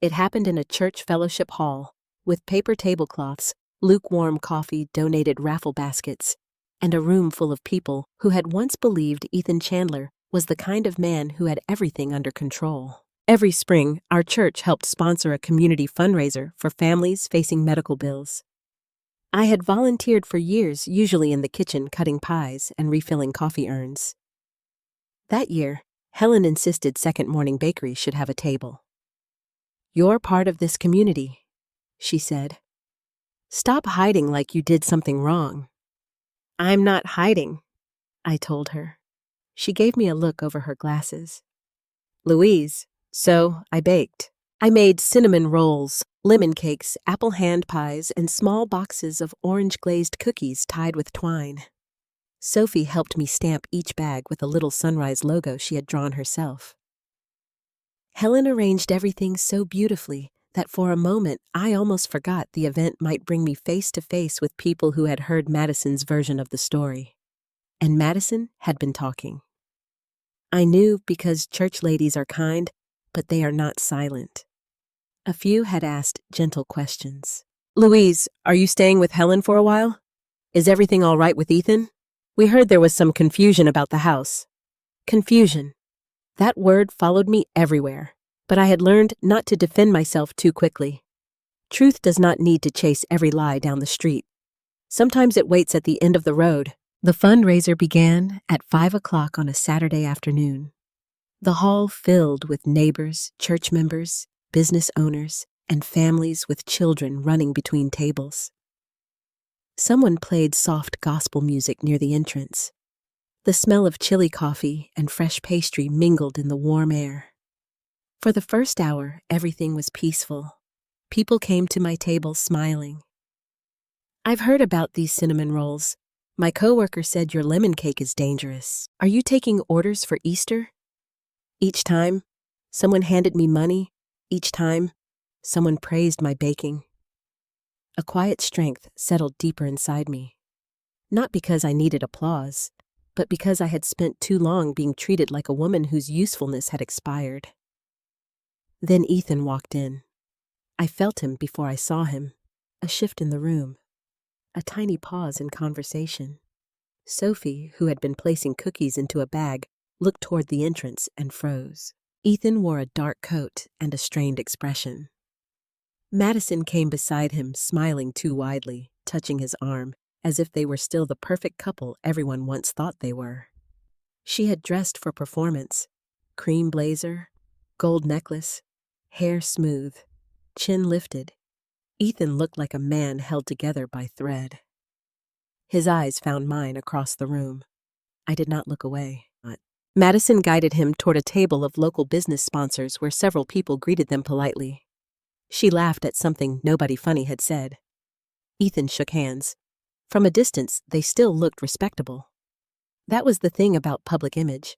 Speaker 1: It happened in a church fellowship hall, with paper tablecloths, lukewarm coffee, donated raffle baskets, and a room full of people who had once believed Ethan Chandler was the kind of man who had everything under control. Every spring, our church helped sponsor a community fundraiser for families facing medical bills. I had volunteered for years, usually in the kitchen cutting pies and refilling coffee urns. That year, Helen insisted Second Morning Bakery should have a table. "You're part of this community," she said. "Stop hiding like you did something wrong." "I'm not hiding," I told her. She gave me a look over her glasses. "Louise, so I baked. I made cinnamon rolls, lemon cakes, apple hand pies, and small boxes of orange-glazed cookies tied with twine." Sophie helped me stamp each bag with a little sunrise logo she had drawn herself. Helen arranged everything so beautifully that for a moment I almost forgot the event might bring me face to face with people who had heard Madison's version of the story. And Madison had been talking. I knew because church ladies are kind, but they are not silent. A few had asked gentle questions. "Louise, are you staying with Helen for a while? Is everything all right with Ethan? We heard there was some confusion about the house." Confusion. That word followed me everywhere, but I had learned not to defend myself too quickly. Truth does not need to chase every lie down the street. Sometimes it waits at the end of the road. The fundraiser began at 5 o'clock on a Saturday afternoon. The hall filled with neighbors, church members, business owners, and families with children running between tables. Someone played soft gospel music near the entrance. The smell of chili coffee and fresh pastry mingled in the warm air. For the first hour, everything was peaceful. People came to my table smiling. "I've heard about these cinnamon rolls. My coworker said your lemon cake is dangerous. Are you taking orders for Easter?" Each time, someone handed me money. Each time, someone praised my baking. A quiet strength settled deeper inside me. Not because I needed applause, but because I had spent too long being treated like a woman whose usefulness had expired. Then Ethan walked in. I felt him before I saw him. A shift in the room. A tiny pause in conversation. Sophie, who had been placing cookies into a bag, looked toward the entrance and froze. Ethan wore a dark coat and a strained expression. Madison came beside him, smiling too widely, touching his arm, as if they were still the perfect couple everyone once thought they were. She had dressed for performance. Cream blazer, gold necklace, hair smooth, chin lifted. Ethan looked like a man held together by thread. His eyes found mine across the room. I did not look away. Madison guided him toward a table of local business sponsors where several people greeted them politely. She laughed at something nobody funny had said. Ethan shook hands. From a distance, they still looked respectable. That was the thing about public image.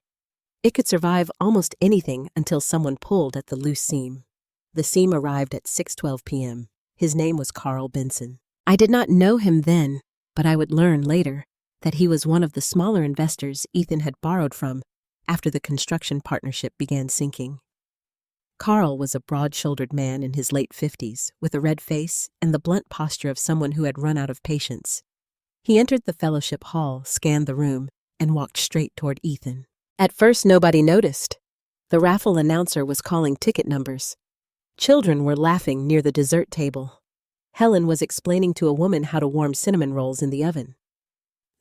Speaker 1: It could survive almost anything until someone pulled at the loose seam. The seam arrived at 6:12 p.m. His name was Carl Benson. I did not know him then, but I would learn later that he was one of the smaller investors Ethan had borrowed from after the construction partnership began sinking. Carl was a broad-shouldered man in his late 50s, with a red face and the blunt posture of someone who had run out of patience. He entered the fellowship hall, scanned the room, and walked straight toward Ethan. At first, nobody noticed. The raffle announcer was calling ticket numbers. Children were laughing near the dessert table. Helen was explaining to a woman how to warm cinnamon rolls in the oven.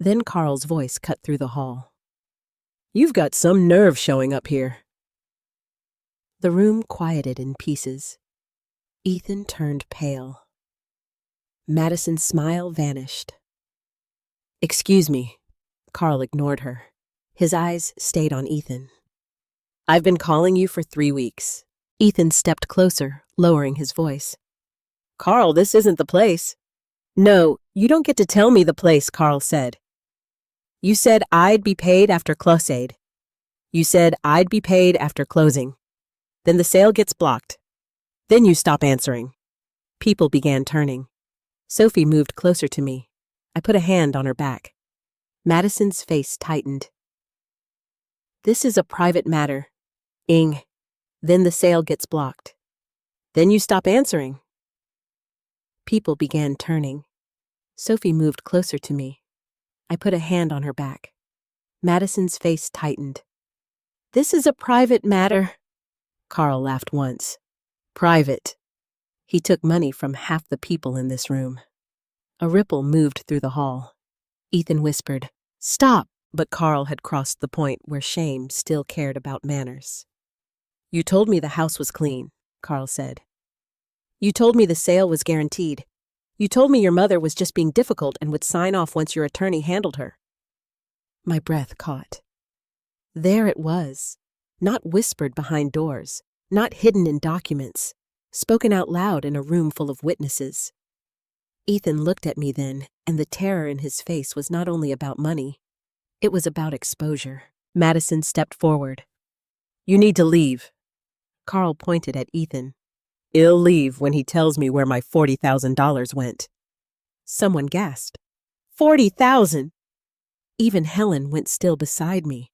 Speaker 1: Then Carl's voice cut through the hall. "You've got some nerve showing up here." The room quieted in pieces. Ethan turned pale. Madison's smile vanished. "Excuse me." Carl ignored her. His eyes stayed on Ethan. "I've been calling you for 3 weeks. Ethan stepped closer, lowering his voice. "Carl, this isn't the place." "No, you don't get to tell me the place," Carl said. "You said I'd be paid after closade. You said I'd be paid after closing. Then the sale gets blocked. Then you stop answering. People began turning. Sophie moved closer to me. I put a hand on her back. Madison's face tightened. This is a private matter. Ing. Then the sale gets blocked. Then you stop answering. People began turning. Sophie moved closer to me. I put a hand on her back. Madison's face tightened. This is a private matter. Carl laughed once. Private. He took money from half the people in this room. A ripple moved through the hall. Ethan whispered, "Stop!" But Carl had crossed the point where shame still cared about manners. You told me the house was clean, Carl said. You told me the sale was guaranteed. You told me your mother was just being difficult and would sign off once your attorney handled her. My breath caught. There it was, not whispered behind doors, not hidden in documents, spoken out loud in a room full of witnesses. Ethan looked at me then, and the terror in his face was not only about money, it was about exposure. Madison stepped forward. You need to leave. Carl pointed at Ethan. He'll leave when he tells me where my $40,000 went. Someone gasped. 40,000! Even Helen went still beside me.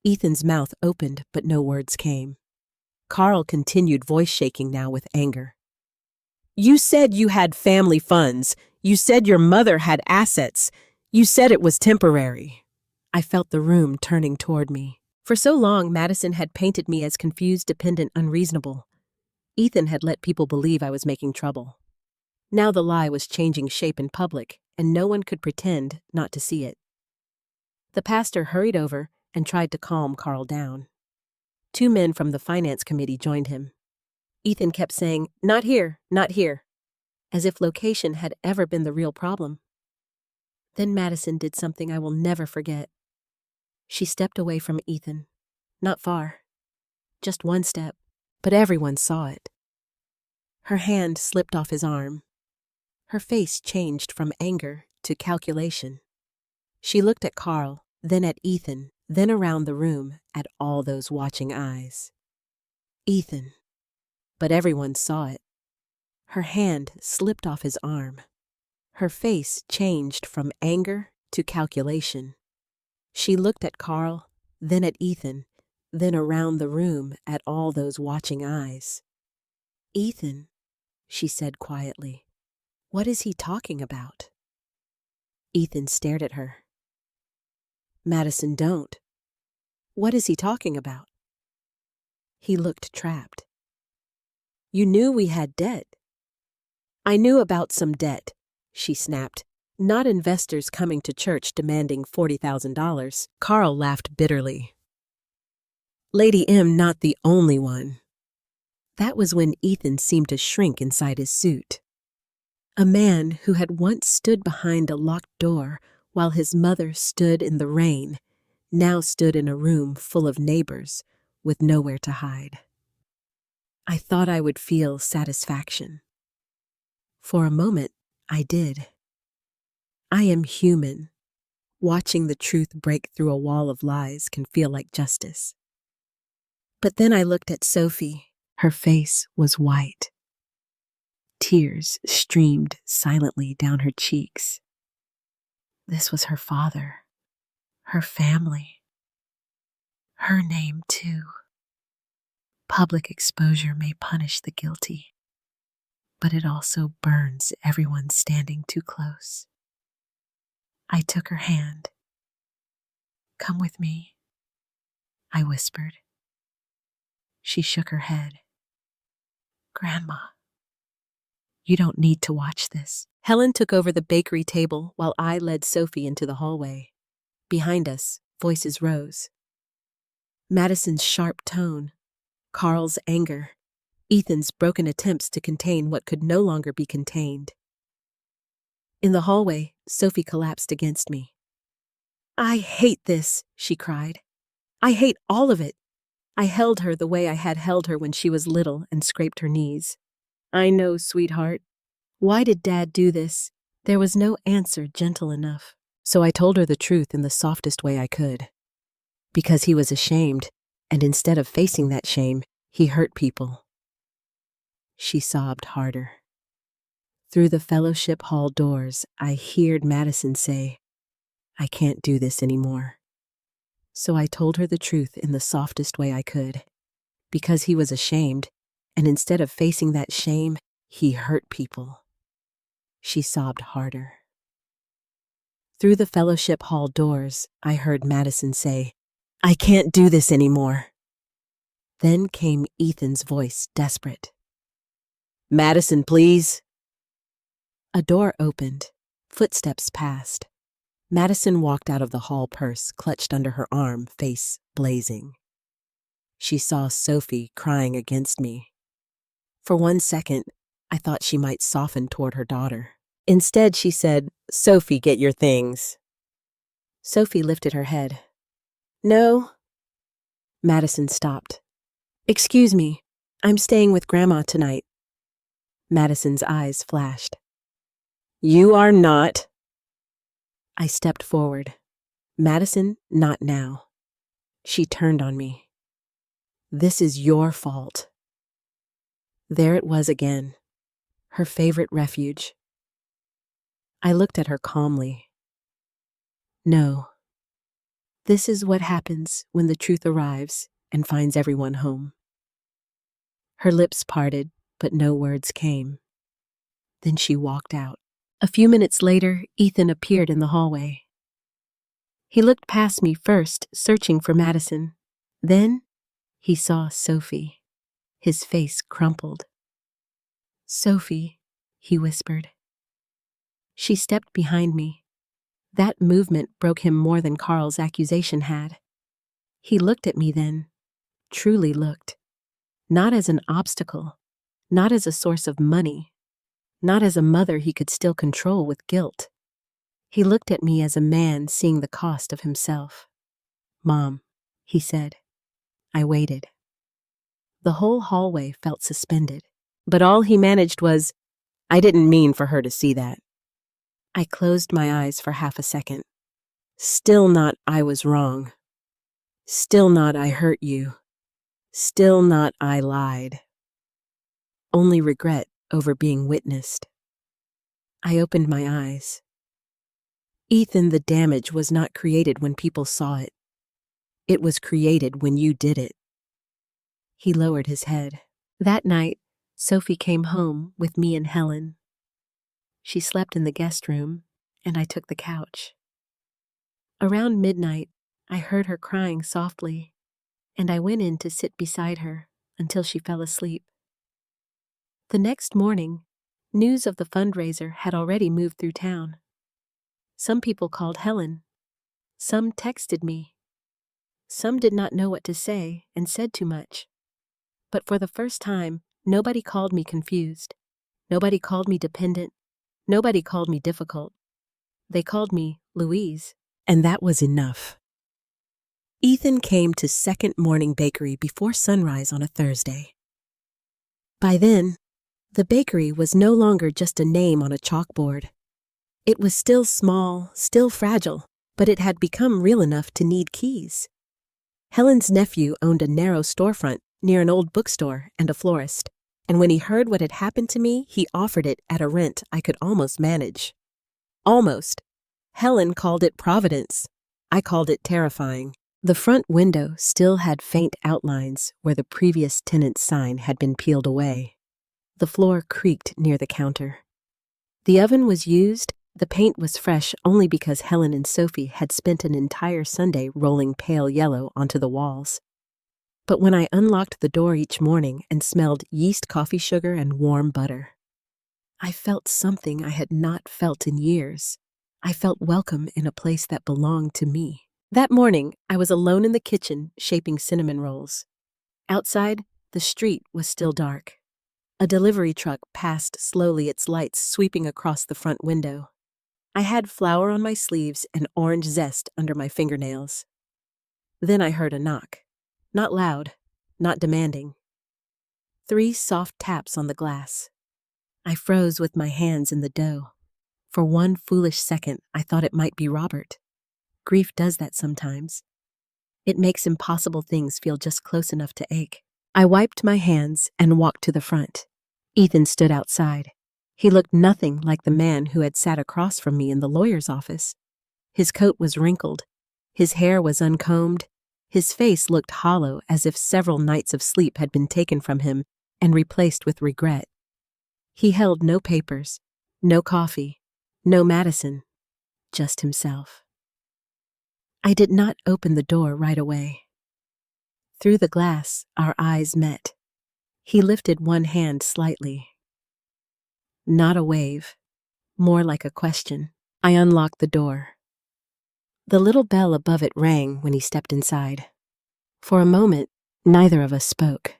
Speaker 1: Ethan's mouth opened, but no words came. Carl continued, voice shaking now with anger. You said you had family funds. You said your mother had assets. You said it was temporary. I felt the room turning toward me. For so long, Madison had painted me as confused, dependent, unreasonable. Ethan had let people believe I was making trouble. Now the lie was changing shape in public, and no one could pretend not to see it. The pastor hurried over and tried to calm Carl down. 2 men from the finance committee joined him. Ethan kept saying, not here, as if location had ever been the real problem. Then Madison did something I will never forget. She stepped away from Ethan. Not far. Just 1 step, but everyone saw it. Her hand slipped off his arm. Her face changed from anger to calculation. She looked at Carl, then at Ethan, then around the room at all those watching eyes. Ethan. But everyone saw it. Her hand slipped off his arm. Her face changed from anger to calculation. She looked at Carl, then at Ethan, then around the room at all those watching eyes. Ethan, she said quietly, what is he talking about? Ethan stared at her. Madison, don't. What is he talking about? He looked trapped. You knew we had debt. I knew about some debt, she snapped. Not investors coming to church demanding $40,000. Carl laughed bitterly. Lady M not the only one. That was when Ethan seemed to shrink inside his suit. A man who had once stood behind a locked door while his mother stood in the rain, now stood in a room full of neighbors with nowhere to hide. I thought I would feel satisfaction. For a moment, I did. I am human. Watching the truth break through a wall of lies can feel like justice. But then I looked at Sophie. Her face was white. Tears streamed silently down her cheeks. This was her father, her family, her name too. Public exposure may punish the guilty, but it also burns everyone standing too close. I took her hand. Come with me, I whispered. She shook her head. Grandma, you don't need to watch this. Helen took over the bakery table while I led Sophie into the hallway. Behind us, voices rose. Madison's sharp tone, Carl's anger, Ethan's broken attempts to contain what could no longer be contained. In the hallway, Sophie collapsed against me. I hate this, she cried. I hate all of it. I held her the way I had held her when she was little and scraped her knees. I know, sweetheart. Why did Dad do this? There was no answer gentle enough. So I told her the truth in the softest way I could. Because he was ashamed, and instead of facing that shame, He hurt people. She sobbed harder. Through the fellowship hall doors, I heard Madison say, "I can't do this anymore." So I told her the truth in the softest way I could, because he was ashamed, and instead of facing that shame, he hurt people. She sobbed harder. Through the fellowship hall doors, I heard Madison say, "I can't do this anymore." Then came Ethan's voice, desperate. "Madison, please." A door opened. Footsteps passed. Madison walked out of the hall, purse clutched under her arm, face blazing. She saw Sophie crying against me. For 1 second, I thought she might soften toward her daughter. Instead, she said, "Sophie, get your things." Sophie lifted her head. "No." Madison stopped. "Excuse me, I'm staying with Grandma tonight." Madison's eyes flashed. "You are not." I stepped forward. "Madison, not now." She turned on me. "This is your fault." There it was again, her favorite refuge. I looked at her calmly. "No. This is what happens when the truth arrives and finds everyone home." Her lips parted, but no words came. Then she walked out. A few minutes later, Ethan appeared in the hallway. He looked past me first, searching for Madison. Then he saw Sophie. His face crumpled. "Sophie," he whispered. She stepped behind me. That movement broke him more than Carl's accusation had. He looked at me then, truly looked. Not as an obstacle, not as a source of money, not as a mother he could still control with guilt. He looked at me as a man seeing the cost of himself. "Mom," he said. I waited. The whole hallway felt suspended, but all he managed was, "I didn't mean for her to see that." I closed my eyes for half a second. Still not I was wrong. Still not I hurt you. Still not I lied. Only regret over being witnessed. I opened my eyes. Ethan, the damage was not created when people saw it. It was created when you did it. He lowered his head. That night, Sophie came home with me and Helen. She slept in the guest room, and I took the couch. Around midnight, I heard her crying softly, and I went in to sit beside her until she fell asleep. The next morning, news of the fundraiser had already moved through town. Some people called Helen. Some texted me. Some did not know what to say and said too much. But for the first time, nobody called me confused. Nobody called me dependent. Nobody called me difficult. They called me Louise, and that was enough. Ethan came to Second Morning Bakery before sunrise on a Thursday. By then, the bakery was no longer just a name on a chalkboard. It was still small, still fragile, but it had become real enough to need keys. Helen's nephew owned a narrow storefront near an old bookstore and a florist, and when he heard what had happened to me, he offered it at a rent I could almost manage. Almost. Helen called it Providence. I called it terrifying. The front window still had faint outlines where the previous tenant's sign had been peeled away. The floor creaked near the counter. The oven was used. The paint was fresh only because Helen and Sophie had spent an entire Sunday rolling pale yellow onto the walls. But when I unlocked the door each morning and smelled yeast coffee sugar and warm butter, I felt something I had not felt in years. I felt welcome in a place that belonged to me. That morning, I was alone in the kitchen shaping cinnamon rolls. Outside, the street was still dark. A delivery truck passed slowly, its lights sweeping across the front window. I had flour on my sleeves and orange zest under my fingernails. Then I heard a knock. Not loud, not demanding. 3 soft taps on the glass. I froze with my hands in the dough. For one foolish second, I thought it might be Robert. Grief does that sometimes. It makes impossible things feel just close enough to ache. I wiped my hands and walked to the front. Ethan stood outside. He looked nothing like the man who had sat across from me in the lawyer's office. His coat was wrinkled. His hair was uncombed. His face looked hollow, as if several nights of sleep had been taken from him and replaced with regret. He held no papers, no coffee, no Madison, just himself. I did not open the door right away. Through the glass, our eyes met. He lifted one hand slightly. Not a wave, more like a question. I unlocked the door. The little bell above it rang when he stepped inside. For a moment, neither of us spoke.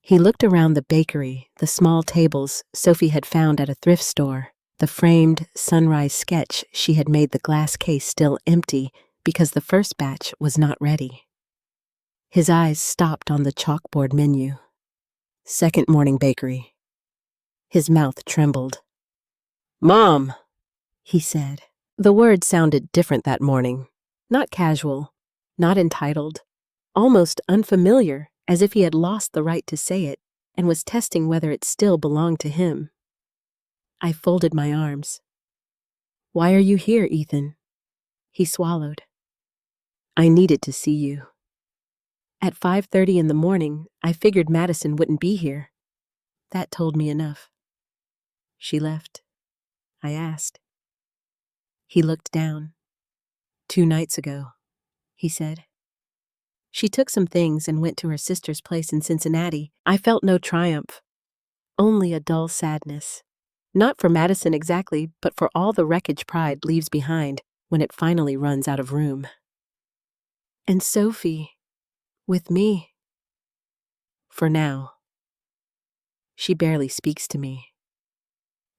Speaker 1: He looked around the bakery, the small tables Sophie had found at a thrift store, the framed sunrise sketch she had made the glass case still empty because the first batch was not ready. His eyes stopped on the chalkboard menu. Second morning bakery. His mouth trembled. "Mom," he said. The word sounded different that morning. Not casual, not entitled, almost unfamiliar, as if he had lost the right to say it and was testing whether it still belonged to him. I folded my arms. "Why are you here, Ethan?" He swallowed. "I needed to see you. At 5:30 in the morning, I figured Madison wouldn't be here. That told me enough." "She left?" I asked. He looked down. "2 nights ago," he said. "She took some things and went to her sister's place in Cincinnati." I felt no triumph, only a dull sadness. Not for Madison exactly, but for all the wreckage pride leaves behind when it finally runs out of room. "And Sophie, with me. For now. She barely speaks to me."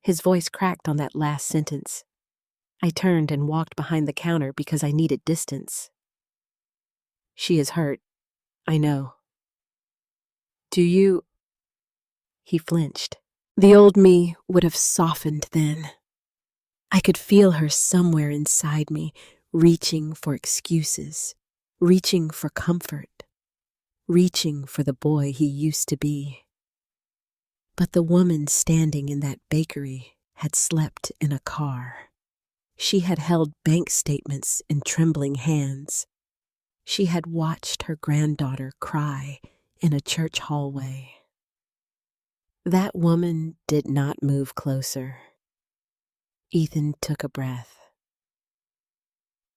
Speaker 1: His voice cracked on that last sentence. I turned and walked behind the counter because I needed distance. "She is hurt, I know. Do you—" He flinched. The old me would have softened then. I could feel her somewhere inside me, reaching for excuses, reaching for comfort, reaching for the boy he used to be. But the woman standing in that bakery had slept in a car. She had held bank statements in trembling hands. She had watched her granddaughter cry in a church hallway. That woman did not move closer. Ethan took a breath.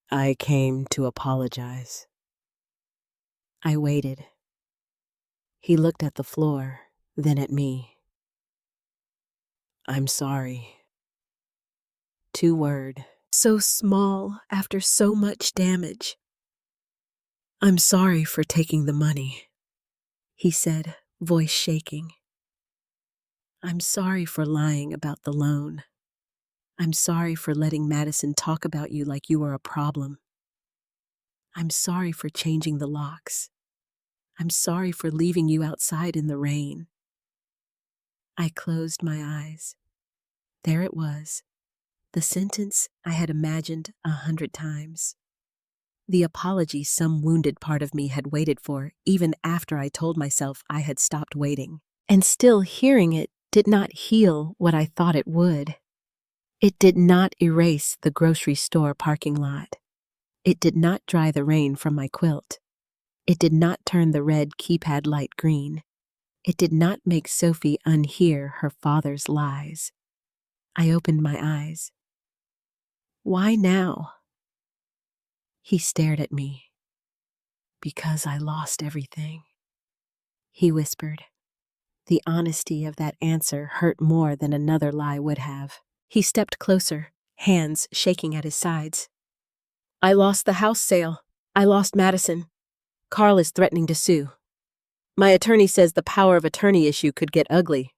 Speaker 1: "I came to apologize." I waited. He looked at the floor, then at me. "I'm sorry." 2 words. So small after so much damage. "I'm sorry for taking the money," he said, voice shaking. "I'm sorry for lying about the loan. I'm sorry for letting Madison talk about you like you were a problem. I'm sorry for changing the locks. I'm sorry for leaving you outside in the rain." I closed my eyes. There it was, the sentence I had imagined 100 times. The apology some wounded part of me had waited for, even after I told myself I had stopped waiting. And still hearing it did not heal what I thought it would. It did not erase the grocery store parking lot. It did not dry the rain from my quilt. It did not turn the red keypad light green. It did not make Sophie unhear her father's lies. I opened my eyes. "Why now?" He stared at me. "Because I lost everything," he whispered. The honesty of that answer hurt more than another lie would have. He stepped closer, hands shaking at his sides. "I lost the house sale. I lost Madison. Carl is threatening to sue. My attorney says the power of attorney issue could get ugly.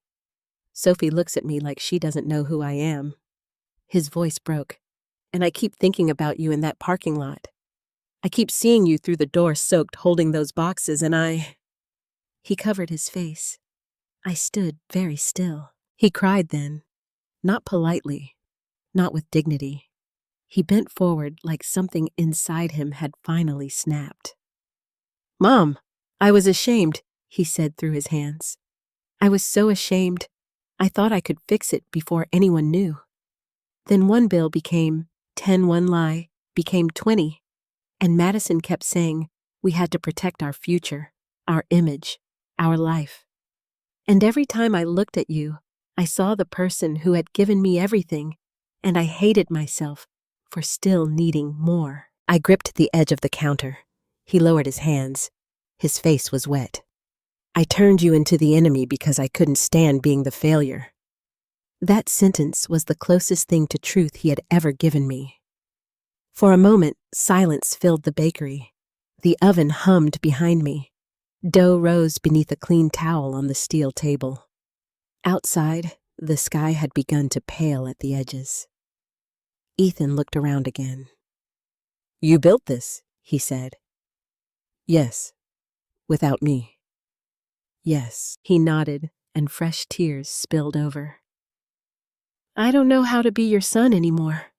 Speaker 1: Sophie looks at me like she doesn't know who I am." His voice broke. "And I keep thinking about you in that parking lot. I keep seeing you through the door soaked holding those boxes and I—" He covered his face. I stood very still. He cried then, not politely, not with dignity. He bent forward like something inside him had finally snapped. "Mom, I was ashamed," he said through his hands. I was so ashamed. I thought I could fix it before anyone knew. Then one bill became 10, one lie became 20, and Madison kept saying we had to protect our future, our image, our life. And every time I looked at you, I saw the person who had given me everything, and I hated myself for still needing more. I gripped the edge of the counter. He lowered his hands. His face was wet. I turned you into the enemy because I couldn't stand being the failure. That sentence was the closest thing to truth he had ever given me. For a moment, silence filled the bakery. The oven hummed behind me. Dough rose beneath a clean towel on the steel table. Outside, the sky had begun to pale at the edges. Ethan looked around again. You built this, he said. Yes. Without me. Yes, he nodded, and fresh tears spilled over. I don't know how to be your son anymore.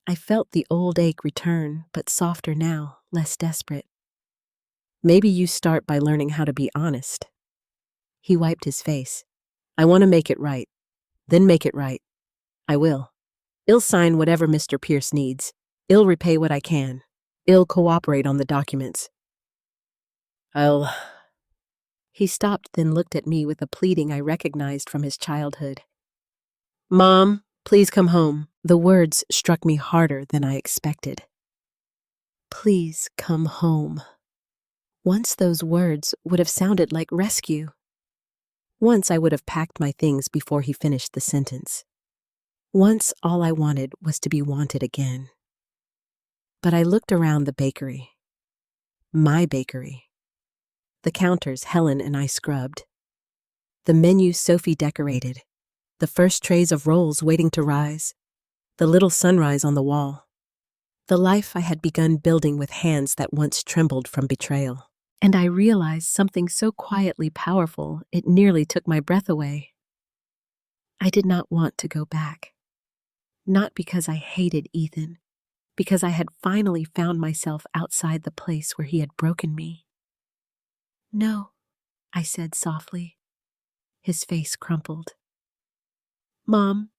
Speaker 1: I felt the old ache return, but softer now, less desperate. Maybe you start by learning how to be honest. He wiped his face. I want to make it right. Then make it right. I will. I'll sign whatever Mr. Pierce needs. I'll repay what I can. I'll cooperate on the documents. He stopped, then looked at me with a pleading I recognized from his childhood. Mom, please come home. The words struck me harder than I expected. Please come home. Once those words would have sounded like rescue. Once I would have packed my things before he finished the sentence. Once all I wanted was to be wanted again. But I looked around the bakery. My bakery. The counters Helen and I scrubbed. The menu Sophie decorated. The first trays of rolls waiting to rise. The little sunrise on the wall. The life I had begun building with hands that once trembled from betrayal. And I realized something so quietly powerful it nearly took my breath away. I did not want to go back. Not because I hated Ethan, because I had finally found myself outside the place where he had broken me. No, I said softly. His face crumpled. Mom,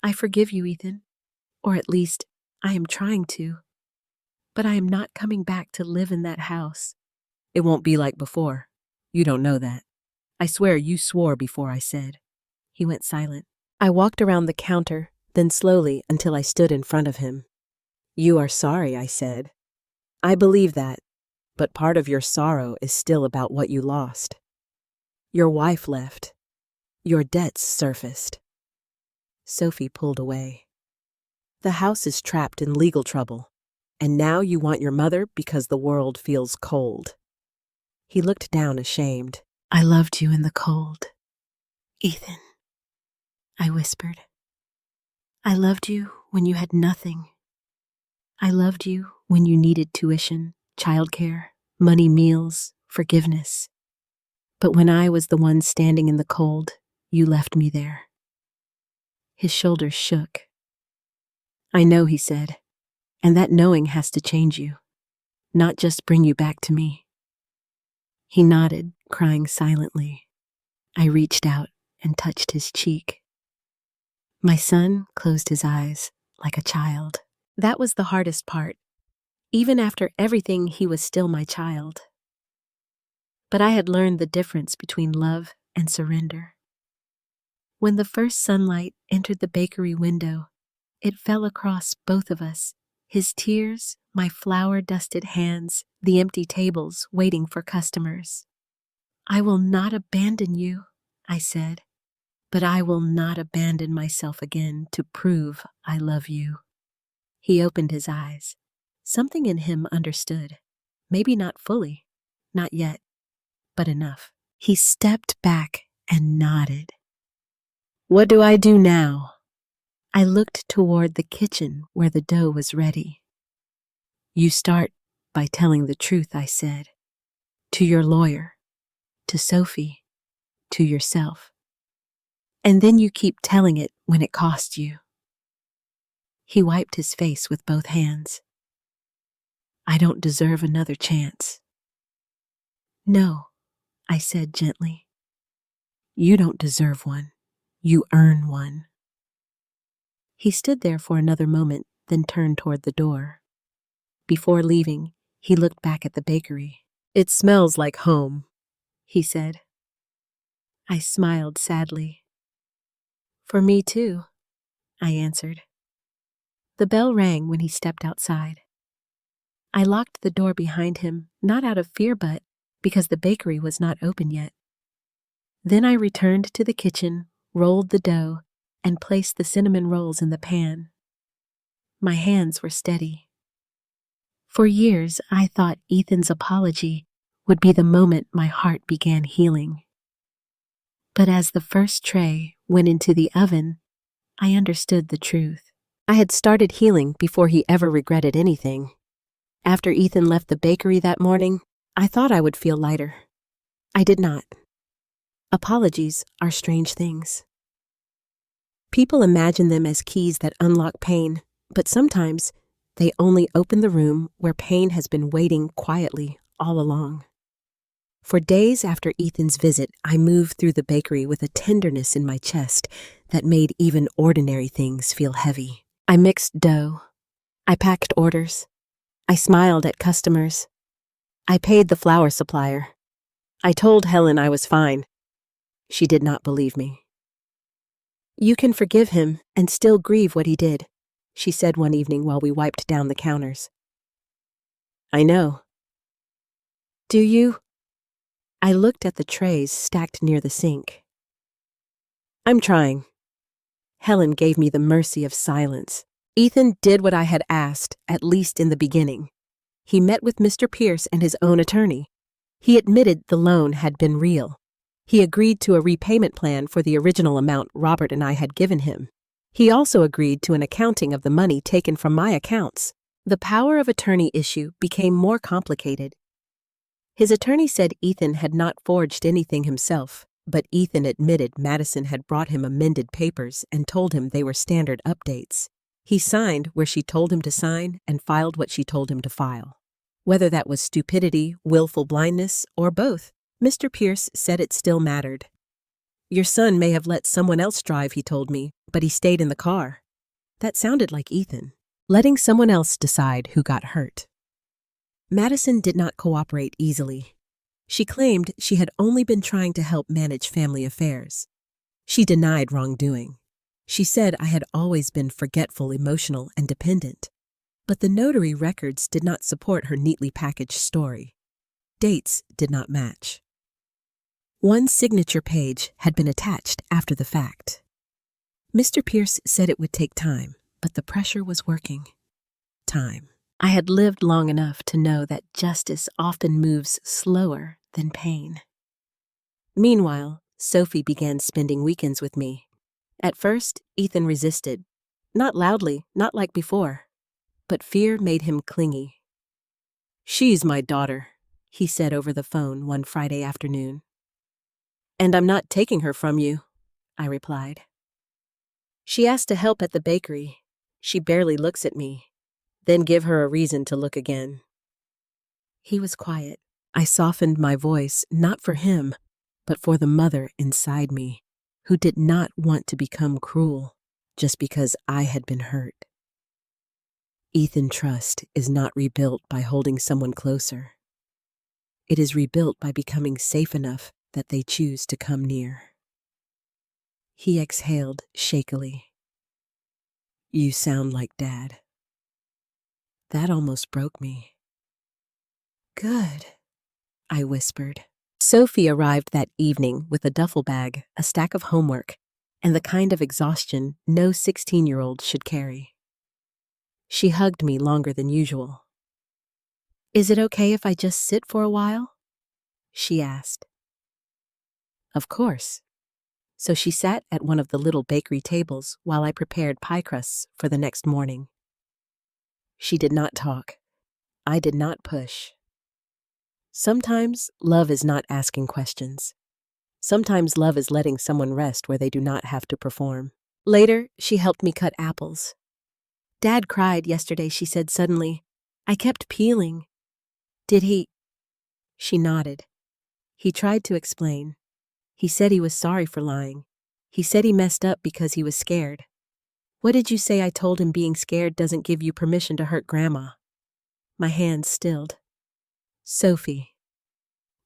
Speaker 1: I forgive you, Ethan. Or at least, I am trying to. But I am not coming back to live in that house. It won't be like before. You don't know that. I swear you swore before I said. He went silent. I walked around the counter, then slowly until I stood in front of him. You are sorry, I said. I believe that, but part of your sorrow is still about what you lost. Your wife left. Your debts surfaced. Sophie pulled away. The house is trapped in legal trouble, and now you want your mother because the world feels cold. He looked down ashamed. I loved you in the cold. Ethan, I whispered. I loved you when you had nothing. I loved you when you needed tuition, childcare, money, meals, forgiveness. But when I was the one standing in the cold, you left me there. His shoulders shook. I know, he said, and that knowing has to change you, not just bring you back to me. He nodded, crying silently. I reached out and touched his cheek. My son closed his eyes like a child. That was the hardest part. Even after everything, he was still my child. But I had learned the difference between love and surrender. When the first sunlight entered the bakery window, it fell across both of us, his tears, my flour-dusted hands, the empty tables waiting for customers. I will not abandon you, I said, but I will not abandon myself again to prove I love you. He opened his eyes. Something in him understood. Maybe not fully, not yet, but enough. He stepped back and nodded. What do I do now? I looked toward the kitchen where the dough was ready. You start by telling the truth, I said. To your lawyer, to Sophie, to yourself. And then you keep telling it when it costs you. He wiped his face with both hands. I don't deserve another chance. No, I said gently. You don't deserve one. You earn one. He stood there for another moment, then turned toward the door. Before leaving, he looked back at the bakery. It smells like home, he said. I smiled sadly. For me too, I answered. The bell rang when he stepped outside. I locked the door behind him, not out of fear but because the bakery was not open yet. Then I returned to the kitchen, rolled the dough, and placed the cinnamon rolls in the pan. My hands were steady. For years, I thought Ethan's apology would be the moment my heart began healing. But as the first tray went into the oven, I understood the truth. I had started healing before he ever regretted anything. After Ethan left the bakery that morning, I thought I would feel lighter. I did not. Apologies are strange things. People imagine them as keys that unlock pain, but sometimes they only open the room where pain has been waiting quietly all along. For days after Ethan's visit, I moved through the bakery with a tenderness in my chest that made even ordinary things feel heavy. I mixed dough. I packed orders. I smiled at customers. I paid the flour supplier. I told Helen I was fine. She did not believe me. You can forgive him and still grieve what he did, she said one evening while we wiped down the counters. I know. Do you? I looked at the trays stacked near the sink. I'm trying. Helen gave me the mercy of silence. Ethan did what I had asked, at least in the beginning. He met with Mr. Pierce and his own attorney. He admitted the loan had been real. He agreed to a repayment plan for the original amount Robert and I had given him. He also agreed to an accounting of the money taken from my accounts. The power of attorney issue became more complicated. His attorney said Ethan had not forged anything himself, but Ethan admitted Madison had brought him amended papers and told him they were standard updates. He signed where she told him to sign and filed what she told him to file. Whether that was stupidity, willful blindness, or both, Mr. Pierce said it still mattered. Your son may have let someone else drive, he told me, but he stayed in the car. That sounded like Ethan, letting someone else decide who got hurt. Madison did not cooperate easily. She claimed she had only been trying to help manage family affairs. She denied wrongdoing. She said I had always been forgetful, emotional, and dependent. But the notary records did not support her neatly packaged story. Dates did not match. One signature page had been attached after the fact. Mr. Pierce said it would take time, but the pressure was working. Time. I had lived long enough to know that justice often moves slower than pain. Meanwhile, Sophie began spending weekends with me. At first, Ethan resisted. Not loudly, not like before. But fear made him clingy. She's my daughter, he said over the phone one Friday afternoon. And I'm not taking her from you, I replied. She asked to help at the bakery. She barely looks at me. Then give her a reason to look again. He was quiet. I softened my voice, not for him, but for the mother inside me, who did not want to become cruel just because I had been hurt. Ethan trust is not rebuilt by holding someone closer. It is rebuilt by becoming safe enough that they choose to come near. He exhaled shakily. You sound like Dad. That almost broke me. Good, I whispered. Sophie arrived that evening with a duffel bag, a stack of homework, and the kind of exhaustion no 16-year-old should carry. She hugged me longer than usual. Is it okay if I just sit for a while? She asked. Of course. So she sat at one of the little bakery tables while I prepared pie crusts for the next morning. She did not talk. I did not push. Sometimes love is not asking questions. Sometimes love is letting someone rest where they do not have to perform. Later, she helped me cut apples. Dad cried yesterday, she said suddenly. I kept peeling. Did he? She nodded. He tried to explain. He said he was sorry for lying. He said he messed up because he was scared. What did you say I told him being scared doesn't give you permission to hurt Grandma? My hands stilled. Sophie,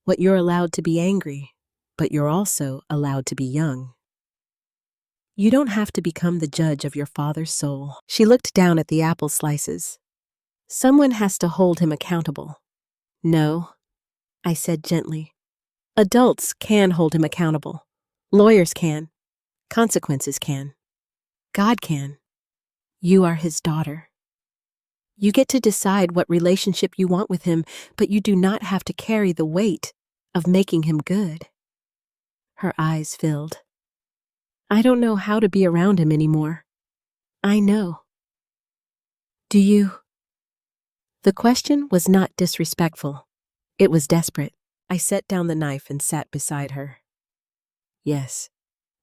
Speaker 1: what you're allowed to be angry, but you're also allowed to be young. You don't have to become the judge of your father's soul. She looked down at the apple slices. Someone has to hold him accountable. No, I said gently. Adults can hold him accountable. Lawyers can. Consequences can. God can. You are his daughter. You get to decide what relationship you want with him, but you do not have to carry the weight of making him good. Her eyes filled. I don't know how to be around him anymore. I know. Do you? The question was not disrespectful. It was desperate. I set down the knife and sat beside her. Yes,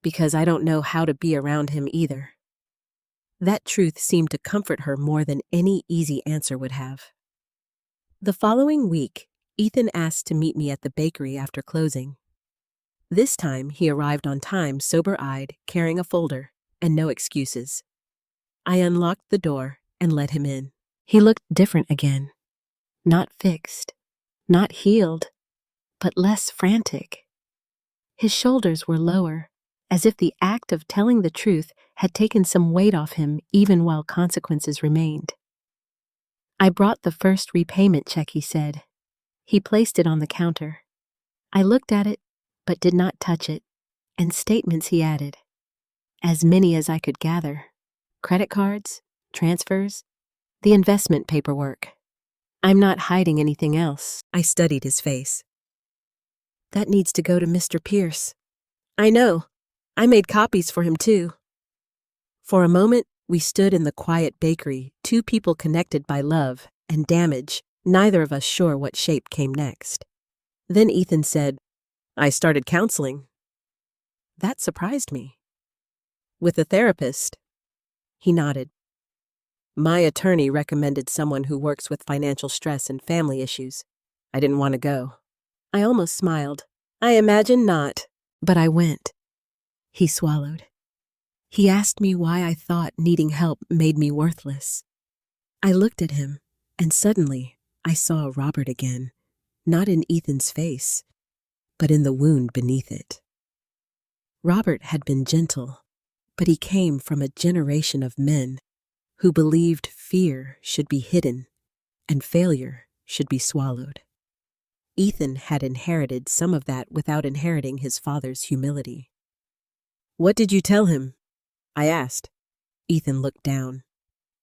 Speaker 1: because I don't know how to be around him either. That truth seemed to comfort her more than any easy answer would have. The following week, Ethan asked to meet me at the bakery after closing. This time, he arrived on time, sober-eyed, carrying a folder, and no excuses. I unlocked the door and let him in. He looked different again. Not fixed, not healed, but less frantic. His shoulders were lower, as if the act of telling the truth had taken some weight off him even while consequences remained. I brought the first repayment check, he said. He placed it on the counter. I looked at it, but did not touch it, and statements he added. As many as I could gather. Credit cards, transfers, the investment paperwork. I'm not hiding anything else. I studied his face. That needs to go to Mr. Pierce. I know. I made copies for him too. For a moment, we stood in the quiet bakery, two people connected by love and damage, neither of us sure what shape came next. Then Ethan said, I started counseling. That surprised me. With a therapist? He nodded. My attorney recommended someone who works with financial stress and family issues. I didn't want to go. I almost smiled. I imagine not, but I went. He swallowed. He asked me why I thought needing help made me worthless. I looked at him, and suddenly I saw Robert again, not in Ethan's face, but in the wound beneath it. Robert had been gentle, but he came from a generation of men who believed fear should be hidden and failure should be swallowed. Ethan had inherited some of that without inheriting his father's humility. What did you tell him? I asked. Ethan looked down.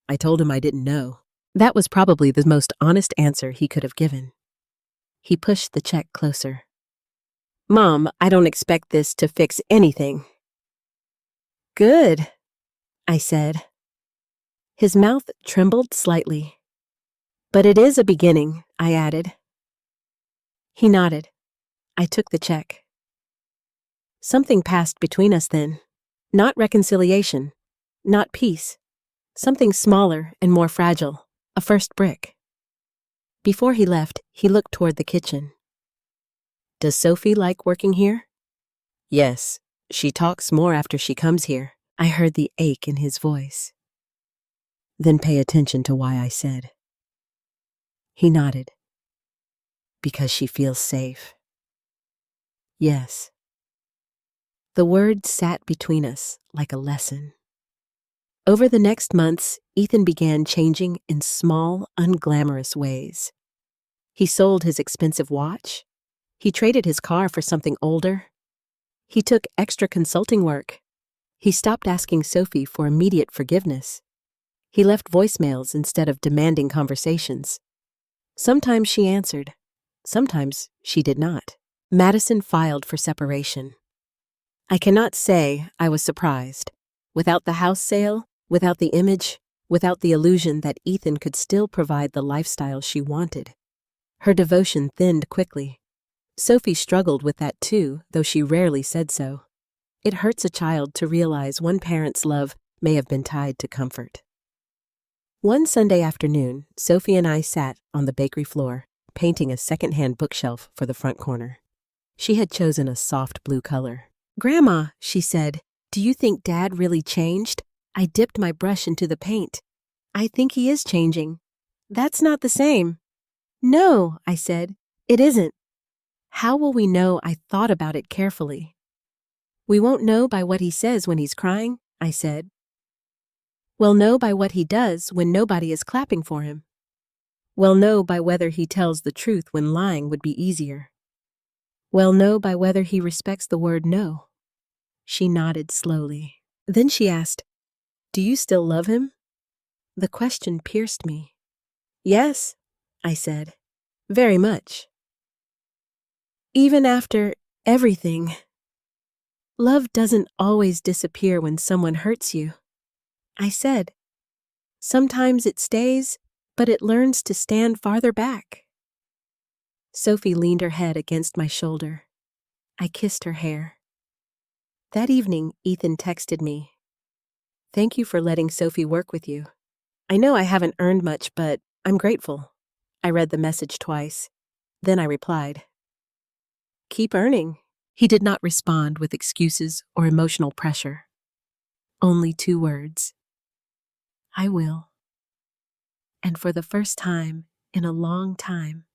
Speaker 1: I told him I didn't know. That was probably the most honest answer he could have given. He pushed the check closer. Mom, I don't expect this to fix anything. Good, I said. His mouth trembled slightly. But it is a beginning, I added. He nodded. I took the check. Something passed between us then. Not reconciliation, not peace. Something smaller and more fragile, a first brick. Before he left, he looked toward the kitchen. Does Sophie like working here? Yes, she talks more after she comes here. I heard the ache in his voice. Then pay attention to why I said. He nodded. Because she feels safe. Yes. The words sat between us like a lesson. Over the next months, Ethan began changing in small, unglamorous ways. He sold his expensive watch. He traded his car for something older. He took extra consulting work. He stopped asking Sophie for immediate forgiveness. He left voicemails instead of demanding conversations. Sometimes she answered. Sometimes she did not. Madison filed for separation. I cannot say I was surprised. Without the house sale, without the image, without the illusion that Ethan could still provide the lifestyle she wanted. Her devotion thinned quickly. Sophie struggled with that too, though she rarely said so. It hurts a child to realize one parent's love may have been tied to comfort. One Sunday afternoon, Sophie and I sat on the bakery floor, painting a second-hand bookshelf for the front corner. She had chosen a soft blue color. "Grandma," she said, "do you think Dad really changed?" I dipped my brush into the paint. "I think he is changing." "That's not the same." "No," I said, "it isn't." "How will we know?" I thought about it carefully. "We won't know by what he says when he's crying," I said. "We'll know by what he does when nobody is clapping for him. We'll know by whether he tells the truth when lying would be easier. We'll know by whether he respects the word no." She nodded slowly. Then she asked, "Do you still love him?" The question pierced me. "Yes," I said, "very much. Even after everything. Love doesn't always disappear when someone hurts you," I said. "Sometimes it stays, but it learns to stand farther back." Sophie leaned her head against my shoulder. I kissed her hair. That evening, Ethan texted me, "Thank you for letting Sophie work with you. I know I haven't earned much, but I'm grateful." I read the message twice. Then I replied, "Keep earning." He did not respond with excuses or emotional pressure. Only 2 words. "I will." And for the first time in a long time,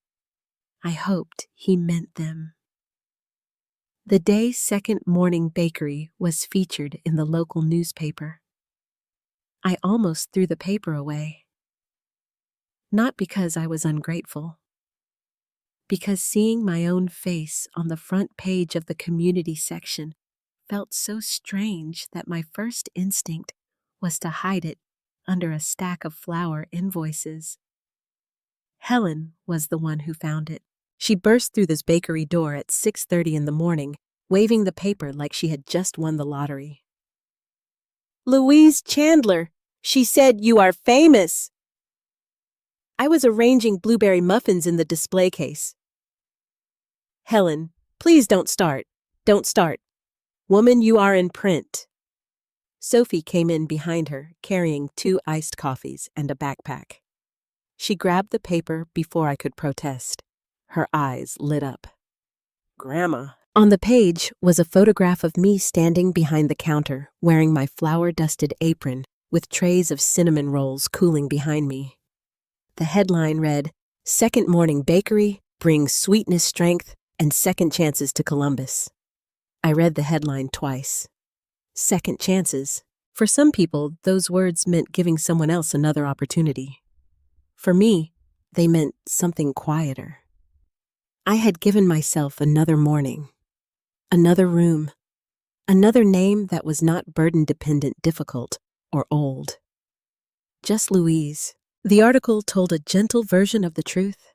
Speaker 1: I hoped he meant them. The day's second morning bakery was featured in the local newspaper. I almost threw the paper away. Not because I was ungrateful, because seeing my own face on the front page of the community section felt so strange that my first instinct was to hide it under a stack of flour invoices. Helen was the one who found it. She burst through this bakery door at 6:30 in the morning, waving the paper like she had just won the lottery. "Louise Chandler, she said you are famous." I was arranging blueberry muffins in the display case. "Helen, please don't start. Don't start. Woman, you are in print." Sophie came in behind her, carrying 2 iced coffees and a backpack. She grabbed the paper before I could protest. Her eyes lit up. "Grandma." On the page was a photograph of me standing behind the counter, wearing my flour-dusted apron, with trays of cinnamon rolls cooling behind me. The headline read, "Second Morning Bakery brings sweetness strength and second chances to Columbus." I read the headline twice. Second chances. For some people, those words meant giving someone else another opportunity. For me, they meant something quieter. I had given myself another morning, another room, another name that was not burden-dependent, difficult, or old. Just Louise. The article told a gentle version of the truth.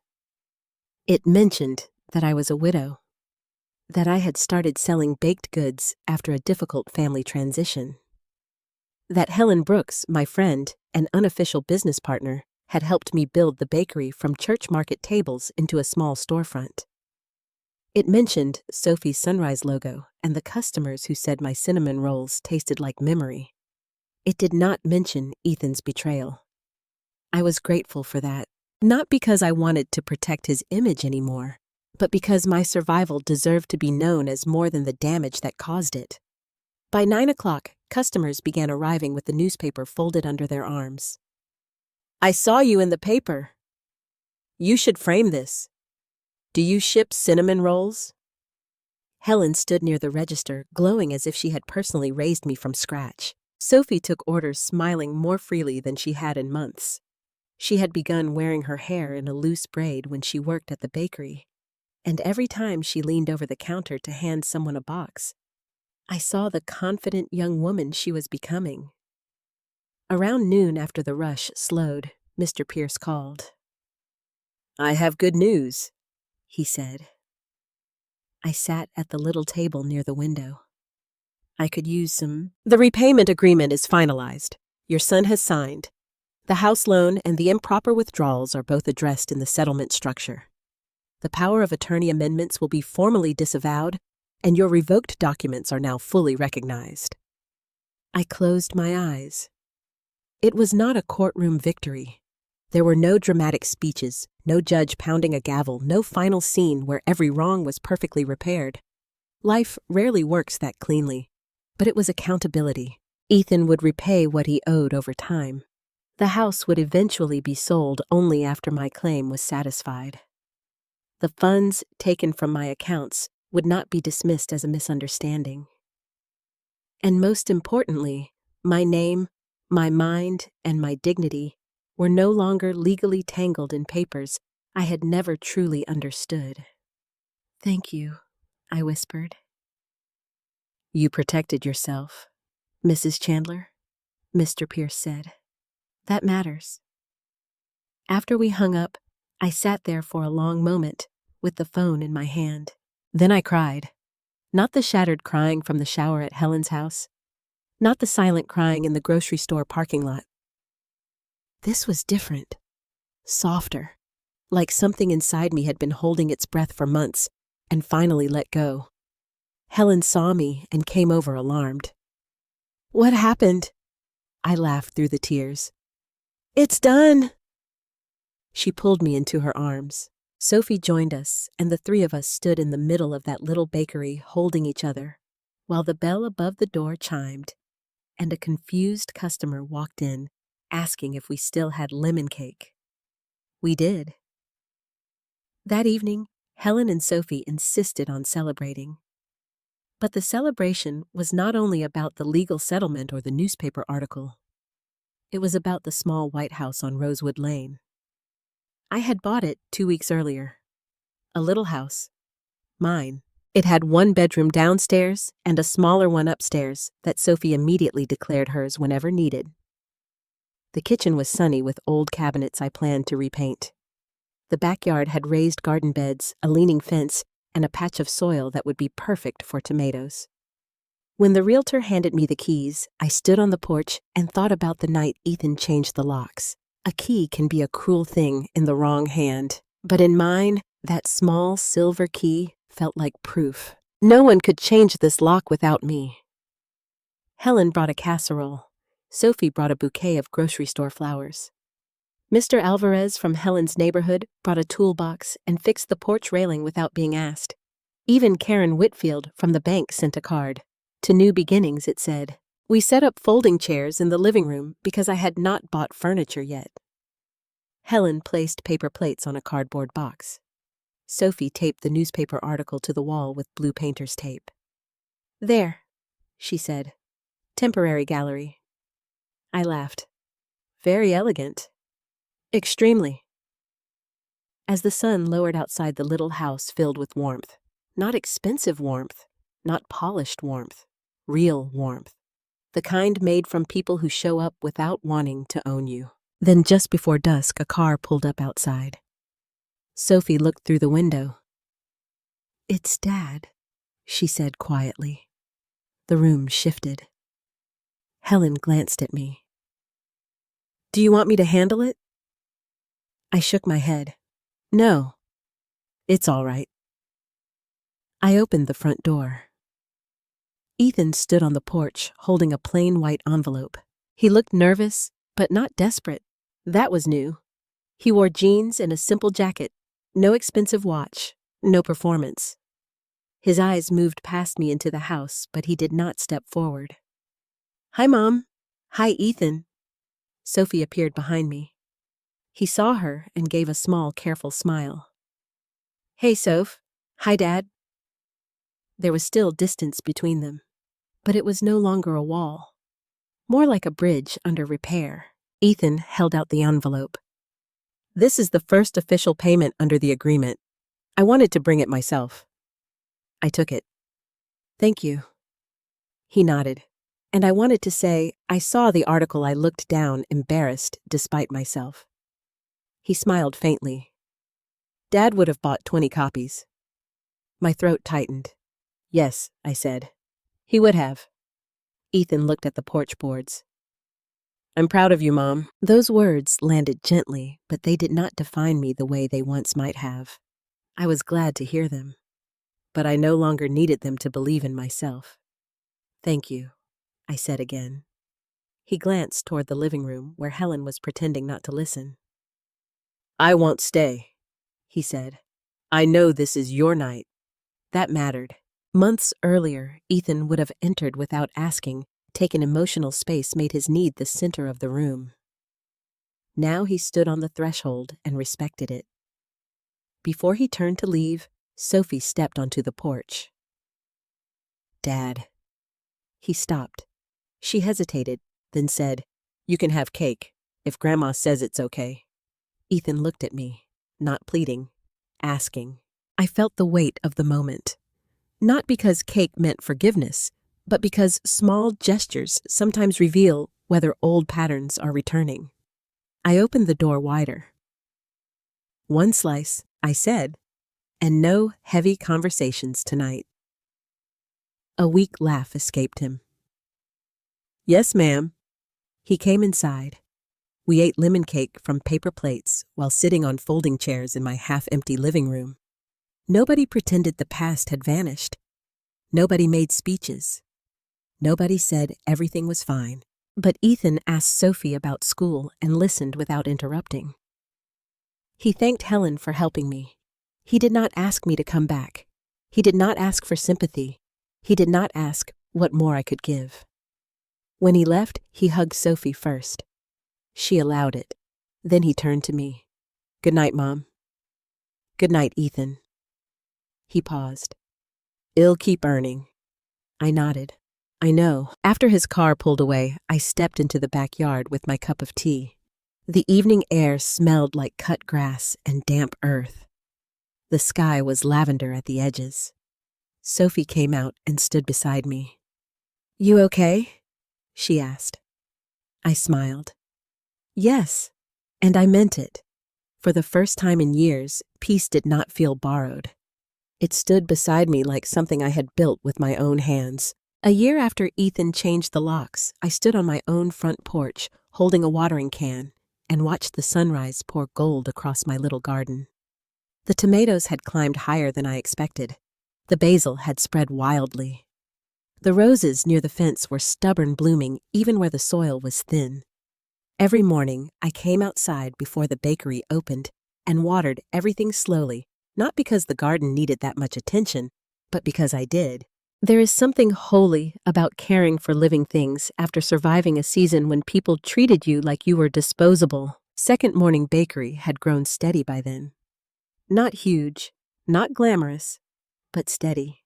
Speaker 1: It mentioned that I was a widow, that I had started selling baked goods after a difficult family transition, that Helen Brooks, my friend and unofficial business partner, had helped me build the bakery from church market tables into a small storefront. It mentioned Sophie's Sunrise logo and the customers who said my cinnamon rolls tasted like memory. It did not mention Ethan's betrayal. I was grateful for that, not because I wanted to protect his image anymore, but because my survival deserved to be known as more than the damage that caused it. By 9 o'clock, customers began arriving with the newspaper folded under their arms. "I saw you in the paper. You should frame this. Do you ship cinnamon rolls?" Helen stood near the register, glowing as if she had personally raised me from scratch. Sophie took orders, smiling more freely than she had in months. She had begun wearing her hair in a loose braid when she worked at the bakery, and every time she leaned over the counter to hand someone a box, I saw the confident young woman she was becoming. Around noon, after the rush slowed, Mr. Pierce called. "I have good news," he said. I sat at the little table near the window. "I could use some." "The repayment agreement is finalized. Your son has signed. The house loan and the improper withdrawals are both addressed in the settlement structure. The power of attorney amendments will be formally disavowed, and your revoked documents are now fully recognized." I closed my eyes. It was not a courtroom victory. There were no dramatic speeches, no judge pounding a gavel, no final scene where every wrong was perfectly repaired. Life rarely works that cleanly, but it was accountability. Ethan would repay what he owed over time. The house would eventually be sold only after my claim was satisfied. The funds taken from my accounts would not be dismissed as a misunderstanding. And most importantly, my name, my mind, and my dignity were no longer legally tangled in papers I had never truly understood. "Thank you," I whispered. "You protected yourself, Mrs. Chandler," Mr. Pierce said. "That matters." After we hung up, I sat there for a long moment with the phone in my hand. Then I cried. Not the shattered crying from the shower at Helen's house. Not the silent crying in the grocery store parking lot. This was different. Softer. Like something inside me had been holding its breath for months and finally let go. Helen saw me and came over alarmed. "What happened?" I laughed through the tears. "It's done." She pulled me into her arms. Sophie joined us, and the three of us stood in the middle of that little bakery holding each other, while the bell above the door chimed, and a confused customer walked in, asking if we still had lemon cake. We did. That evening, Helen and Sophie insisted on celebrating. But the celebration was not only about the legal settlement or the newspaper article. It was about the small white house on Rosewood Lane. I had bought it 2 weeks earlier. A little house. Mine. It had one bedroom downstairs and a smaller one upstairs that Sophie immediately declared hers whenever needed. The kitchen was sunny with old cabinets I planned to repaint. The backyard had raised garden beds, a leaning fence, and a patch of soil that would be perfect for tomatoes. When the realtor handed me the keys, I stood on the porch and thought about the night Ethan changed the locks. A key can be a cruel thing in the wrong hand, but in mine, that small silver key felt like proof. No one could change this lock without me. Helen brought a casserole. Sophie brought a bouquet of grocery store flowers. Mr. Alvarez from Helen's neighborhood brought a toolbox and fixed the porch railing without being asked. Even Karen Whitfield from the bank sent a card. To New Beginnings, it said. We set up folding chairs in the living room because I had not bought furniture yet. Helen placed paper plates on a cardboard box. Sophie taped the newspaper article to the wall with blue painter's tape. "There," she said. "Temporary gallery." I laughed. "Very elegant." "Extremely." As the sun lowered outside the little house filled with warmth, not expensive warmth, not polished warmth, real warmth. The kind made from people who show up without wanting to own you. Then just before dusk, a car pulled up outside. Sophie looked through the window. "It's Dad," she said quietly. The room shifted. Helen glanced at me. "Do you want me to handle it?" I shook my head. "No. It's all right." I opened the front door. Ethan stood on the porch, holding a plain white envelope. He looked nervous, but not desperate. That was new. He wore jeans and a simple jacket, no expensive watch, no performance. His eyes moved past me into the house, but he did not step forward. "Hi, Mom." "Hi, Ethan." Sophie appeared behind me. He saw her and gave a small, careful smile. "Hey, Soph." "Hi, Dad." There was still distance between them, but it was no longer a wall. More like a bridge under repair. Ethan held out the envelope. "This is the first official payment under the agreement. I wanted to bring it myself." I took it. "Thank you." He nodded, and I wanted to say I saw the article. I looked down, embarrassed despite myself. He smiled faintly. "Dad would have bought 20 copies." My throat tightened. "Yes," I said. "He would have." Ethan looked at the porch boards. "I'm proud of you, Mom." Those words landed gently, but they did not define me the way they once might have. I was glad to hear them, but I no longer needed them to believe in myself. "Thank you," I said again. He glanced toward the living room where Helen was pretending not to listen. "I won't stay," he said. I know this is your night. That mattered. Months earlier, Ethan would have entered without asking, taken emotional space made his need the center of the room. Now he stood on the threshold and respected it. Before he turned to leave, Sophie stepped onto the porch. Dad. He stopped. She hesitated, then said, You can have cake, if Grandma says it's okay. Ethan looked at me, not pleading, asking. I felt the weight of the moment. Not because cake meant forgiveness, but because small gestures sometimes reveal whether old patterns are returning. I opened the door wider. One slice, I said, and no heavy conversations tonight. A weak laugh escaped him. Yes, ma'am. He came inside. We ate lemon cake from paper plates while sitting on folding chairs in my half-empty living room. Nobody pretended the past had vanished. Nobody made speeches. Nobody said everything was fine. But Ethan asked Sophie about school and listened without interrupting. He thanked Helen for helping me. He did not ask me to come back. He did not ask for sympathy. He did not ask what more I could give. When he left, he hugged Sophie first. She allowed it. Then he turned to me. Good night, Mom. Good night, Ethan. He paused. I'll keep earning. I nodded. I know. After his car pulled away, I stepped into the backyard with my cup of tea. The evening air smelled like cut grass and damp earth. The sky was lavender at the edges. Sophie came out and stood beside me. You okay? She asked. I smiled. Yes, and I meant it. For the first time in years, peace did not feel borrowed. It stood beside me like something I had built with my own hands. A year after Ethan changed the locks, I stood on my own front porch, holding a watering can, and watched the sunrise pour gold across my little garden. The tomatoes had climbed higher than I expected. The basil had spread wildly. The roses near the fence were stubborn blooming even where the soil was thin. Every morning, I came outside before the bakery opened and watered everything slowly, not because the garden needed that much attention, but because I did. There is something holy about caring for living things after surviving a season when people treated you like you were disposable. Second Morning Bakery had grown steady by then. Not huge, not glamorous, but steady.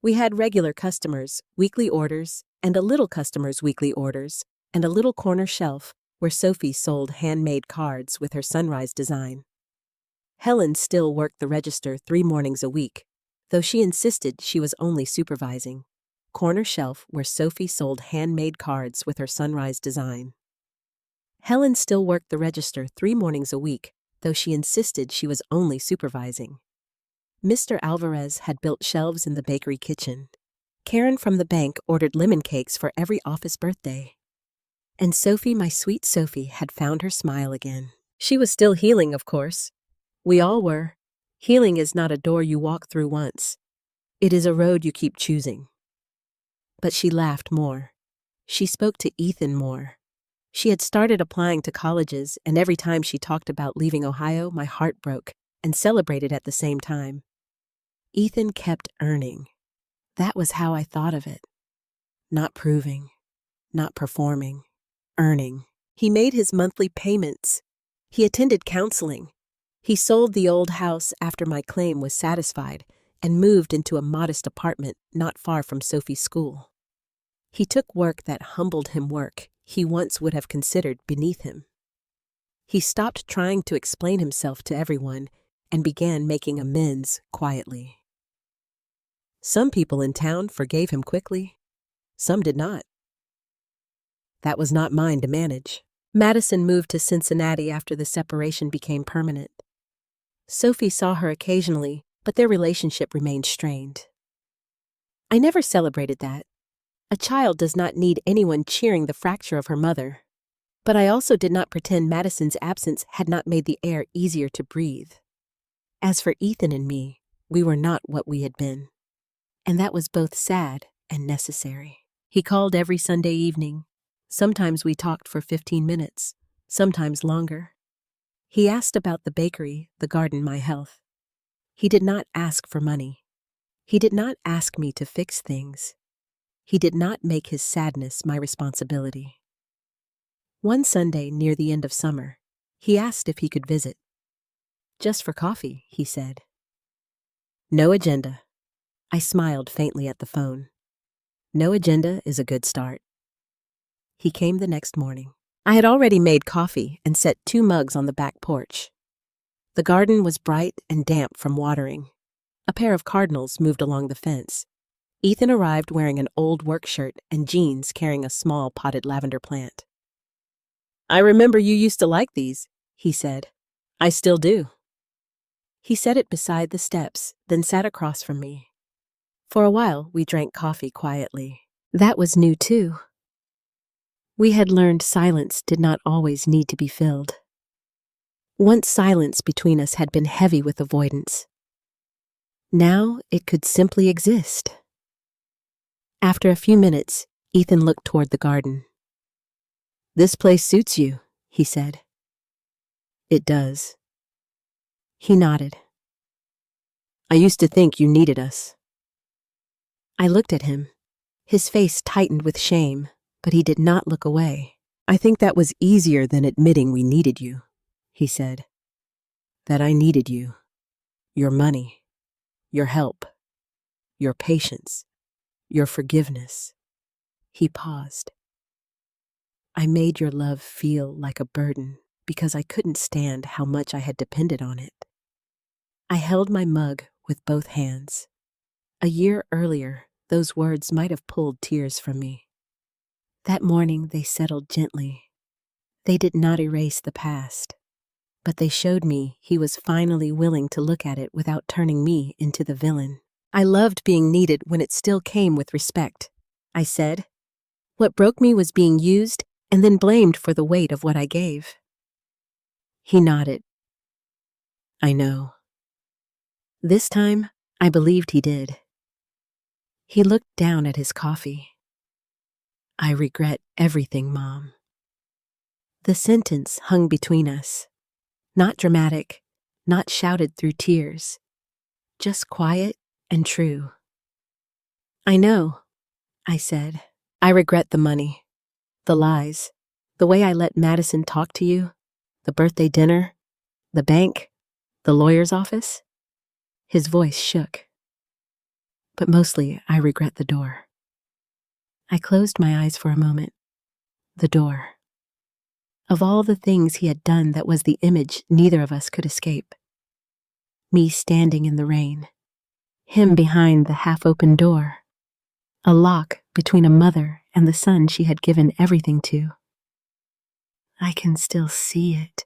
Speaker 1: We had regular customers, weekly orders, and a little customers' weekly orders, and a little corner shelf where Sophie sold handmade cards with her sunrise design. Helen still worked the register 3 mornings a week, though she insisted she was only supervising. Corner shelf where Sophie sold handmade cards with her sunrise design. Helen still worked the register 3 mornings a week, though she insisted she was only supervising. Mr. Alvarez had built shelves in the bakery kitchen. Karen from the bank ordered lemon cakes for every office birthday. And Sophie, my sweet Sophie, had found her smile again. She was still healing, of course. We all were. Healing is not a door you walk through once. It is a road you keep choosing. But she laughed more. She spoke to Ethan more. She had started applying to colleges, and every time she talked about leaving Ohio, my heart broke, and celebrated at the same time. Ethan kept earning. That was how I thought of it. Not proving, not performing, earning. He made his monthly payments. He attended counseling. He sold the old house after my claim was satisfied and moved into a modest apartment not far from Sophie's school. He took work that humbled him work he once would have considered beneath him. He stopped trying to explain himself to everyone and began making amends quietly. Some people in town forgave him quickly. Some did not. That was not mine to manage. Madison moved to Cincinnati after the separation became permanent. Sophie saw her occasionally, but their relationship remained strained. I never celebrated that. A child does not need anyone cheering the fracture of her mother. But I also did not pretend Madison's absence had not made the air easier to breathe. As for Ethan and me, we were not what we had been. And that was both sad and necessary. He called every Sunday evening. Sometimes we talked for 15 minutes, sometimes longer. He asked about the bakery, the garden, my health. He did not ask for money. He did not ask me to fix things. He did not make his sadness my responsibility. One Sunday near the end of summer, he asked if he could visit. Just for coffee, he said. No agenda. I smiled faintly at the phone. No agenda is a good start. He came the next morning. I had already made coffee and set 2 mugs on the back porch. The garden was bright and damp from watering. A pair of cardinals moved along the fence. Ethan arrived wearing an old work shirt and jeans carrying a small potted lavender plant. I remember you used to like these, he said. I still do. He set it beside the steps, then sat across from me. For a while, we drank coffee quietly. That was new too. We had learned silence did not always need to be filled. Once silence between us had been heavy with avoidance. Now it could simply exist. After a few minutes, Ethan looked toward the garden. This place suits you, he said. It does. He nodded. I used to think you needed us. I looked at him. His face tightened with shame, but he did not look away. I think that was easier than admitting we needed you, he said. That I needed you. Your money. Your help. Your patience. Your forgiveness. He paused. I made your love feel like a burden because I couldn't stand how much I had depended on it. I held my mug with both hands. A year earlier, those words might have pulled tears from me. That morning they settled gently. They did not erase the past, but they showed me he was finally willing to look at it without turning me into the villain. I loved being needed when it still came with respect, I said. What broke me was being used and then blamed for the weight of what I gave. He nodded. I know. This time, I believed he did. He looked down at his coffee. I regret everything, Mom. The sentence hung between us. Not dramatic, not shouted through tears. Just quiet and true. I know, I said. I regret the money, the lies, the way I let Madison talk to you, the birthday dinner, the bank, the lawyer's office. His voice shook. But mostly, I regret the door. I closed my eyes for a moment. The door. Of all the things he had done, that was the image neither of us could escape. Me standing in the rain. Him behind the half-open door. A lock between a mother and the son she had given everything to. I can still see it,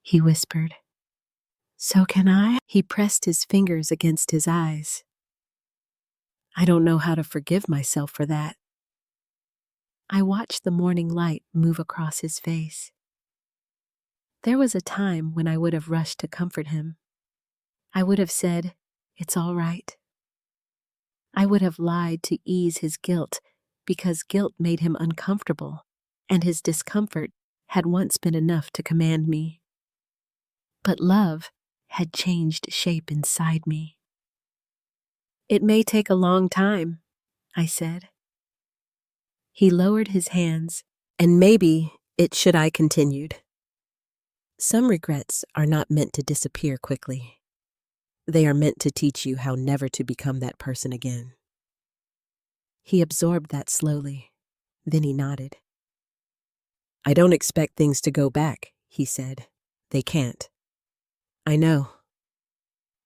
Speaker 1: he whispered. So can I? He pressed his fingers against his eyes. I don't know how to forgive myself for that. I watched the morning light move across his face. There was a time when I would have rushed to comfort him. I would have said, "It's all right." I would have lied to ease his guilt because guilt made him uncomfortable, and his discomfort had once been enough to command me. But love had changed shape inside me. It may take a long time, I said. He lowered his hands, and maybe it should I continued. Some regrets are not meant to disappear quickly. They are meant to teach you how never to become that person again. He absorbed that slowly. Then he nodded. I don't expect things to go back, he said. They can't. I know.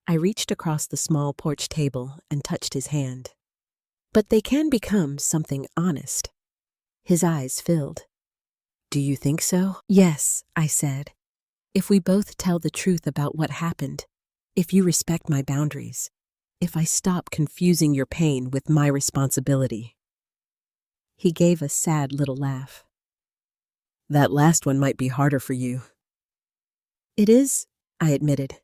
Speaker 1: I reached across the small porch table and touched his hand. But they can become something honest. His eyes filled. Do you think so? Yes, I said. If we both tell the truth about what happened, if you respect my boundaries, if I stop confusing your pain with my responsibility. He gave a sad little laugh. That last one might be harder for you. It is, I admitted.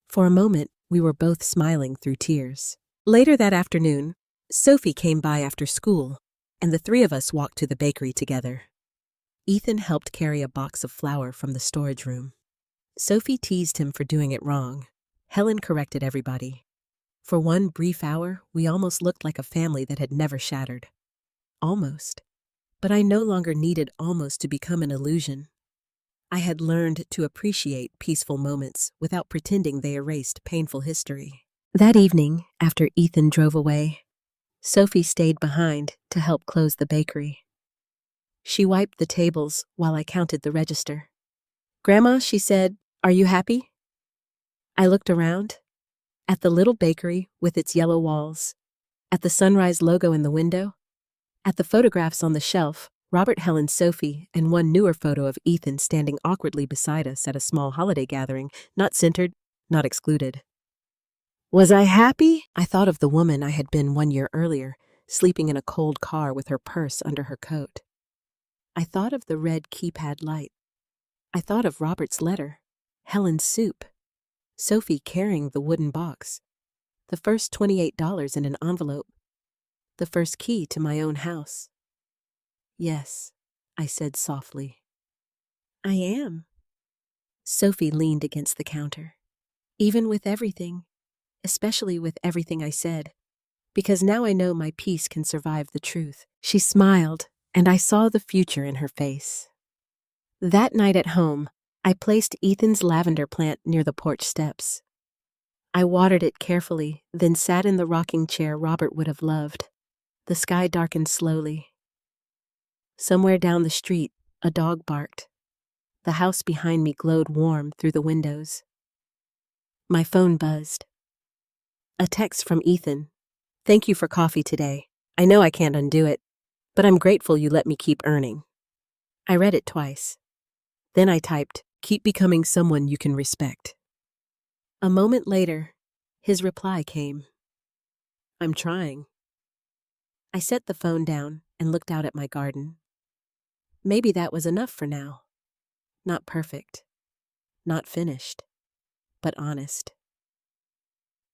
Speaker 1: For a moment, we were both smiling through tears. Later that afternoon, Sophie came by after school, and the 3 of us walked to the bakery together. Ethan helped carry a box of flour from the storage room. Sophie teased him for doing it wrong. Helen corrected everybody. For one brief hour, we almost looked like a family that had never shattered. Almost. But I no longer needed almost to become an illusion. I had learned to appreciate peaceful moments without pretending they erased painful history. That evening, after Ethan drove away, Sophie stayed behind to help close the bakery. She wiped the tables while I counted the register. "Grandma," she said, "are you happy?" I looked around, at the little bakery with its yellow walls, at the Sunrise logo in the window, at the photographs on the shelf, Robert, Helen, Sophie, and one newer photo of Ethan standing awkwardly beside us at a small holiday gathering, not centered, not excluded. Was I happy? I thought of the woman I had been 1 year earlier, sleeping in a cold car with her purse under her coat. I thought of the red keypad light. I thought of Robert's letter, Helen's soup, Sophie carrying the wooden box, the first $28 in an envelope, the first key to my own house. "Yes," I said softly. "I am." Sophie leaned against the counter. "Even with everything, especially with everything I said, because now I know my peace can survive the truth." She smiled, and I saw the future in her face. That night at home, I placed Ethan's lavender plant near the porch steps. I watered it carefully, then sat in the rocking chair Robert would have loved. The sky darkened slowly. Somewhere down the street, a dog barked. The house behind me glowed warm through the windows. My phone buzzed. A text from Ethan. "Thank you for coffee today. I know I can't undo it, but I'm grateful you let me keep earning." I read it twice. Then I typed, "Keep becoming someone you can respect." A moment later, his reply came. "I'm trying." I set the phone down and looked out at my garden. Maybe that was enough for now. Not perfect, not finished, but honest.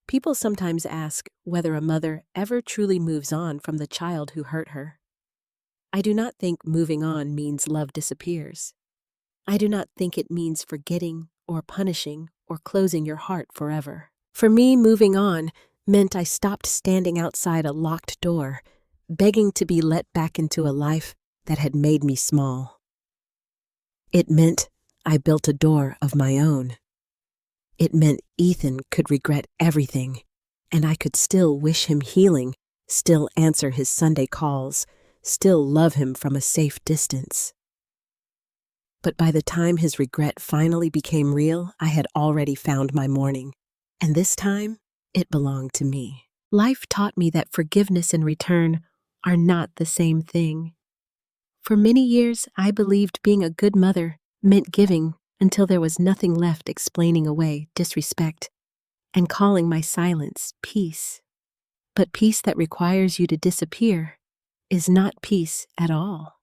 Speaker 1: People sometimes ask whether a mother ever truly moves on from the child who hurt her. I do not think moving on means love disappears. I do not think it means forgetting or punishing or closing your heart forever. For me, moving on meant I stopped standing outside a locked door, begging to be let back into a life that had made me small. It meant I built a door of my own. It meant Ethan could regret everything, and I could still wish him healing, still answer his Sunday calls, still love him from a safe distance. But by the time his regret finally became real, I had already found my morning, and this time, it belonged to me. Life taught me that forgiveness and return are not the same thing. For many years, I believed being a good mother meant giving until there was nothing left, explaining away disrespect and calling my silence peace. But peace that requires you to disappear is not peace at all.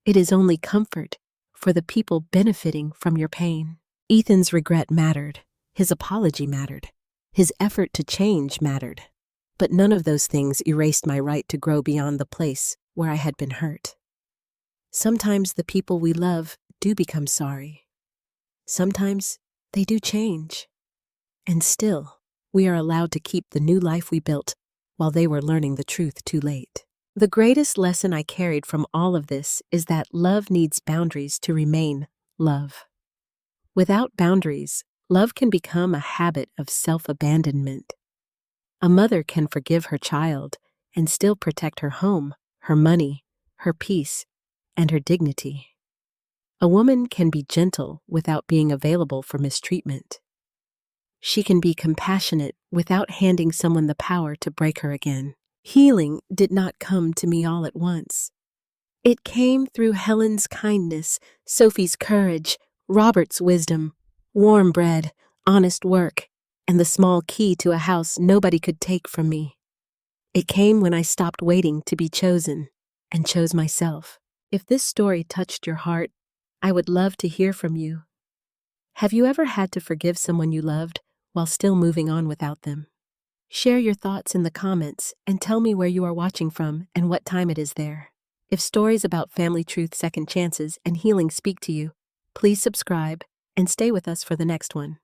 Speaker 1: It is only comfort for the people benefiting from your pain. Ethan's regret mattered. His apology mattered. His effort to change mattered. But none of those things erased my right to grow beyond the place where I had been hurt. Sometimes the people we love do become sorry. Sometimes they do change. And still, we are allowed to keep the new life we built while they were learning the truth too late. The greatest lesson I carried from all of this is that love needs boundaries to remain love. Without boundaries, love can become a habit of self-abandonment. A mother can forgive her child and still protect her home, her money, her peace, and her dignity. A woman can be gentle without being available for mistreatment. She can be compassionate without handing someone the power to break her again. Healing did not come to me all at once. It came through Helen's kindness, Sophie's courage, Robert's wisdom, warm bread, honest work, and the small key to a house nobody could take from me. It came when I stopped waiting to be chosen and chose myself. If this story touched your heart, I would love to hear from you. Have you ever had to forgive someone you loved while still moving on without them? Share your thoughts in the comments and tell me where you are watching from and what time it is there. If stories about family truth, second chances, and healing speak to you, please subscribe and stay with us for the next one.